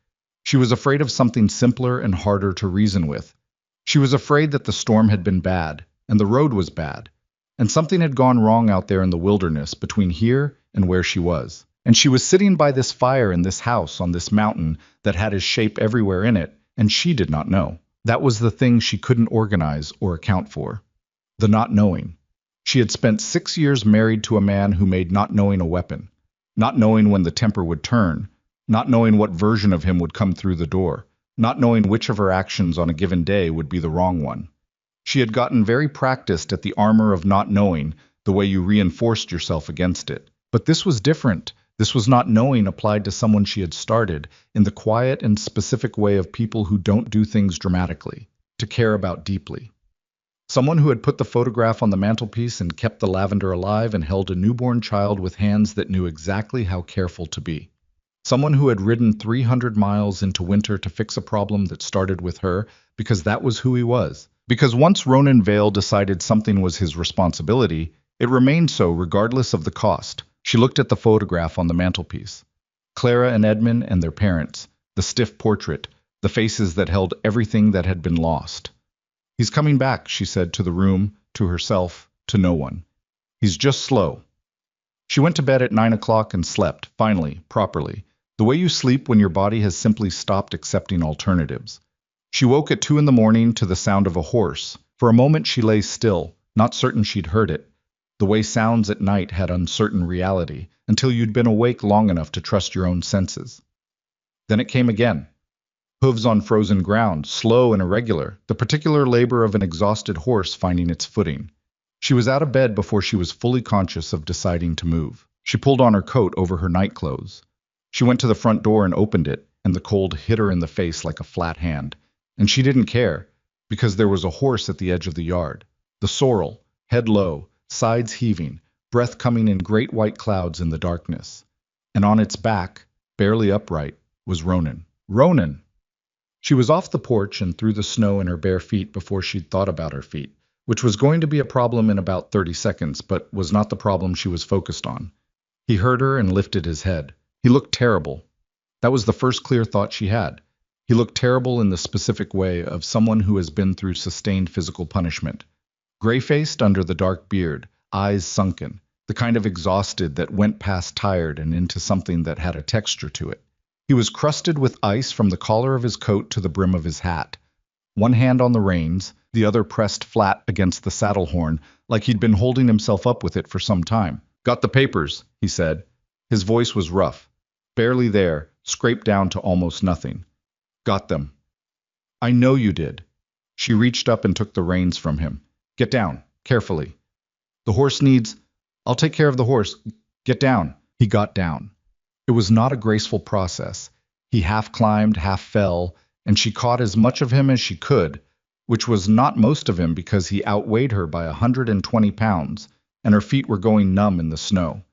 She was afraid of something simpler and harder to reason with. She was afraid that the storm had been bad, and the road was bad, and something had gone wrong out there in the wilderness between here and where she was. And she was sitting by this fire in this house on this mountain that had his shape everywhere in it, and she did not know. That was the thing she couldn't organize or account for. The not knowing. She had spent 6 years married to a man who made not knowing a weapon, not knowing when the temper would turn, not knowing what version of him would come through the door, not knowing which of her actions on a given day would be the wrong one. She had gotten very practiced at the armor of not knowing, the way you reinforced yourself against it. But this was different. This was not knowing applied to someone she had started, in the quiet and specific way of people who don't do things dramatically, to care about deeply. Someone who had put the photograph on the mantelpiece and kept the lavender alive and held a newborn child with hands that knew exactly how careful to be. Someone who had ridden 300 miles into winter to fix a problem that started with her, because that was who he was. Because once Ronan Vale decided something was his responsibility, it remained so regardless of the cost. She looked at the photograph on the mantelpiece. Clara and Edmund and their parents, the stiff portrait, the faces that held everything that had been lost. He's coming back, she said to the room, to herself, to no one. He's just slow. She went to bed at 9 o'clock and slept, finally, properly, the way you sleep when your body has simply stopped accepting alternatives. She woke at 2 in the morning to the sound of a horse. For a moment she lay still, not certain she'd heard it. The way sounds at night had uncertain reality, until you'd been awake long enough to trust your own senses. Then it came again. Hooves on frozen ground, slow and irregular, the particular labor of an exhausted horse finding its footing. She was out of bed before she was fully conscious of deciding to move. She pulled on her coat over her night clothes. She went to the front door and opened it, and the cold hit her in the face like a flat hand. And she didn't care, because there was a horse at the edge of the yard. The sorrel, head low, sides heaving, breath coming in great white clouds in the darkness. And on its back, barely upright, was Ronan. Ronan! She was off the porch and through the snow in her bare feet before she'd thought about her feet, which was going to be a problem in about 30 seconds, but was not the problem she was focused on. He heard her and lifted his head. He looked terrible. That was the first clear thought she had. He looked terrible in the specific way of someone who has been through sustained physical punishment. Gray-faced under the dark beard, eyes sunken, the kind of exhausted that went past tired and into something that had a texture to it. He was crusted with ice from the collar of his coat to the brim of his hat. One hand on the reins, the other pressed flat against the saddle horn, like he'd been holding himself up with it for some time. "Got the papers," he said. His voice was rough. Barely there, scraped down to almost nothing. "Got them." "I know you did." She reached up and took the reins from him. "Get down, carefully." "The horse needs—" "I'll take care of the horse. Get down." He got down. It was not a graceful process. He half climbed, half fell, and she caught as much of him as she could, which was not most of him because he outweighed her by 120 pounds, and her feet were going numb in the snow.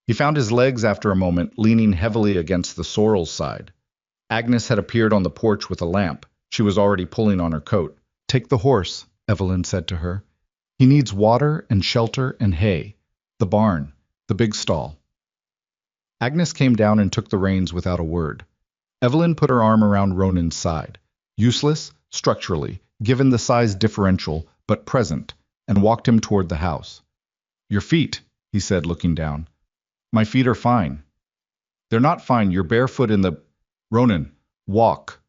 He found his legs after a moment, leaning heavily against the sorrel's side. Agnes had appeared on the porch with a lamp. She was already pulling on her coat. "Take the horse," Evelyn said to her. "He needs water and shelter and hay. The barn, the big stall." Agnes came down and took the reins without a word. Evelyn put her arm around Ronan's side. Useless, structurally, given the size differential, but present, and walked him toward the house. "Your feet," he said, looking down. "My feet are fine." "They're not fine. You're barefoot in the—" "Ronan, walk."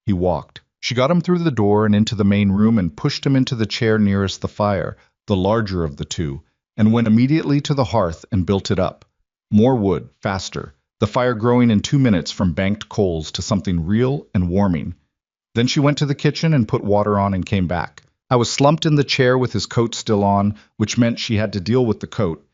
He walked. She got him through the door and into the main room and pushed him into the chair nearest the fire, the larger of the two, and went immediately to the hearth and built it up. More wood, faster, the fire growing in 2 minutes from banked coals to something real and warming. Then she went to the kitchen and put water on and came back. I was slumped in the chair with his coat still on, which meant she had to deal with the coat,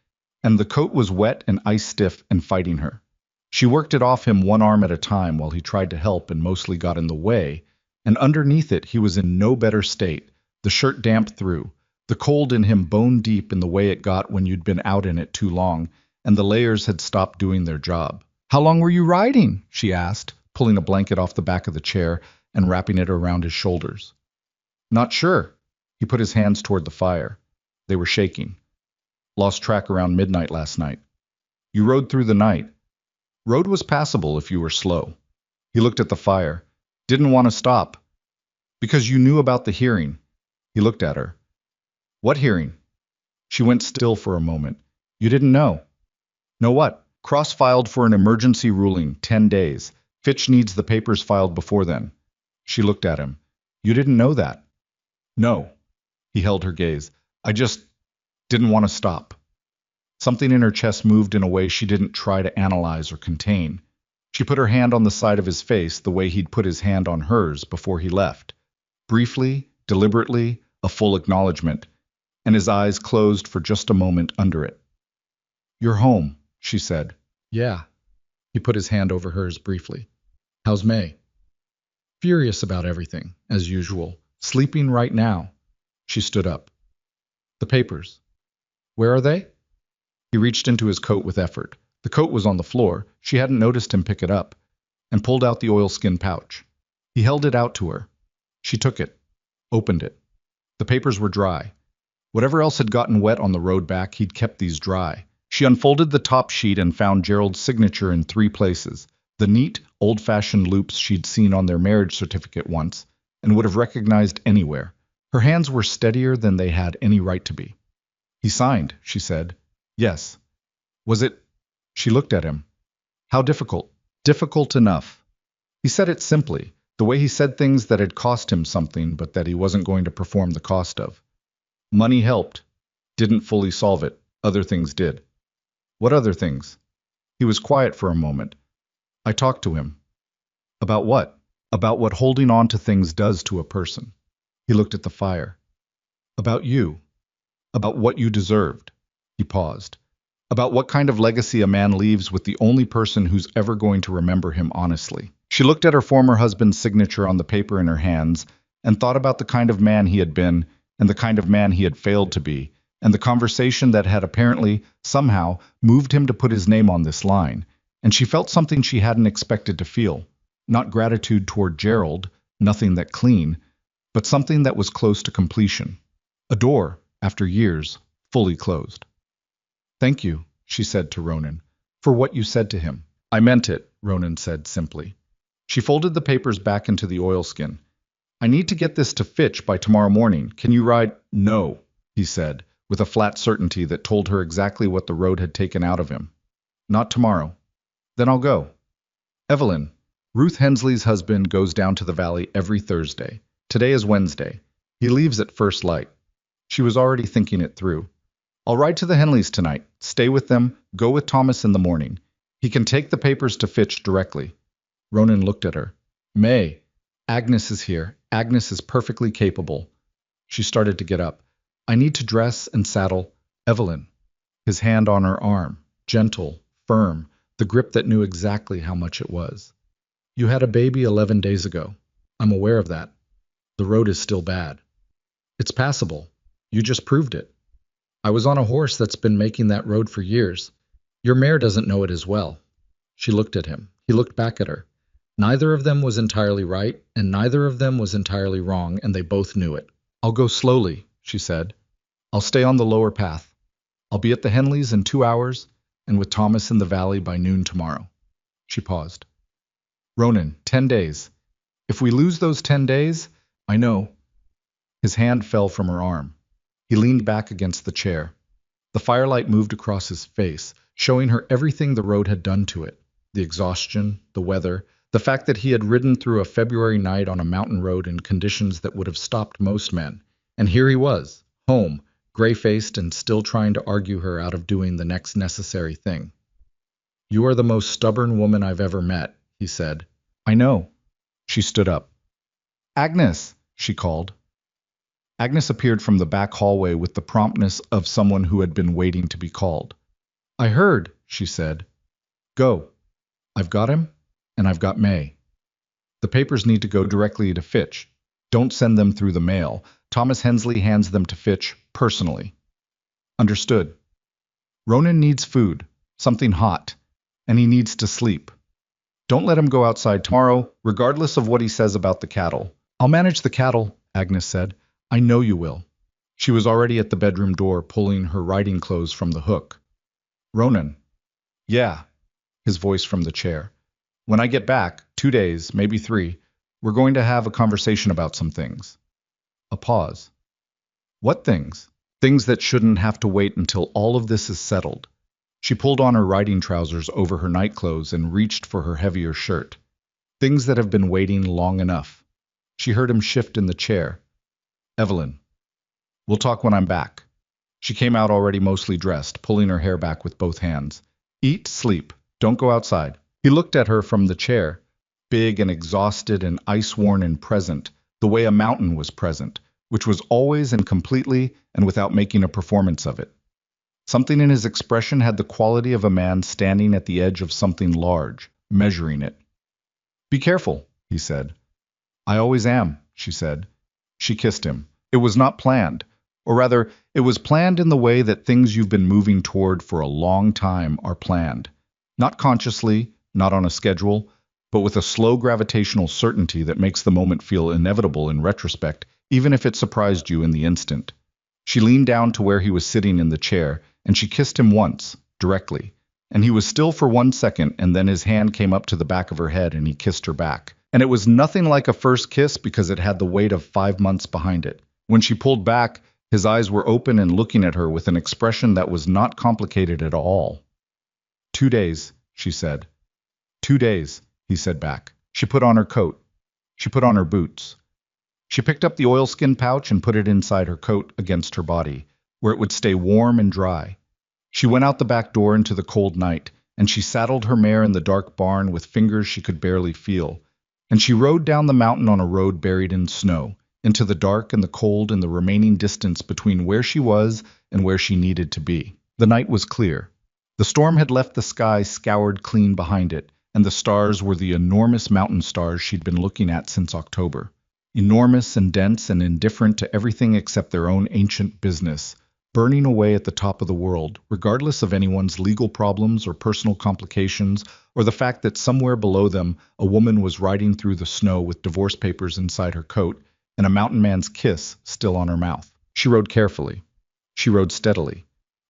and the coat was wet and ice-stiff and fighting her. She worked it off him one arm at a time while he tried to help and mostly got in the way, and underneath it he was in no better state, the shirt damp through, the cold in him bone deep in the way it got when you'd been out in it too long, and the layers had stopped doing their job. "How long were you riding?" she asked, pulling a blanket off the back of the chair and wrapping it around his shoulders. "Not sure." He put his hands toward the fire. They were shaking. "Lost track around midnight last night." "You rode through the night." "Road was passable if you were slow." He looked at the fire. "Didn't want to stop." "Because you knew about the hearing." He looked at her. "What hearing?" She went still for a moment. "You didn't know." "Know what?" "Cross-filed for an emergency ruling, 10 days. Fitch needs the papers filed before then." She looked at him. "You didn't know that?" "No." He held her gaze. "I just didn't want to stop." Something in her chest moved in a way she didn't try to analyze or contain. She put her hand on the side of his face the way he'd put his hand on hers before he left. Briefly, deliberately, a full acknowledgement, and his eyes closed for just a moment under it. "You're home," she said. "Yeah." He put his hand over hers briefly. "How's May?" "Furious about everything, as usual. Sleeping right now." She stood up. "The papers. Where are they?" He reached into his coat with effort. The coat was on the floor. She hadn't noticed him pick it up, and pulled out the oilskin pouch. He held it out to her. She took it, opened it. The papers were dry. Whatever else had gotten wet on the road back, he'd kept these dry. She unfolded the top sheet and found Gerald's signature in 3 places, the neat, old-fashioned loops she'd seen on their marriage certificate once, and would have recognized anywhere. Her hands were steadier than they had any right to be. "He signed," she said. "Yes." "Was it—" She looked at him. "How difficult?" "Difficult enough." He said it simply, the way he said things that had cost him something but that he wasn't going to perform the cost of. Money helped. Didn't fully solve it. Other things did. "What other things?" He was quiet for a moment. "I talked to him." "About what?" About what holding on to things does to a person. He looked at the fire. About you. About what you deserved. He paused. About what kind of legacy a man leaves with the only person who's ever going to remember him honestly. She looked at her former husband's signature on the paper in her hands and thought about the kind of man he had been and the kind of man he had failed to be, and the conversation that had apparently, somehow, moved him to put his name on this line, and she felt something she hadn't expected to feel. Not gratitude toward Gerald, nothing that clean, but something that was close to completion. A door, after years, fully closed. Thank you, she said to Ronan, for what you said to him. I meant it, Ronan said simply. She folded the papers back into the oilskin. I need to get this to Fitch by tomorrow morning. Can you ride? No, he said, with a flat certainty that told her exactly what the road had taken out of him. Not tomorrow. Then I'll go. Evelyn, Ruth Hensley's husband, goes down to the valley every Thursday. Today is Wednesday. He leaves at first light. She was already thinking it through. I'll ride to the Henleys tonight, stay with them, go with Thomas in the morning. He can take the papers to Fitch directly. Ronan looked at her. May, Agnes is here. Agnes is perfectly capable. She started to get up. I need to dress and saddle. Evelyn. His hand on her arm, gentle, firm, the grip that knew exactly how much it was. You had a baby 11 days ago. I'm aware of that. The road is still bad. It's passable. You just proved it. I was on a horse that's been making that road for years. Your mare doesn't know it as well. She looked at him. He looked back at her. Neither of them was entirely right, and neither of them was entirely wrong, and they both knew it. I'll go slowly, she said. I'll stay on the lower path. I'll be at the Henleys in 2 hours, and with Thomas in the valley by noon tomorrow. She paused. Ronan, 10 days. If we lose those 10 days, I know. His hand fell from her arm. He leaned back against the chair. The firelight moved across his face, showing her everything the road had done to it. The exhaustion, the weather, the fact that he had ridden through a February night on a mountain road in conditions that would have stopped most men. And here he was, home, gray-faced and still trying to argue her out of doing the next necessary thing. You are the most stubborn woman I've ever met, he said. I know. She stood up. Agnes, she called. Agnes appeared from the back hallway with the promptness of someone who had been waiting to be called. I heard, she said. Go. I've got him, and I've got May. The papers need to go directly to Fitch. Don't send them through the mail. Thomas Hensley hands them to Fitch personally. Understood. Ronan needs food, something hot, and he needs to sleep. Don't let him go outside tomorrow, regardless of what he says about the cattle. I'll manage the cattle, Agnes said. I know you will. She was already at the bedroom door, pulling her riding clothes from the hook. Ronan. Yeah, his voice from the chair. When I get back, 2 days, maybe 3, we're going to have a conversation about some things. A pause. What things? Things that shouldn't have to wait until all of this is settled. She pulled on her riding trousers over her nightclothes and reached for her heavier shirt. Things that have been waiting long enough. She heard him shift in the chair. Evelyn. We'll talk when I'm back. She came out already mostly dressed, pulling her hair back with both hands. Eat, sleep. Don't go outside. He looked at her from the chair, big and exhausted and ice-worn and present, the way a mountain was present, which was always and completely and without making a performance of it. Something in his expression had the quality of a man standing at the edge of something large, measuring it. Be careful, he said. I always am, she said. She kissed him. It was not planned, or rather, it was planned in the way that things you've been moving toward for a long time are planned. Not consciously, not on a schedule, but with a slow gravitational certainty that makes the moment feel inevitable in retrospect, even if it surprised you in the instant. She leaned down to where he was sitting in the chair, and she kissed him once, directly. And he was still for 1 second, and then his hand came up to the back of her head and he kissed her back. And it was nothing like a first kiss because it had the weight of 5 months behind it. When she pulled back, his eyes were open and looking at her with an expression that was not complicated at all. 2 days, she said. 2 days, he said back. She put on her coat. She put on her boots. She picked up the oilskin pouch and put it inside her coat against her body, where it would stay warm and dry. She went out the back door into the cold night, and she saddled her mare in the dark barn with fingers she could barely feel. And she rode down the mountain on a road buried in snow, into the dark and the cold and the remaining distance between where she was and where she needed to be. The night was clear. The storm had left the sky scoured clean behind it, and the stars were the enormous mountain stars she'd been looking at since October. Enormous and dense and indifferent to everything except their own ancient business, burning away at the top of the world, regardless of anyone's legal problems or personal complications, or the fact that somewhere below them a woman was riding through the snow with divorce papers inside her coat and a mountain man's kiss still on her mouth. She rode carefully. She rode steadily.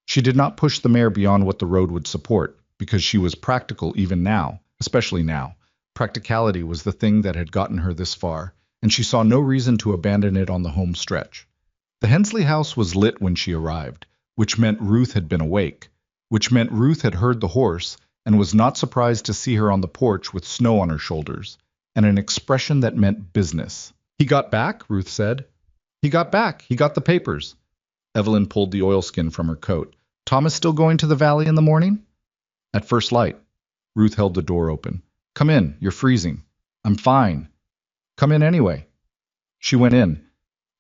She did not push the mare beyond what the road would support, because she was practical even now, especially now. Practicality was the thing that had gotten her this far, and she saw no reason to abandon it on the home stretch. The Hensley house was lit when she arrived, which meant Ruth had been awake, which meant Ruth had heard the horse and was not surprised to see her on the porch with snow on her shoulders, and an expression that meant business. "He got back?" Ruth said. "He got back. He got the papers." Evelyn pulled the oilskin from her coat. "Thomas still going to the valley in the morning?" "At first light." Ruth held the door open. "Come in. You're freezing." "I'm fine." "Come in anyway." She went in.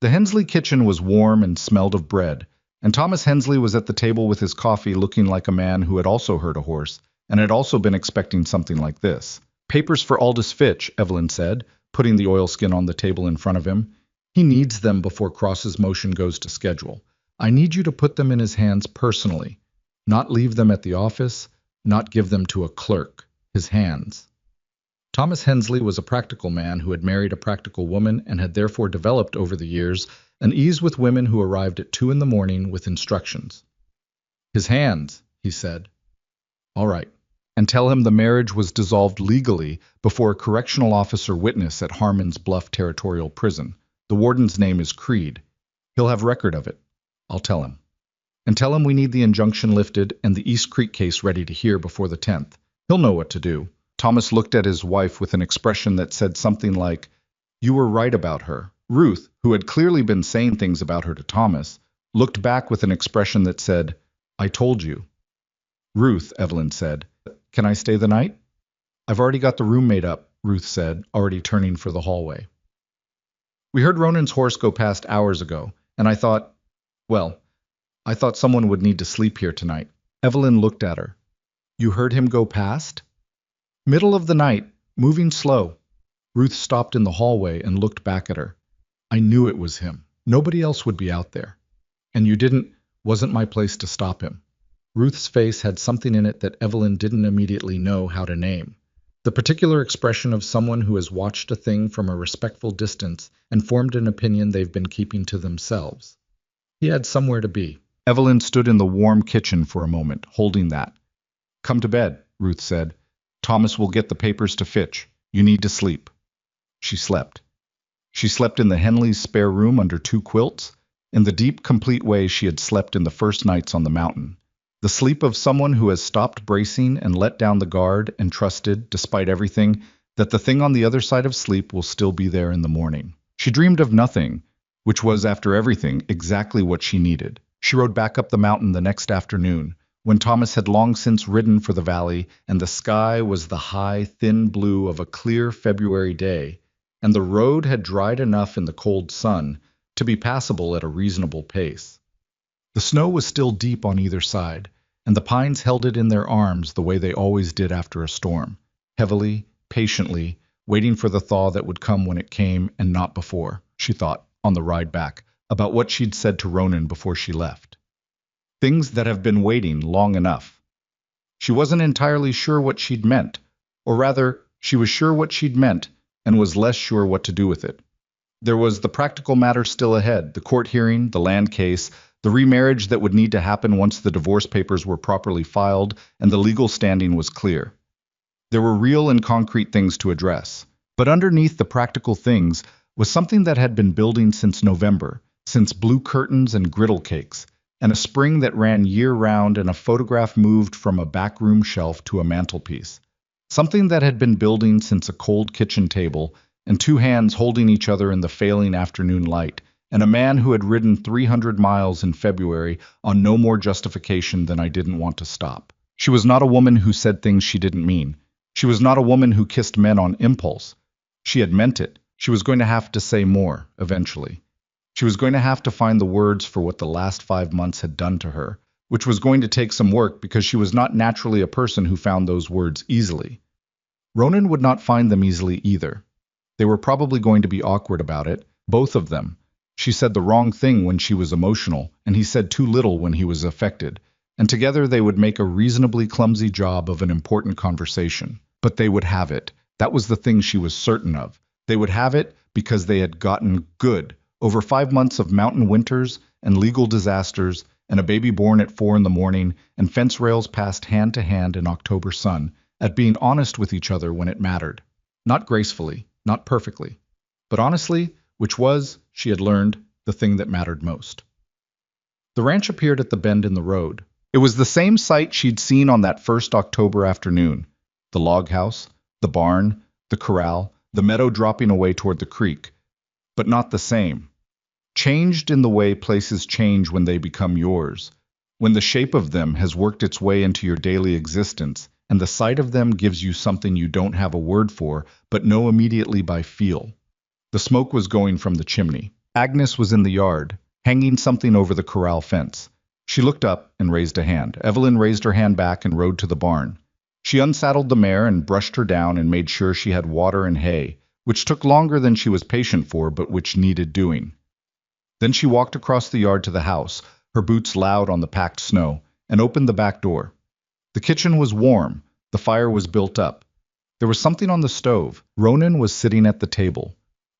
The Hensley kitchen was warm and smelled of bread, and Thomas Hensley was at the table with his coffee looking like a man who had also heard a horse, and had also been expecting something like this. "Papers for Aldous Fitch," Evelyn said, putting the oilskin on the table in front of him. "He needs them before Cross's motion goes to schedule. I need you to put them in his hands personally, not leave them at the office, not give them to a clerk. His hands." Thomas Hensley was a practical man who had married a practical woman and had therefore developed over the years an ease with women who arrived at 2 in the morning with instructions. "His hands," he said. "All right. And tell him the marriage was dissolved legally before a correctional officer witness at Harmon's Bluff Territorial Prison. The warden's name is Creed. He'll have record of it. I'll tell him. And tell him we need the injunction lifted and the East Creek case ready to hear before the 10th. He'll know what to do." Thomas looked at his wife with an expression that said something like, "You were right about her." Ruth, who had clearly been saying things about her to Thomas, looked back with an expression that said, "I told you." "Ruth," Evelyn said, "can I stay the night?" "I've already got the room made up," Ruth said, already turning for the hallway. "We heard Ronan's horse go past hours ago, and I thought someone would need to sleep here tonight." Evelyn looked at her. "You heard him go past?" "Middle of the night, moving slow." Ruth stopped in the hallway and looked back at her. "I knew it was him. Nobody else would be out there. And you wasn't my place to stop him." Ruth's face had something in it that Evelyn didn't immediately know how to name. The particular expression of someone who has watched a thing from a respectful distance and formed an opinion they've been keeping to themselves. He had somewhere to be. Evelyn stood in the warm kitchen for a moment, holding that. "Come to bed," Ruth said. "Thomas will get the papers to Fitch. You need to sleep." She slept. She slept in the Henleys' spare room under 2 quilts, in the deep, complete way she had slept in the first nights on the mountain. The sleep of someone who has stopped bracing and let down the guard and trusted, despite everything, that the thing on the other side of sleep will still be there in the morning. She dreamed of nothing, which was, after everything, exactly what she needed. She rode back up the mountain the next afternoon, when Thomas had long since ridden for the valley, and the sky was the high, thin blue of a clear February day, and the road had dried enough in the cold sun to be passable at a reasonable pace. The snow was still deep on either side, and the pines held it in their arms the way they always did after a storm, heavily, patiently, waiting for the thaw that would come when it came and not before, she thought, on the ride back, about what she'd said to Ronan before she left. Things that have been waiting long enough. She wasn't entirely sure what she'd meant, or rather, she was sure what she'd meant and was less sure what to do with it. There was the practical matter still ahead, the court hearing, the land case, the remarriage that would need to happen once the divorce papers were properly filed and the legal standing was clear. There were real and concrete things to address, but underneath the practical things was something that had been building since November, since blue curtains and griddle cakes, and a spring that ran year-round and a photograph moved from a backroom shelf to a mantelpiece. Something that had been building since a cold kitchen table and 2 hands holding each other in the failing afternoon light, and a man who had ridden 300 miles in February on no more justification than "I didn't want to stop." She was not a woman who said things she didn't mean. She was not a woman who kissed men on impulse. She had meant it. She was going to have to say more, eventually. She was going to have to find the words for what the last 5 months had done to her, which was going to take some work because she was not naturally a person who found those words easily. Ronan would not find them easily either. They were probably going to be awkward about it, both of them. She said the wrong thing when she was emotional, and he said too little when he was affected, and together they would make a reasonably clumsy job of an important conversation. But they would have it. That was the thing she was certain of. They would have it because they had gotten good. Over 5 months of mountain winters and legal disasters and a baby born at 4 in the morning and fence rails passed hand to hand in October sun, at being honest with each other when it mattered. Not gracefully, not perfectly, but honestly, which was, she had learned, the thing that mattered most. The ranch appeared at the bend in the road. It was the same sight she'd seen on that first October afternoon. The log house, the barn, the corral, the meadow dropping away toward the creek. But not the same. Changed in the way places change when they become yours. When the shape of them has worked its way into your daily existence, and the sight of them gives you something you don't have a word for, but know immediately by feel. The smoke was going from the chimney. Agnes was in the yard, hanging something over the corral fence. She looked up and raised a hand. Evelyn raised her hand back and rode to the barn. She unsaddled the mare and brushed her down and made sure she had water and hay, which took longer than she was patient for, but which needed doing. Then she walked across the yard to the house, her boots loud on the packed snow, and opened the back door. The kitchen was warm. The fire was built up. There was something on the stove. Ronan was sitting at the table.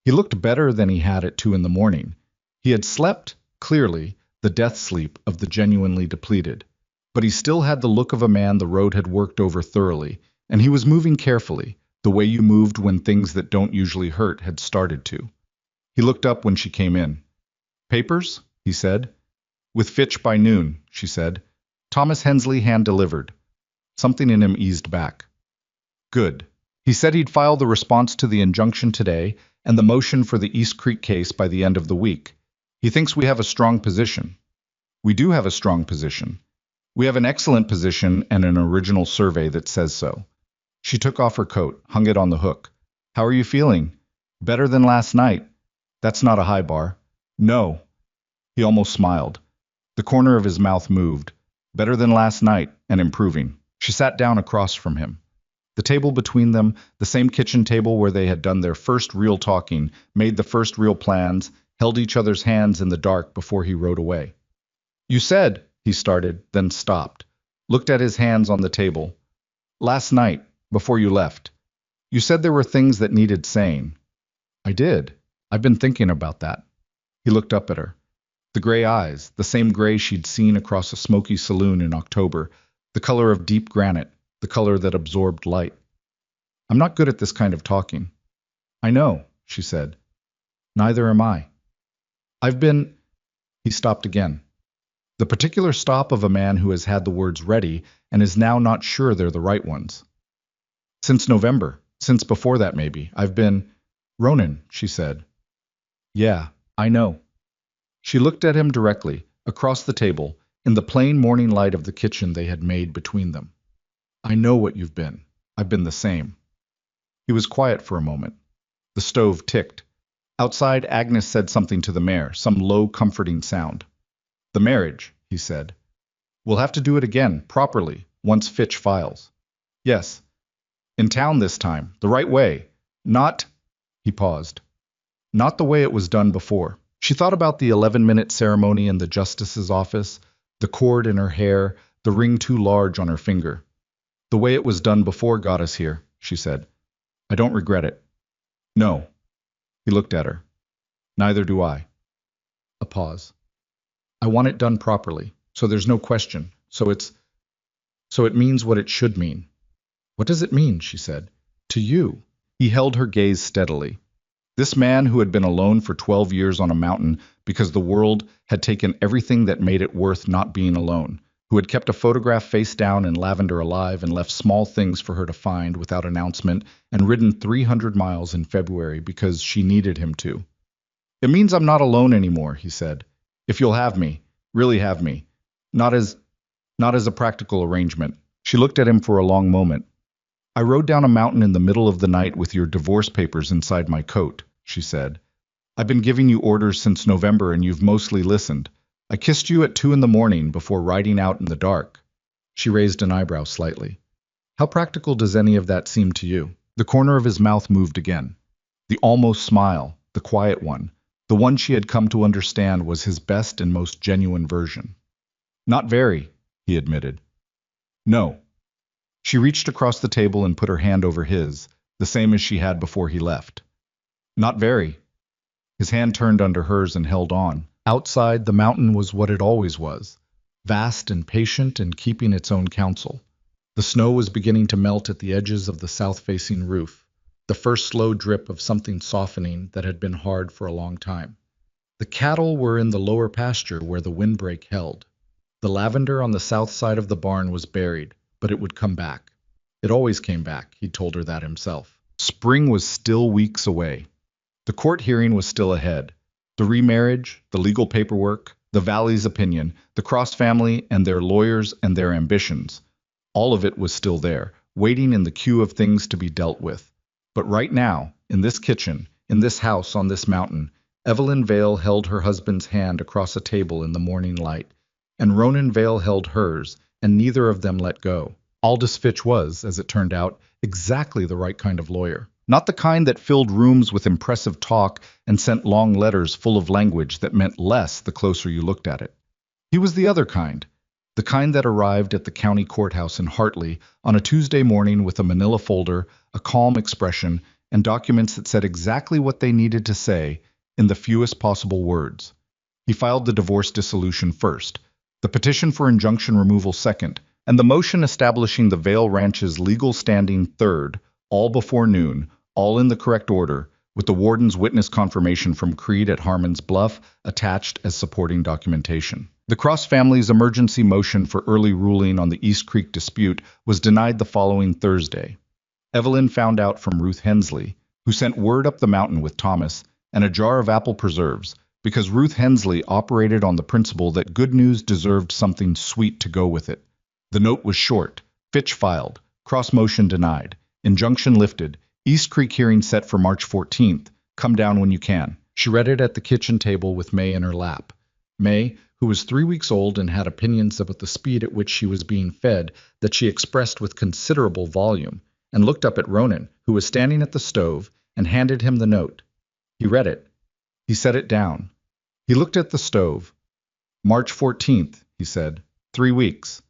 He looked better than he had at 2 in the morning. He had slept, clearly, the death sleep of the genuinely depleted. But he still had the look of a man the road had worked over thoroughly, and he was moving carefully, the way you moved when things that don't usually hurt had started to. He looked up when she came in. "Papers?" he said. "With Fitch by noon," she said. "Thomas Hensley hand-delivered." Something in him eased back. "Good." He said he'd file the response to the injunction today and the motion for the East Creek case by the end of the week. He thinks we have a strong position. We do have a strong position. We have an excellent position and an original survey that says so. She took off her coat, hung it on the hook. "How are you feeling?" "Better than last night." "That's not a high bar." "No." He almost smiled. The corner of his mouth moved. "Better than last night, and improving." She sat down across from him. The table between them, the same kitchen table where they had done their first real talking, made the first real plans, held each other's hands in the dark before he rode away. "You said," he started, then stopped, looked at his hands on the table. "Last night, before you left, you said there were things that needed saying." "I did. I've been thinking about that." He looked up at her. The gray eyes, the same gray she'd seen across a smoky saloon in October, the color of deep granite, the color that absorbed light. "I'm not good at this kind of talking." "I know," she said. "Neither am I." "I've been—" He stopped again. The particular stop of a man who has had the words ready and is now not sure they're the right ones. "Since November. Since before that, maybe. I've been—" "Ronan," she said. "Yeah, I know." She looked at him directly, across the table, in the plain morning light of the kitchen they had made between them. "I know what you've been. I've been the same." He was quiet for a moment. The stove ticked. Outside, Agnes said something to the mare, some low, comforting sound. "The marriage," he said. "We'll have to do it again, properly, once Fitch files." "Yes. In town this time, the right way. Not—" He paused. "Not the way it was done before." She thought about the 11-minute ceremony in the justice's office, the cord in her hair, the ring too large on her finger. "The way it was done before got us here," she said. "I don't regret it." "No." He looked at her. "Neither do I." A pause. "I want it done properly, so there's no question, so it means what it should mean." "What does it mean?" she said. "To you." He held her gaze steadily. This man who had been alone for 12 years on a mountain because the world had taken everything that made it worth not being alone, who had kept a photograph face down in lavender alive and left small things for her to find without announcement, and ridden 300 miles in February because she needed him to. "It means I'm not alone anymore," he said. "If you'll have me, really have me. Not as a practical arrangement." She looked at him for a long moment. I rode down a mountain in the middle of the night with your divorce papers inside my coat, she said. I've been giving you orders since November and you've mostly listened. I kissed you at 2 in the morning before riding out in the dark. She raised an eyebrow slightly. How practical does any of that seem to you? The corner of his mouth moved again. The almost smile, the quiet one, the one she had come to understand was his best and most genuine version. Not very, he admitted. No. She reached across the table and put her hand over his, the same as she had before he left. Not very. His hand turned under hers and held on. Outside, the mountain was what it always was, vast and patient and keeping its own counsel. The snow was beginning to melt at the edges of the south-facing roof, the first slow drip of something softening that had been hard for a long time. The cattle were in the lower pasture where the windbreak held. The lavender on the south side of the barn was buried, but it would come back. It always came back, he told her that himself. Spring was still weeks away. The court hearing was still ahead. The remarriage, the legal paperwork, the Valley's opinion, the Cross family and their lawyers and their ambitions. All of it was still there, waiting in the queue of things to be dealt with. But right now, in this kitchen, in this house on this mountain, Evelyn Vale held her husband's hand across a table in the morning light, and Ronan Vale held hers, and neither of them let go. Aldous Fitch was, as it turned out, exactly the right kind of lawyer. Not the kind that filled rooms with impressive talk and sent long letters full of language that meant less the closer you looked at it. He was the other kind, the kind that arrived at the county courthouse in Hartley on a Tuesday morning with a manila folder, a calm expression, and documents that said exactly what they needed to say in the fewest possible words. He filed the divorce dissolution first, the petition for injunction removal second, and the motion establishing the Vale Ranch's legal standing third, all before noon, all in the correct order, with the warden's witness confirmation from Creed at Harmon's Bluff attached as supporting documentation. The Cross family's emergency motion for early ruling on the East Creek dispute was denied the following Thursday. Evelyn found out from Ruth Hensley, who sent word up the mountain with Thomas and a jar of apple preserves, because Ruth Hensley operated on the principle that good news deserved something sweet to go with it. The note was short. Fitch filed. Cross motion denied. Injunction lifted. East Creek hearing set for March 14th. Come down when you can. She read it at the kitchen table with May in her lap. May, who was 3 weeks old and had opinions about the speed at which she was being fed that she expressed with considerable volume, and looked up at Ronan, who was standing at the stove, and handed him the note. He read it. He set it down. He looked at the stove. March 14th, he said. 3 weeks.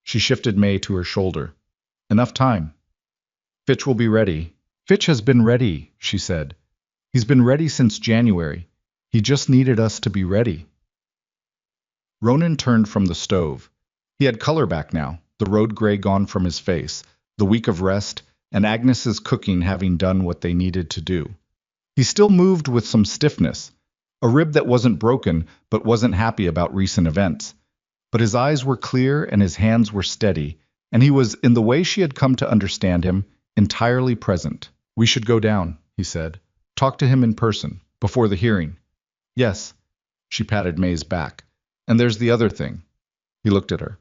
She shifted May to her shoulder. Enough time. Fitch will be ready. Fitch has been ready, she said. He's been ready since January. He just needed us to be ready. Ronan turned from the stove. He had color back now, the road gray gone from his face, the week of rest, and Agnes's cooking having done what they needed to do. He still moved with some stiffness, a rib that wasn't broken but wasn't happy about recent events. But his eyes were clear and his hands were steady, and he was, in the way she had come to understand him, entirely present. We should go down, he said. Talk to him in person, before the hearing. Yes, she patted May's back. And there's the other thing. He looked at her.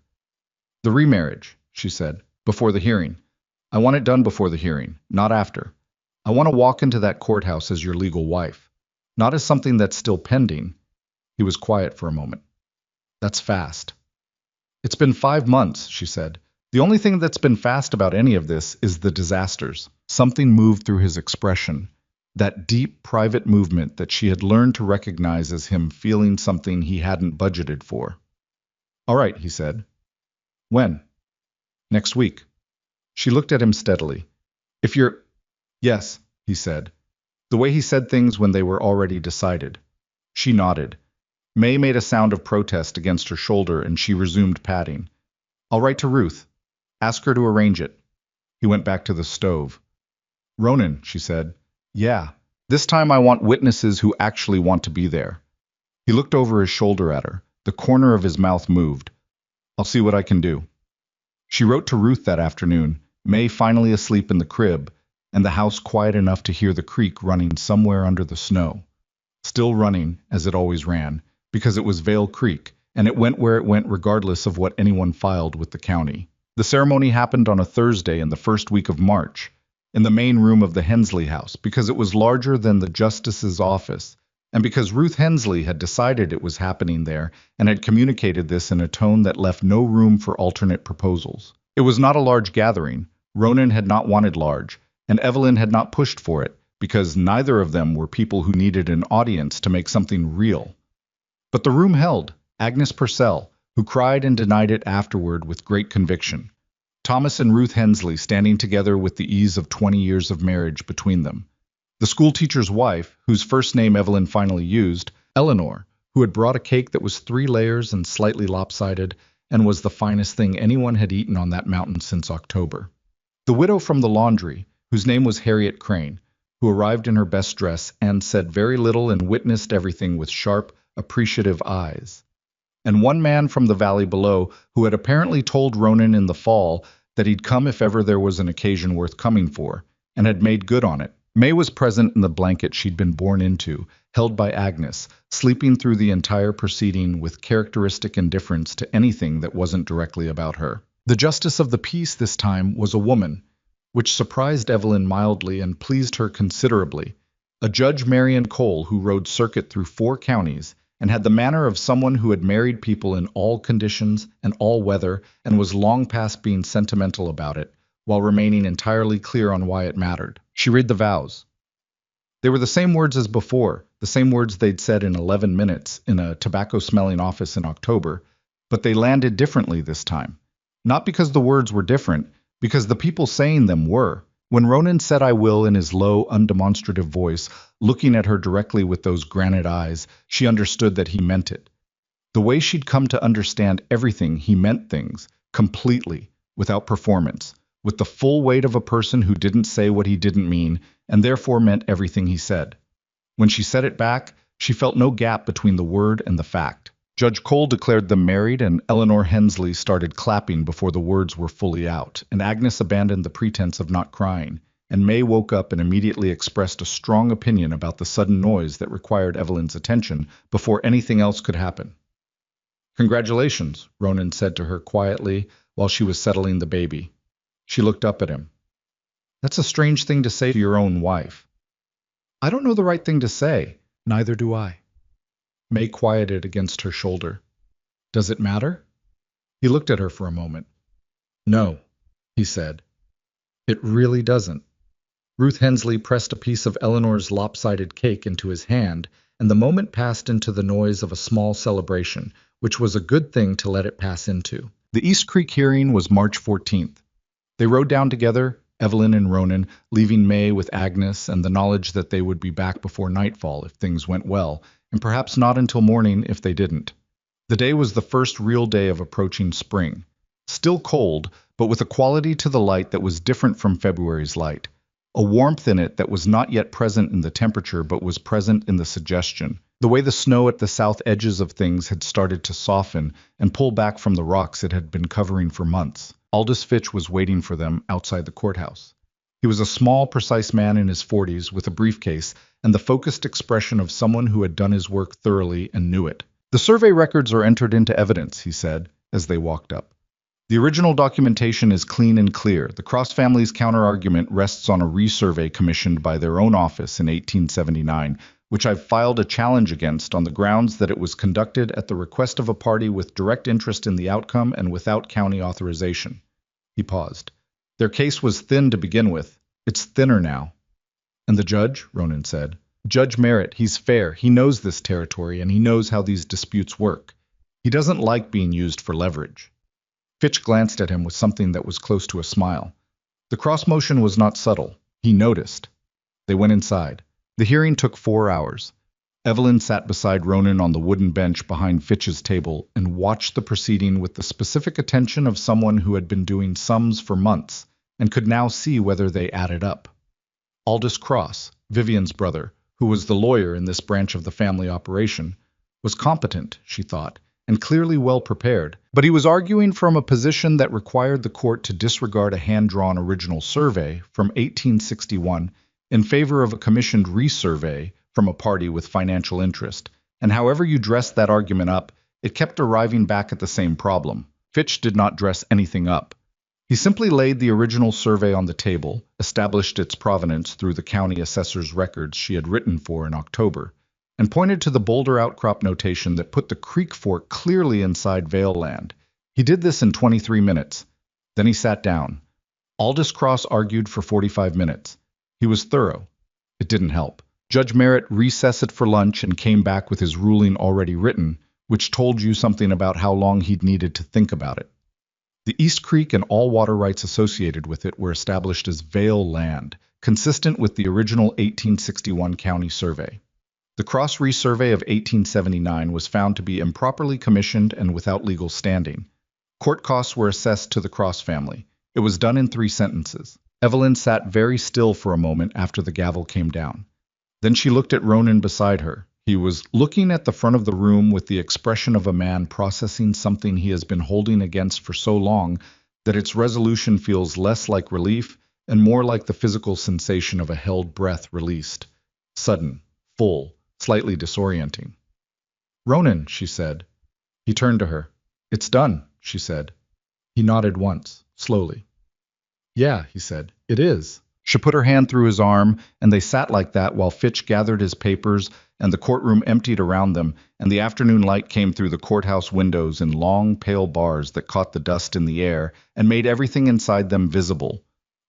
The remarriage, she said, before the hearing. I want it done before the hearing, not after. I want to walk into that courthouse as your legal wife, not as something that's still pending. He was quiet for a moment. That's fast. It's been 5 months, she said. The only thing that's been fast about any of this is the disasters. Something moved through his expression, that deep private movement that she had learned to recognize as him feeling something he hadn't budgeted for. All right, he said. When? Next week. She looked at him steadily. If you're... Yes, he said. The way he said things when they were already decided. She nodded. May made a sound of protest against her shoulder and she resumed patting. I'll write to Ruth. Ask her to arrange it. He went back to the stove. Ronan, she said. Yeah, this time I want witnesses who actually want to be there. He looked over his shoulder at her. The corner of his mouth moved. I'll see what I can do. She wrote to Ruth that afternoon, May finally asleep in the crib, and the house quiet enough to hear the creek running somewhere under the snow. Still running, as it always ran, because it was Vale Creek, and it went where it went regardless of what anyone filed with the county. The ceremony happened on a Thursday in the first week of March, in the main room of the Hensley house, because it was larger than the justice's office, and because Ruth Hensley had decided it was happening there and had communicated this in a tone that left no room for alternate proposals. It was not a large gathering. Ronan had not wanted large, and Evelyn had not pushed for it, because neither of them were people who needed an audience to make something real. But the room held Agnes Purcell, who cried and denied it afterward with great conviction. Thomas and Ruth Hensley standing together with the ease of 20 years of marriage between them. The schoolteacher's wife, whose first name Evelyn finally used, Eleanor, who had brought a cake that was 3 layers and slightly lopsided, and was the finest thing anyone had eaten on that mountain since October. The widow from the laundry, whose name was Harriet Crane, who arrived in her best dress and said very little and witnessed everything with sharp, appreciative eyes. And one man from the valley below who had apparently told Ronan in the fall that he'd come if ever there was an occasion worth coming for, and had made good on it. May was present in the blanket she'd been born into, held by Agnes, sleeping through the entire proceeding with characteristic indifference to anything that wasn't directly about her. The justice of the peace this time was a woman, which surprised Evelyn mildly and pleased her considerably. A Judge Marion Cole who rode circuit through 4 counties, and had the manner of someone who had married people in all conditions and all weather and was long past being sentimental about it, while remaining entirely clear on why it mattered. She read the vows. They were the same words as before, the same words they'd said in 11 minutes in a tobacco-smelling office in October, but they landed differently this time. Not because the words were different, because the people saying them were. When Ronan said "I will" in his low, undemonstrative voice, looking at her directly with those granite eyes, she understood that he meant it. The way she'd come to understand everything, he meant things, completely, without performance, with the full weight of a person who didn't say what he didn't mean, and therefore meant everything he said. When she said it back, she felt no gap between the word and the fact. Judge Cole declared them married, and Eleanor Hensley started clapping before the words were fully out, and Agnes abandoned the pretense of not crying, and May woke up and immediately expressed a strong opinion about the sudden noise that required Evelyn's attention before anything else could happen. "Congratulations," Ronan said to her quietly while she was settling the baby. She looked up at him. "That's a strange thing to say to your own wife." "I don't know the right thing to say." "Neither do I." May quieted against her shoulder. "Does it matter?" He looked at her for a moment. "No," he said. "It really doesn't." Ruth Hensley pressed a piece of Eleanor's lopsided cake into his hand, and the moment passed into the noise of a small celebration, which was a good thing to let it pass into. The East Creek hearing was March 14th. They rode down together, Evelyn and Ronan, leaving May with Agnes and the knowledge that they would be back before nightfall if things went well, and perhaps not until morning if they didn't. The day was the first real day of approaching spring. Still cold, but with a quality to the light that was different from February's light. A warmth in it that was not yet present in the temperature but was present in the suggestion. The way the snow at the south edges of things had started to soften and pull back from the rocks it had been covering for months. Aldous Fitch was waiting for them outside the courthouse. He was a small, precise man in his 40s with a briefcase and the focused expression of someone who had done his work thoroughly and knew it. "The survey records are entered into evidence," he said, as they walked up. "The original documentation is clean and clear. The Cross family's counter-argument rests on a resurvey commissioned by their own office in 1879, which I've filed a challenge against on the grounds that it was conducted at the request of a party with direct interest in the outcome and without county authorization." He paused. "Their case was thin to begin with. It's thinner now." "And the judge?" Ronan said. "Judge Merritt, he's fair. He knows this territory, and he knows how these disputes work. He doesn't like being used for leverage." Fitch glanced at him with something that was close to a smile. The cross motion was not subtle. He noticed. They went inside. The hearing took 4 hours. Evelyn sat beside Ronan on the wooden bench behind Fitch's table and watched the proceeding with the specific attention of someone who had been doing sums for months and could now see whether they added up. Aldous Cross, Vivian's brother, who was the lawyer in this branch of the family operation, was competent, she thought, and clearly well prepared, but he was arguing from a position that required the court to disregard a hand-drawn original survey from 1861 in favor of a commissioned resurvey from a party with financial interest, and however you dressed that argument up, it kept arriving back at the same problem. Fitch did not dress anything up. He simply laid the original survey on the table, established its provenance through the county assessor's records she had written for in October, and pointed to the boulder outcrop notation that put the creek fork clearly inside Vale land. He did this in 23 minutes. Then he sat down. Aldous Cross argued for 45 minutes. He was thorough. It didn't help. Judge Merritt recessed it for lunch and came back with his ruling already written, which told you something about how long he'd needed to think about it. The East Creek and all water rights associated with it were established as Vale land, consistent with the original 1861 county survey. The Cross resurvey of 1879 was found to be improperly commissioned and without legal standing. Court costs were assessed to the Cross family. It was done in 3 sentences. Evelyn sat very still for a moment after the gavel came down. Then she looked at Ronan beside her. He was looking at the front of the room with the expression of a man processing something he has been holding against for so long that its resolution feels less like relief and more like the physical sensation of a held breath released. Sudden, full, slightly disorienting. "Ronan," she said. He turned to her. "It's done," she said. He nodded once, slowly. "Yeah," he said, "it is." She put her hand through his arm, and they sat like that while Fitch gathered his papers, and the courtroom emptied around them, and the afternoon light came through the courthouse windows in long, pale bars that caught the dust in the air and made everything inside them visible.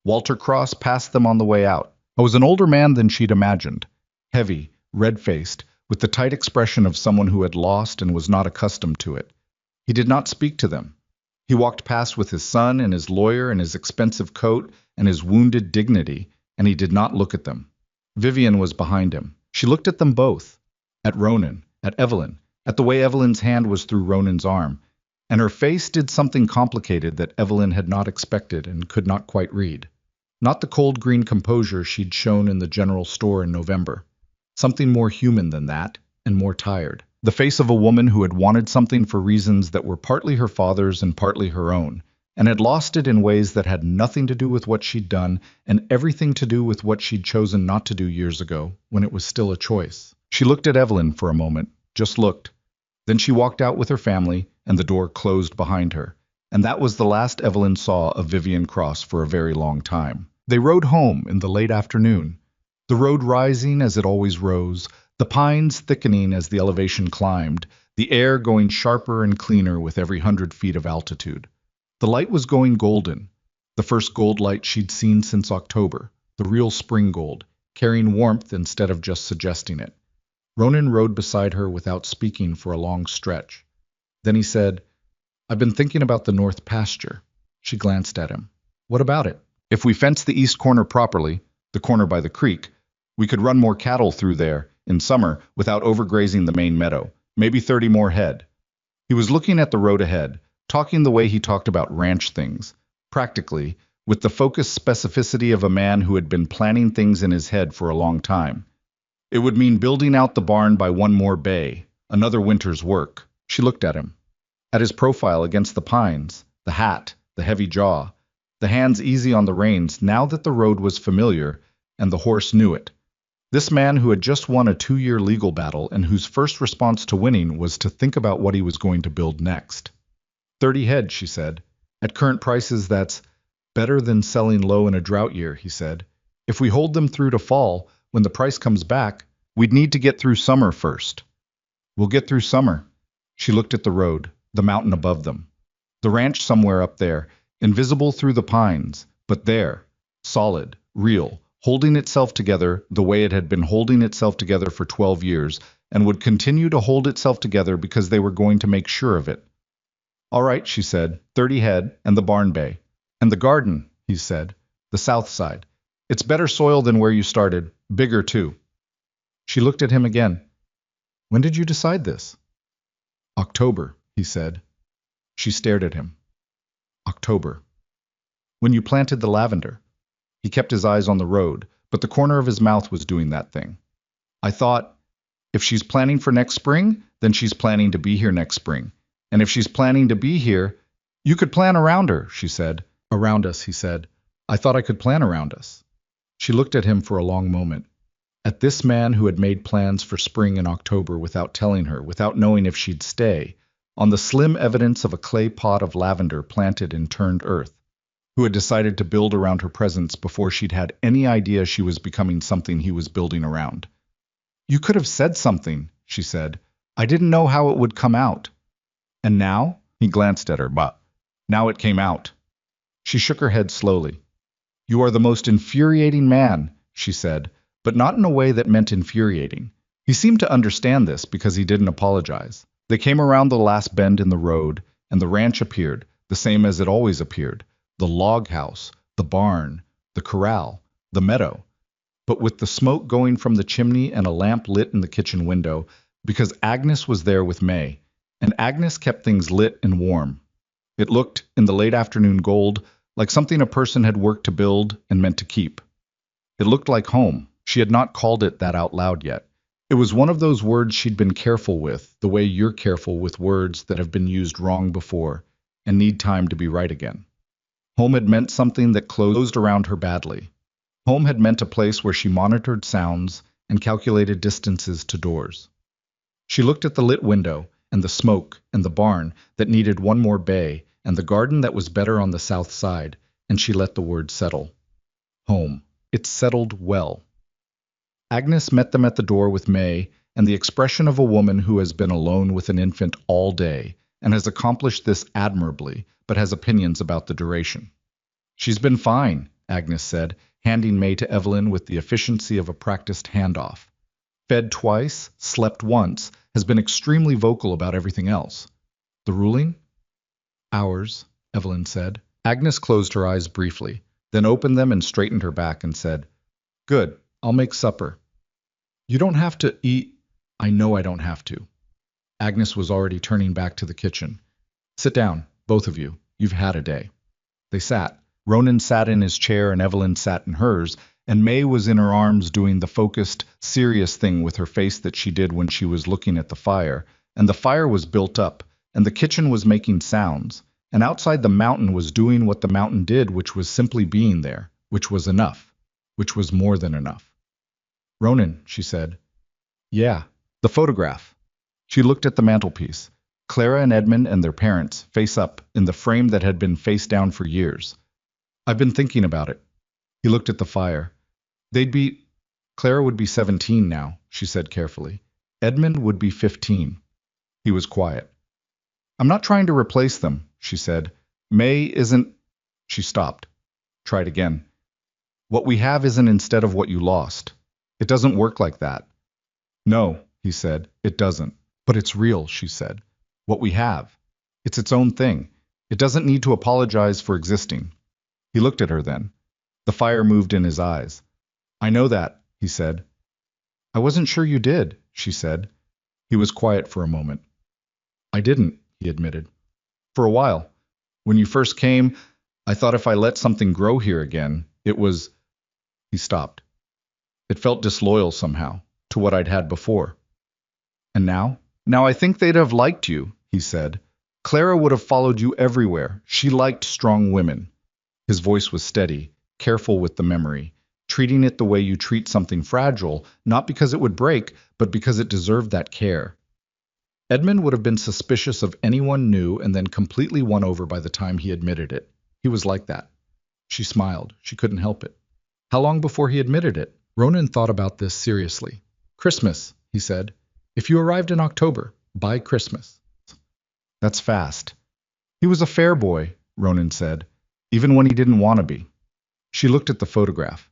Walter Cross passed them on the way out. I was an older man than she'd imagined. Heavy, red-faced, with the tight expression of someone who had lost and was not accustomed to it. He did not speak to them. He walked past with his son and his lawyer and his expensive coat and his wounded dignity, and he did not look at them. Vivian was behind him. She looked at them both, at Ronan, at Evelyn, at the way Evelyn's hand was through Ronan's arm, and her face did something complicated that Evelyn had not expected and could not quite read. Not the cold green composure she'd shown in the general store in November. Something more human than that, and more tired. The face of a woman who had wanted something for reasons that were partly her father's and partly her own, and had lost it in ways that had nothing to do with what she'd done and everything to do with what she'd chosen not to do years ago, when it was still a choice. She looked at Evelyn for a moment, just looked. Then she walked out with her family, and the door closed behind her. And that was the last Evelyn saw of Vivian Cross for a very long time. They rode home in the late afternoon, the road rising as it always rose, the pines thickening as the elevation climbed, the air going sharper and cleaner with every 100 feet of altitude. The light was going golden, the first gold light she'd seen since October, the real spring gold, carrying warmth instead of just suggesting it. Ronan rode beside her without speaking for a long stretch. Then he said, "I've been thinking about the north pasture." She glanced at him. "What about it? If we fence the east corner properly, the corner by the creek, we could run more cattle through there in summer without overgrazing the main meadow, maybe 30 more head." He was looking at the road ahead, talking the way he talked about ranch things, practically, with the focused specificity of a man who had been planning things in his head for a long time. It would mean building out the barn by one more bay, another winter's work. She looked at him, at his profile against the pines, the hat, the heavy jaw, the hands easy on the reins now that the road was familiar and the horse knew it. This man who had just won a 2-year legal battle and whose first response to winning was to think about what he was going to build next. 30 head, she said. At current prices, that's better than selling low in a drought year, he said. If we hold them through to fall, when the price comes back, we'd need to get through summer first. We'll get through summer. She looked at the road, the mountain above them. The ranch somewhere up there, invisible through the pines, but there, solid, real, holding itself together the way it had been holding itself together for 12 years, and would continue to hold itself together because they were going to make sure of it. "All right," she said, 30 head, and the barn bay. "And the garden," he said, "the south side. It's better soil than where you started, bigger too." She looked at him again. "When did you decide this?" "October," he said. She stared at him. "October. When you planted the lavender." He kept his eyes on the road, but the corner of his mouth was doing that thing. "I thought, if she's planning for next spring, then she's planning to be here next spring. And if she's planning to be here, you could plan around her," she said. "Around us," he said. "I thought I could plan around us." She looked at him for a long moment. At this man who had made plans for spring in October without telling her, without knowing if she'd stay, on the slim evidence of a clay pot of lavender planted in turned earth. who had decided to build around her presence before she'd had any idea she was becoming something he was building around. "You could have said something," she said. "I didn't know how it would come out." "And now?" He glanced at her, but now it came out. She shook her head slowly. "You are the most infuriating man," she said, but not in a way that meant infuriating. He seemed to understand this because he didn't apologize. They came around the last bend in the road, and the ranch appeared, the same as it always appeared. The log house, the barn, the corral, the meadow. But with the smoke going from the chimney and a lamp lit in the kitchen window, because Agnes was there with May, and Agnes kept things lit and warm. It looked, in the late afternoon gold, like something a person had worked to build and meant to keep. It looked like home. She had not called it that out loud yet. It was one of those words she'd been careful with, the way you're careful with words that have been used wrong before and need time to be right again. Home had meant something that closed around her badly. Home had meant a place where she monitored sounds and calculated distances to doors. She looked at the lit window, and the smoke, and the barn that needed one more bay, and the garden that was better on the south side, and she let the word settle. Home. It settled well. Agnes met them at the door with May, and the expression of a woman who has been alone with an infant all day, and has accomplished this admirably, but has opinions about the duration. "She's been fine," Agnes said, handing May to Evelyn with the efficiency of a practiced handoff. "Fed twice, slept once, has been extremely vocal about everything else." "The ruling?" "Ours," Evelyn said. Agnes closed her eyes briefly, then opened them and straightened her back and said, "Good, I'll make supper." "You don't have to eat." "I know I don't have to." Agnes was already turning back to the kitchen. "Sit down, both of you. You've had a day." They sat. Ronan sat in his chair and Evelyn sat in hers, and May was in her arms doing the focused, serious thing with her face that she did when she was looking at the fire, and the fire was built up, and the kitchen was making sounds, and outside the mountain was doing what the mountain did, which was simply being there, which was enough, which was more than enough. "Ronan," she said. "Yeah, the photograph." She looked at the mantelpiece. Clara and Edmund and their parents, face up, in the frame that had been face down for years. "I've been thinking about it." He looked at the fire. Clara would be 17 now, she said carefully. Edmund would be 15. He was quiet. "I'm not trying to replace them," she said. "May isn't—" She stopped. Tried again. "What we have isn't instead of what you lost. It doesn't work like that." "No," he said, "it doesn't. But it's real," she said. "What we have. It's its own thing. It doesn't need to apologize for existing." He looked at her then. The fire moved in his eyes. "I know that," he said. "I wasn't sure you did," she said. He was quiet for a moment. "I didn't," he admitted. "For a while. When you first came, I thought if I let something grow here again, it was—" He stopped. "It felt disloyal somehow, to what I'd had before." "And now?" "Now I think they'd have liked you," he said. "Clara would have followed you everywhere. She liked strong women." His voice was steady, careful with the memory, treating it the way you treat something fragile, not because it would break, but because it deserved that care. Edmund would have been suspicious of anyone new and then completely won over by the time he admitted it. He was like that. She smiled. She couldn't help it. How long before he admitted it? Ronan thought about this seriously. "Christmas," he said. "If you arrived in October, by Christmas." "That's fast." "He was a fair boy," Ronan said, "even when he didn't want to be." She looked at the photograph,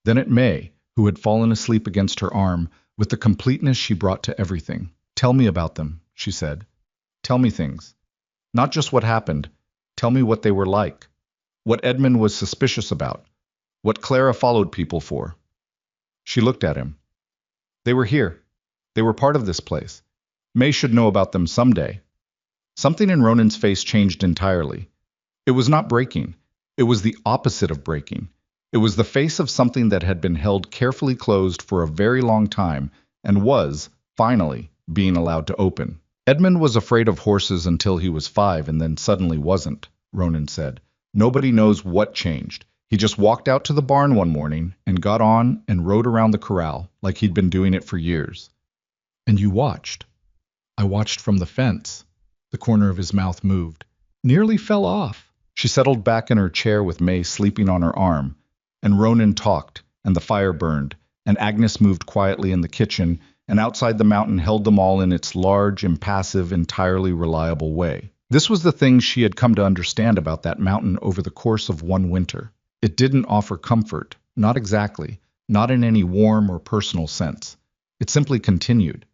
then at May, who had fallen asleep against her arm, with the completeness she brought to everything. "Tell me about them," she said. "Tell me things. Not just what happened. Tell me what they were like. What Edmund was suspicious about. What Clara followed people for." She looked at him. "They were here. They were part of this place. May should know about them someday." Something in Ronan's face changed entirely. It was not breaking. It was the opposite of breaking. It was the face of something that had been held carefully closed for a very long time and was, finally, being allowed to open. "Edmund was afraid of horses until he was 5 and then suddenly wasn't," Ronan said. "Nobody knows what changed. He just walked out to the barn one morning and got on and rode around the corral like he'd been doing it for years." "And you watched?" "I watched from the fence." The corner of his mouth moved. "Nearly fell off." She settled back in her chair with May sleeping on her arm, and Ronan talked, and the fire burned, and Agnes moved quietly in the kitchen, and outside the mountain held them all in its large, impassive, entirely reliable way. This was the thing she had come to understand about that mountain over the course of one winter. It didn't offer comfort, not exactly, not in any warm or personal sense. It simply continued.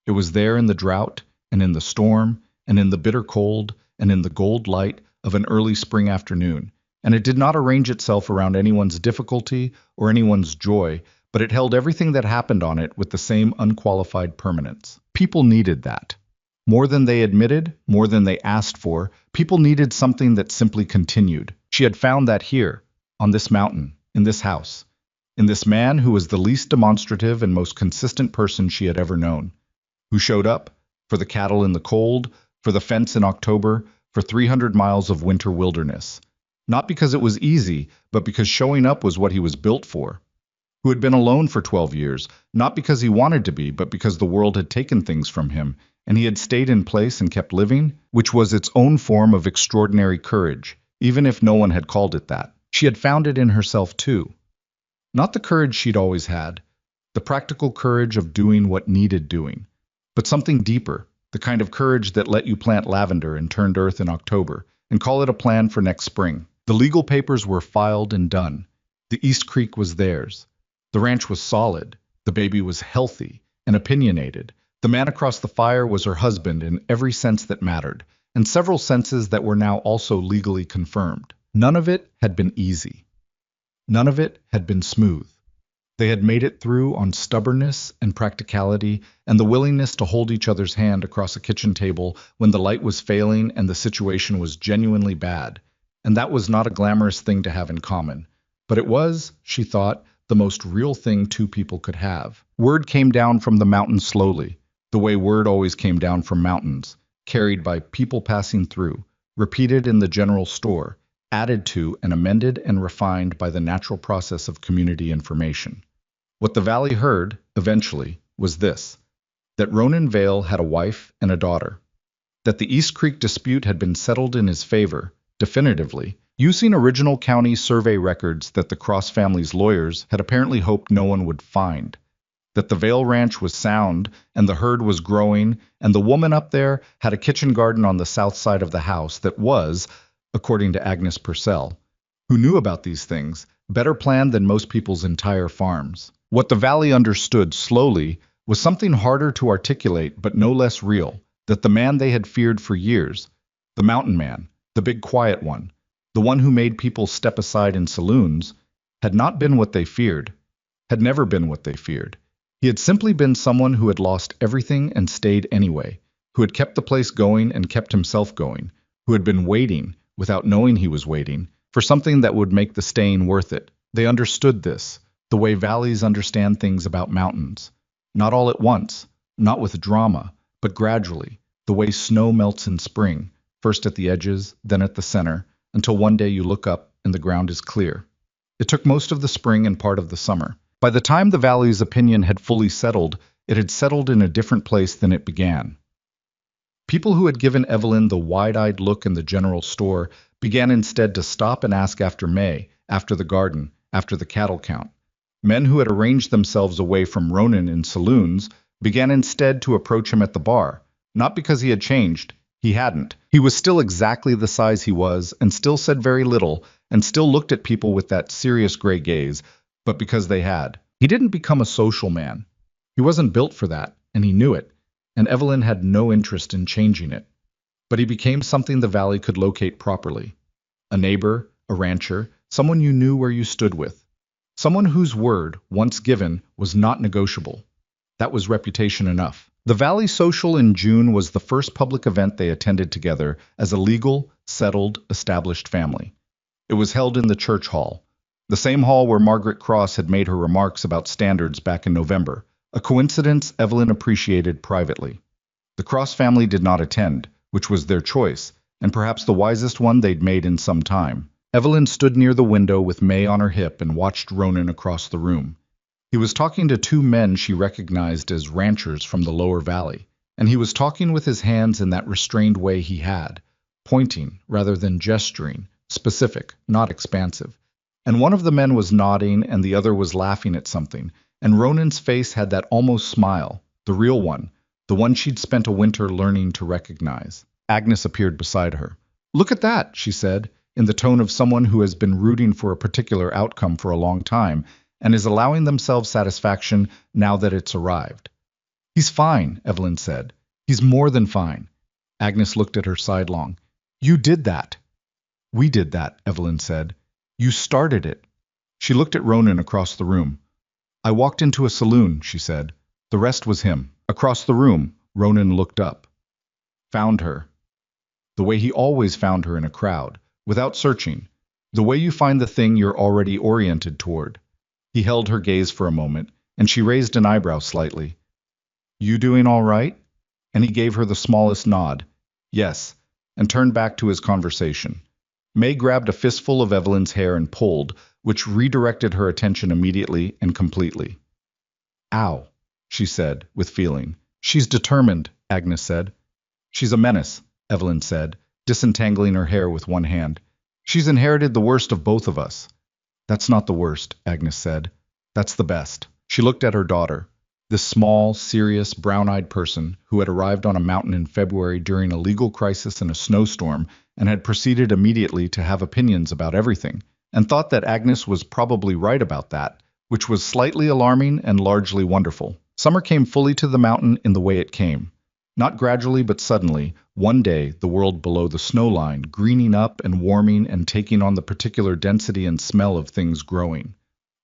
It was there in the drought, and in the storm, and in the bitter cold, and in the gold light of an early spring afternoon, and it did not arrange itself around anyone's difficulty or anyone's joy, but it held everything that happened on it with the same unqualified permanence. People needed that. More than they admitted, more than they asked for, people needed something that simply continued. She had found that here, on this mountain, in this house, in this man who was the least demonstrative and most consistent person she had ever known, who showed up for the cattle in the cold, for the fence in October, for 300 miles of winter wilderness. Not because it was easy, but because showing up was what he was built for. Who had been alone for 12 years, not because he wanted to be, but because the world had taken things from him, and he had stayed in place and kept living, which was its own form of extraordinary courage, even if no one had called it that. She had found it in herself too. Not the courage she'd always had, the practical courage of doing what needed doing, but something deeper, the kind of courage that let you plant lavender and turned earth in October, and call it a plan for next spring. The legal papers were filed and done. The East Creek was theirs. The ranch was solid. The baby was healthy and opinionated. The man across the fire was her husband in every sense that mattered, and several senses that were now also legally confirmed. None of it had been easy. None of it had been smooth. They had made it through on stubbornness and practicality and the willingness to hold each other's hand across a kitchen table when the light was failing and the situation was genuinely bad. And that was not a glamorous thing to have in common. But it was, she thought, the most real thing two people could have. Word came down from the mountain slowly, the way word always came down from mountains, carried by people passing through, repeated in the general store, added to and amended and refined by the natural process of community information. What the valley heard, eventually, was this: that Ronan Vale had a wife and a daughter, that the East Creek dispute had been settled in his favor, definitively, using original county survey records that the Cross family's lawyers had apparently hoped no one would find, that the Vale Ranch was sound and the herd was growing, and the woman up there had a kitchen garden on the south side of the house that was, according to Agnes Purcell, who knew about these things, better planned than most people's entire farms. What the valley understood slowly was something harder to articulate but no less real, that the man they had feared for years, the mountain man, the big quiet one, the one who made people step aside in saloons, had not been what they feared, had never been what they feared. He had simply been someone who had lost everything and stayed anyway, who had kept the place going and kept himself going, who had been waiting, without knowing he was waiting, for something that would make the staying worth it. They understood this, the way valleys understand things about mountains. Not all at once, not with drama, but gradually, the way snow melts in spring, first at the edges, then at the center, until one day you look up and the ground is clear. It took most of the spring and part of the summer. By the time the valley's opinion had fully settled, it had settled in a different place than it began. People who had given Evelyn the wide-eyed look in the general store began instead to stop and ask after May, after the garden, after the cattle count. Men who had arranged themselves away from Ronan in saloons began instead to approach him at the bar, not because he had changed. He hadn't. He was still exactly the size he was, and still said very little, and still looked at people with that serious gray gaze, but because they had. He didn't become a social man. He wasn't built for that, and he knew it, and Evelyn had no interest in changing it. But he became something the valley could locate properly. A neighbor, a rancher, someone you knew where you stood with. Someone whose word, once given, was not negotiable. That was reputation enough. The Valley Social in June was the first public event they attended together as a legal, settled, established family. It was held in the church hall, the same hall where Margaret Cross had made her remarks about standards back in November, a coincidence Evelyn appreciated privately. The Cross family did not attend, which was their choice, and perhaps the wisest one they'd made in some time. Evelyn stood near the window with May on her hip and watched Ronan across the room. He was talking to two men she recognized as ranchers from the lower valley, and he was talking with his hands in that restrained way he had, pointing rather than gesturing, specific, not expansive. And one of the men was nodding and the other was laughing at something, and Ronan's face had that almost smile, the real one, the one she'd spent a winter learning to recognize. Agnes appeared beside her. "Look at that," she said, in the tone of someone who has been rooting for a particular outcome for a long time and is allowing themselves satisfaction now that it's arrived. "He's fine," Evelyn said. "He's more than fine." Agnes looked at her sidelong. "You did that." "We did that," Evelyn said. "You started it." She looked at Ronan across the room. "I walked into a saloon," she said. "The rest was him." Across the room, Ronan looked up. "Found her." The way he always found her in a crowd, without searching. The way you find the thing you're already oriented toward. He held her gaze for a moment, and she raised an eyebrow slightly. "You doing all right?" And he gave her the smallest nod. "Yes," and turned back to his conversation. May grabbed a fistful of Evelyn's hair and pulled, which redirected her attention immediately and completely. "Ow," she said, with feeling. "She's determined," Agnes said. "She's a menace," Evelyn said, disentangling her hair with one hand. "She's inherited the worst of both of us." "That's not the worst," Agnes said. "That's the best." She looked at her daughter, this small, serious, brown-eyed person who had arrived on a mountain in February during a legal crisis and a snowstorm and had proceeded immediately to have opinions about everything, and thought that Agnes was probably right about that, which was slightly alarming and largely wonderful. Summer came fully to the mountain in the way it came. Not gradually but suddenly, one day the world below the snow line, greening up and warming and taking on the particular density and smell of things growing.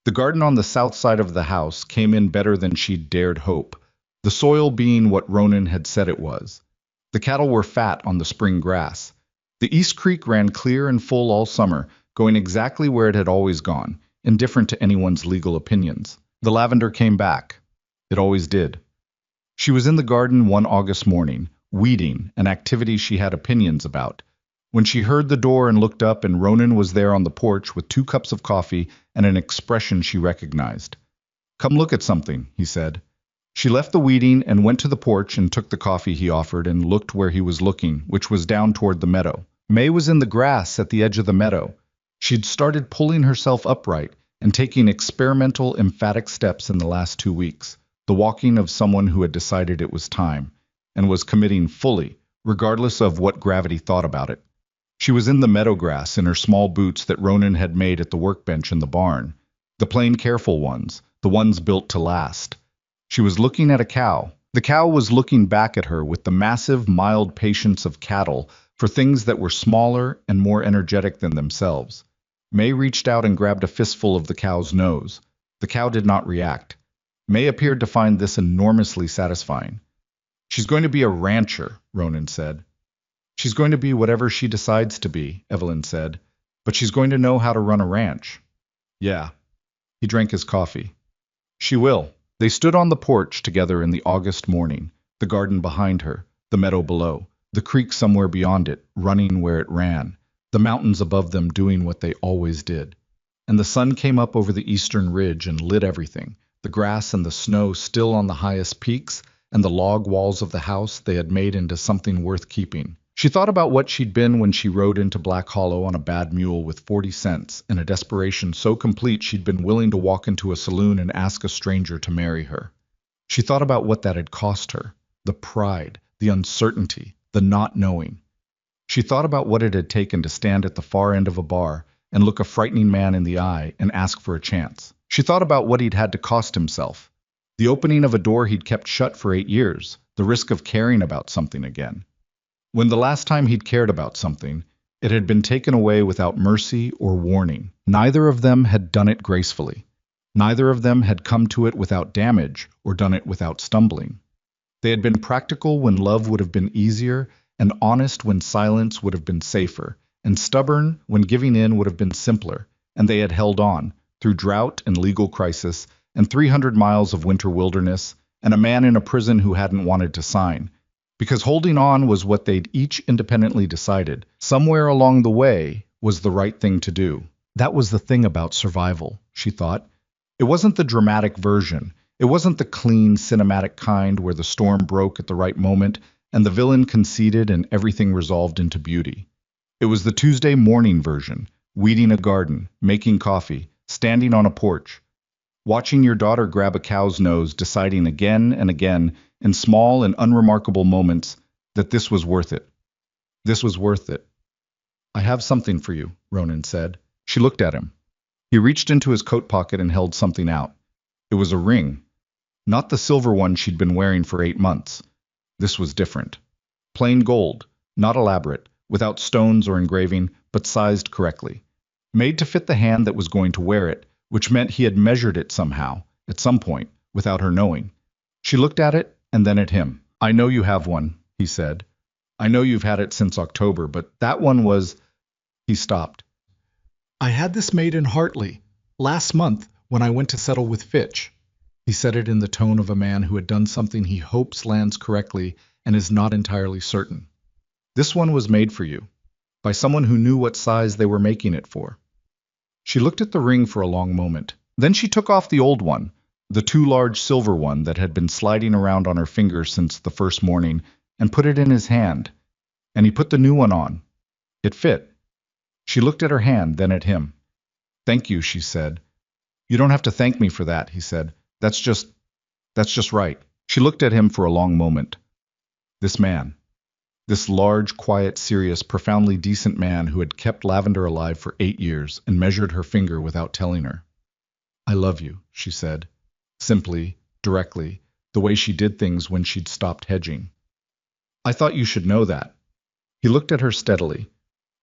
The garden on the south side of the house came in better than she'd dared hope, the soil being what Ronan had said it was. The cattle were fat on the spring grass. The East Creek ran clear and full all summer, going exactly where it had always gone, indifferent to anyone's legal opinions. The lavender came back. It always did. She was in the garden one August morning, weeding, an activity she had opinions about, when she heard the door and looked up, and Ronan was there on the porch with 2 cups of coffee and an expression she recognized. "Come look at something," he said. She left the weeding and went to the porch and took the coffee he offered and looked where he was looking, which was down toward the meadow. May was in the grass at the edge of the meadow. She'd started pulling herself upright and taking experimental, emphatic steps in the last 2 weeks, the walking of someone who had decided it was time, and was committing fully, regardless of what gravity thought about it. She was in the meadow grass in her small boots that Ronan had made at the workbench in the barn, the plain careful ones, the ones built to last. She was looking at a cow. The cow was looking back at her with the massive, mild patience of cattle for things that were smaller and more energetic than themselves. May reached out and grabbed a fistful of the cow's nose. The cow did not react. May appeared to find this enormously satisfying. "She's going to be a rancher," Ronan said. "She's going to be whatever she decides to be," Evelyn said, "but she's going to know how to run a ranch." "Yeah." He drank his coffee. "She will." They stood on the porch together in the August morning, the garden behind her, the meadow below, the creek somewhere beyond it, running where it ran, the mountains above them doing what they always did. And the sun came up over the eastern ridge and lit everything, the grass and the snow still on the highest peaks, and the log walls of the house they had made into something worth keeping. She thought about what she'd been when she rode into Black Hollow on a bad mule with 40 cents, in a desperation so complete she'd been willing to walk into a saloon and ask a stranger to marry her. She thought about what that had cost her, the pride, the uncertainty, the not knowing. She thought about what it had taken to stand at the far end of a bar and look a frightening man in the eye and ask for a chance. She thought about what he'd had to cost himself, the opening of a door he'd kept shut for 8 years, the risk of caring about something again. When the last time he'd cared about something, it had been taken away without mercy or warning. Neither of them had done it gracefully. Neither of them had come to it without damage or done it without stumbling. They had been practical when love would have been easier, and honest when silence would have been safer, and stubborn when giving in would have been simpler, and they had held on, through drought and legal crisis, and 300 miles of winter wilderness, and a man in a prison who hadn't wanted to sign. Because holding on was what they'd each independently decided, somewhere along the way, was the right thing to do. That was the thing about survival, she thought. It wasn't the dramatic version. It wasn't the clean, cinematic kind where the storm broke at the right moment and the villain conceded and everything resolved into beauty. It was the Tuesday morning version, weeding a garden, making coffee, standing on a porch, watching your daughter grab a cow's nose, deciding again and again in small and unremarkable moments that this was worth it. This was worth it. I have something for you, Ronan said. She looked at him. He reached into his coat pocket and held something out. It was a ring. Not the silver one she'd been wearing for 8 months. This was different. Plain gold, not elaborate, without stones or engraving, but sized correctly. Made to fit the hand that was going to wear it, which meant he had measured it somehow, at some point, without her knowing. She looked at it and then at him. I know you have one, he said. I know you've had it since October, but that one was... He stopped. I had this made in Hartley, last month when I went to settle with Fitch. He said it in the tone of a man who had done something he hopes lands correctly and is not entirely certain. This one was made for you, by someone who knew what size they were making it for. She looked at the ring for a long moment. Then she took off the old one, the too large silver one that had been sliding around on her finger since the first morning, and put it in his hand. And he put the new one on. It fit. She looked at her hand, then at him. Thank you, she said. You don't have to thank me for that, he said. That's just right. She looked at him for a long moment. This man. This large, quiet, serious, profoundly decent man who had kept Lavender alive for 8 years and measured her finger without telling her. I love you, she said. Simply, directly, the way she did things when she'd stopped hedging. I thought you should know that. He looked at her steadily.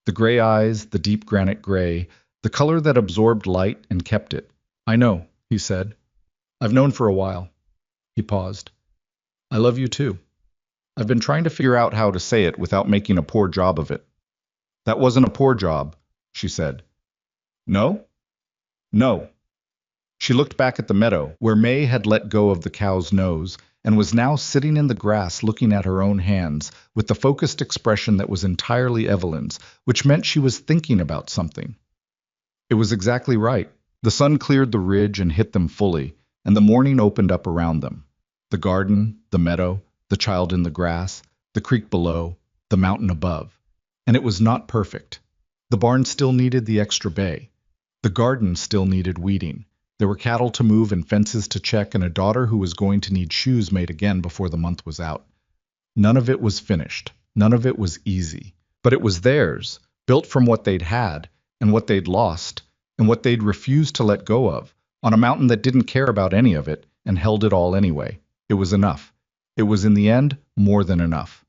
The gray eyes, the deep granite gray, the color that absorbed light and kept it. I know, he said. I've known for a while. He paused. I love you too. I've been trying to figure out how to say it without making a poor job of it. That wasn't a poor job, she said. No? No. She looked back at the meadow, where May had let go of the cow's nose and was now sitting in the grass looking at her own hands with the focused expression that was entirely Evelyn's, which meant she was thinking about something. It was exactly right. The sun cleared the ridge and hit them fully, and the morning opened up around them. The garden, the meadow, the child in the grass, the creek below, the mountain above. And it was not perfect. The barn still needed the extra bay. The garden still needed weeding. There were cattle to move and fences to check and a daughter who was going to need shoes made again before the month was out. None of it was finished. None of it was easy. But it was theirs, built from what they'd had, and what they'd lost, and what they'd refused to let go of, on a mountain that didn't care about any of it, and held it all anyway. It was enough. It was in the end more than enough.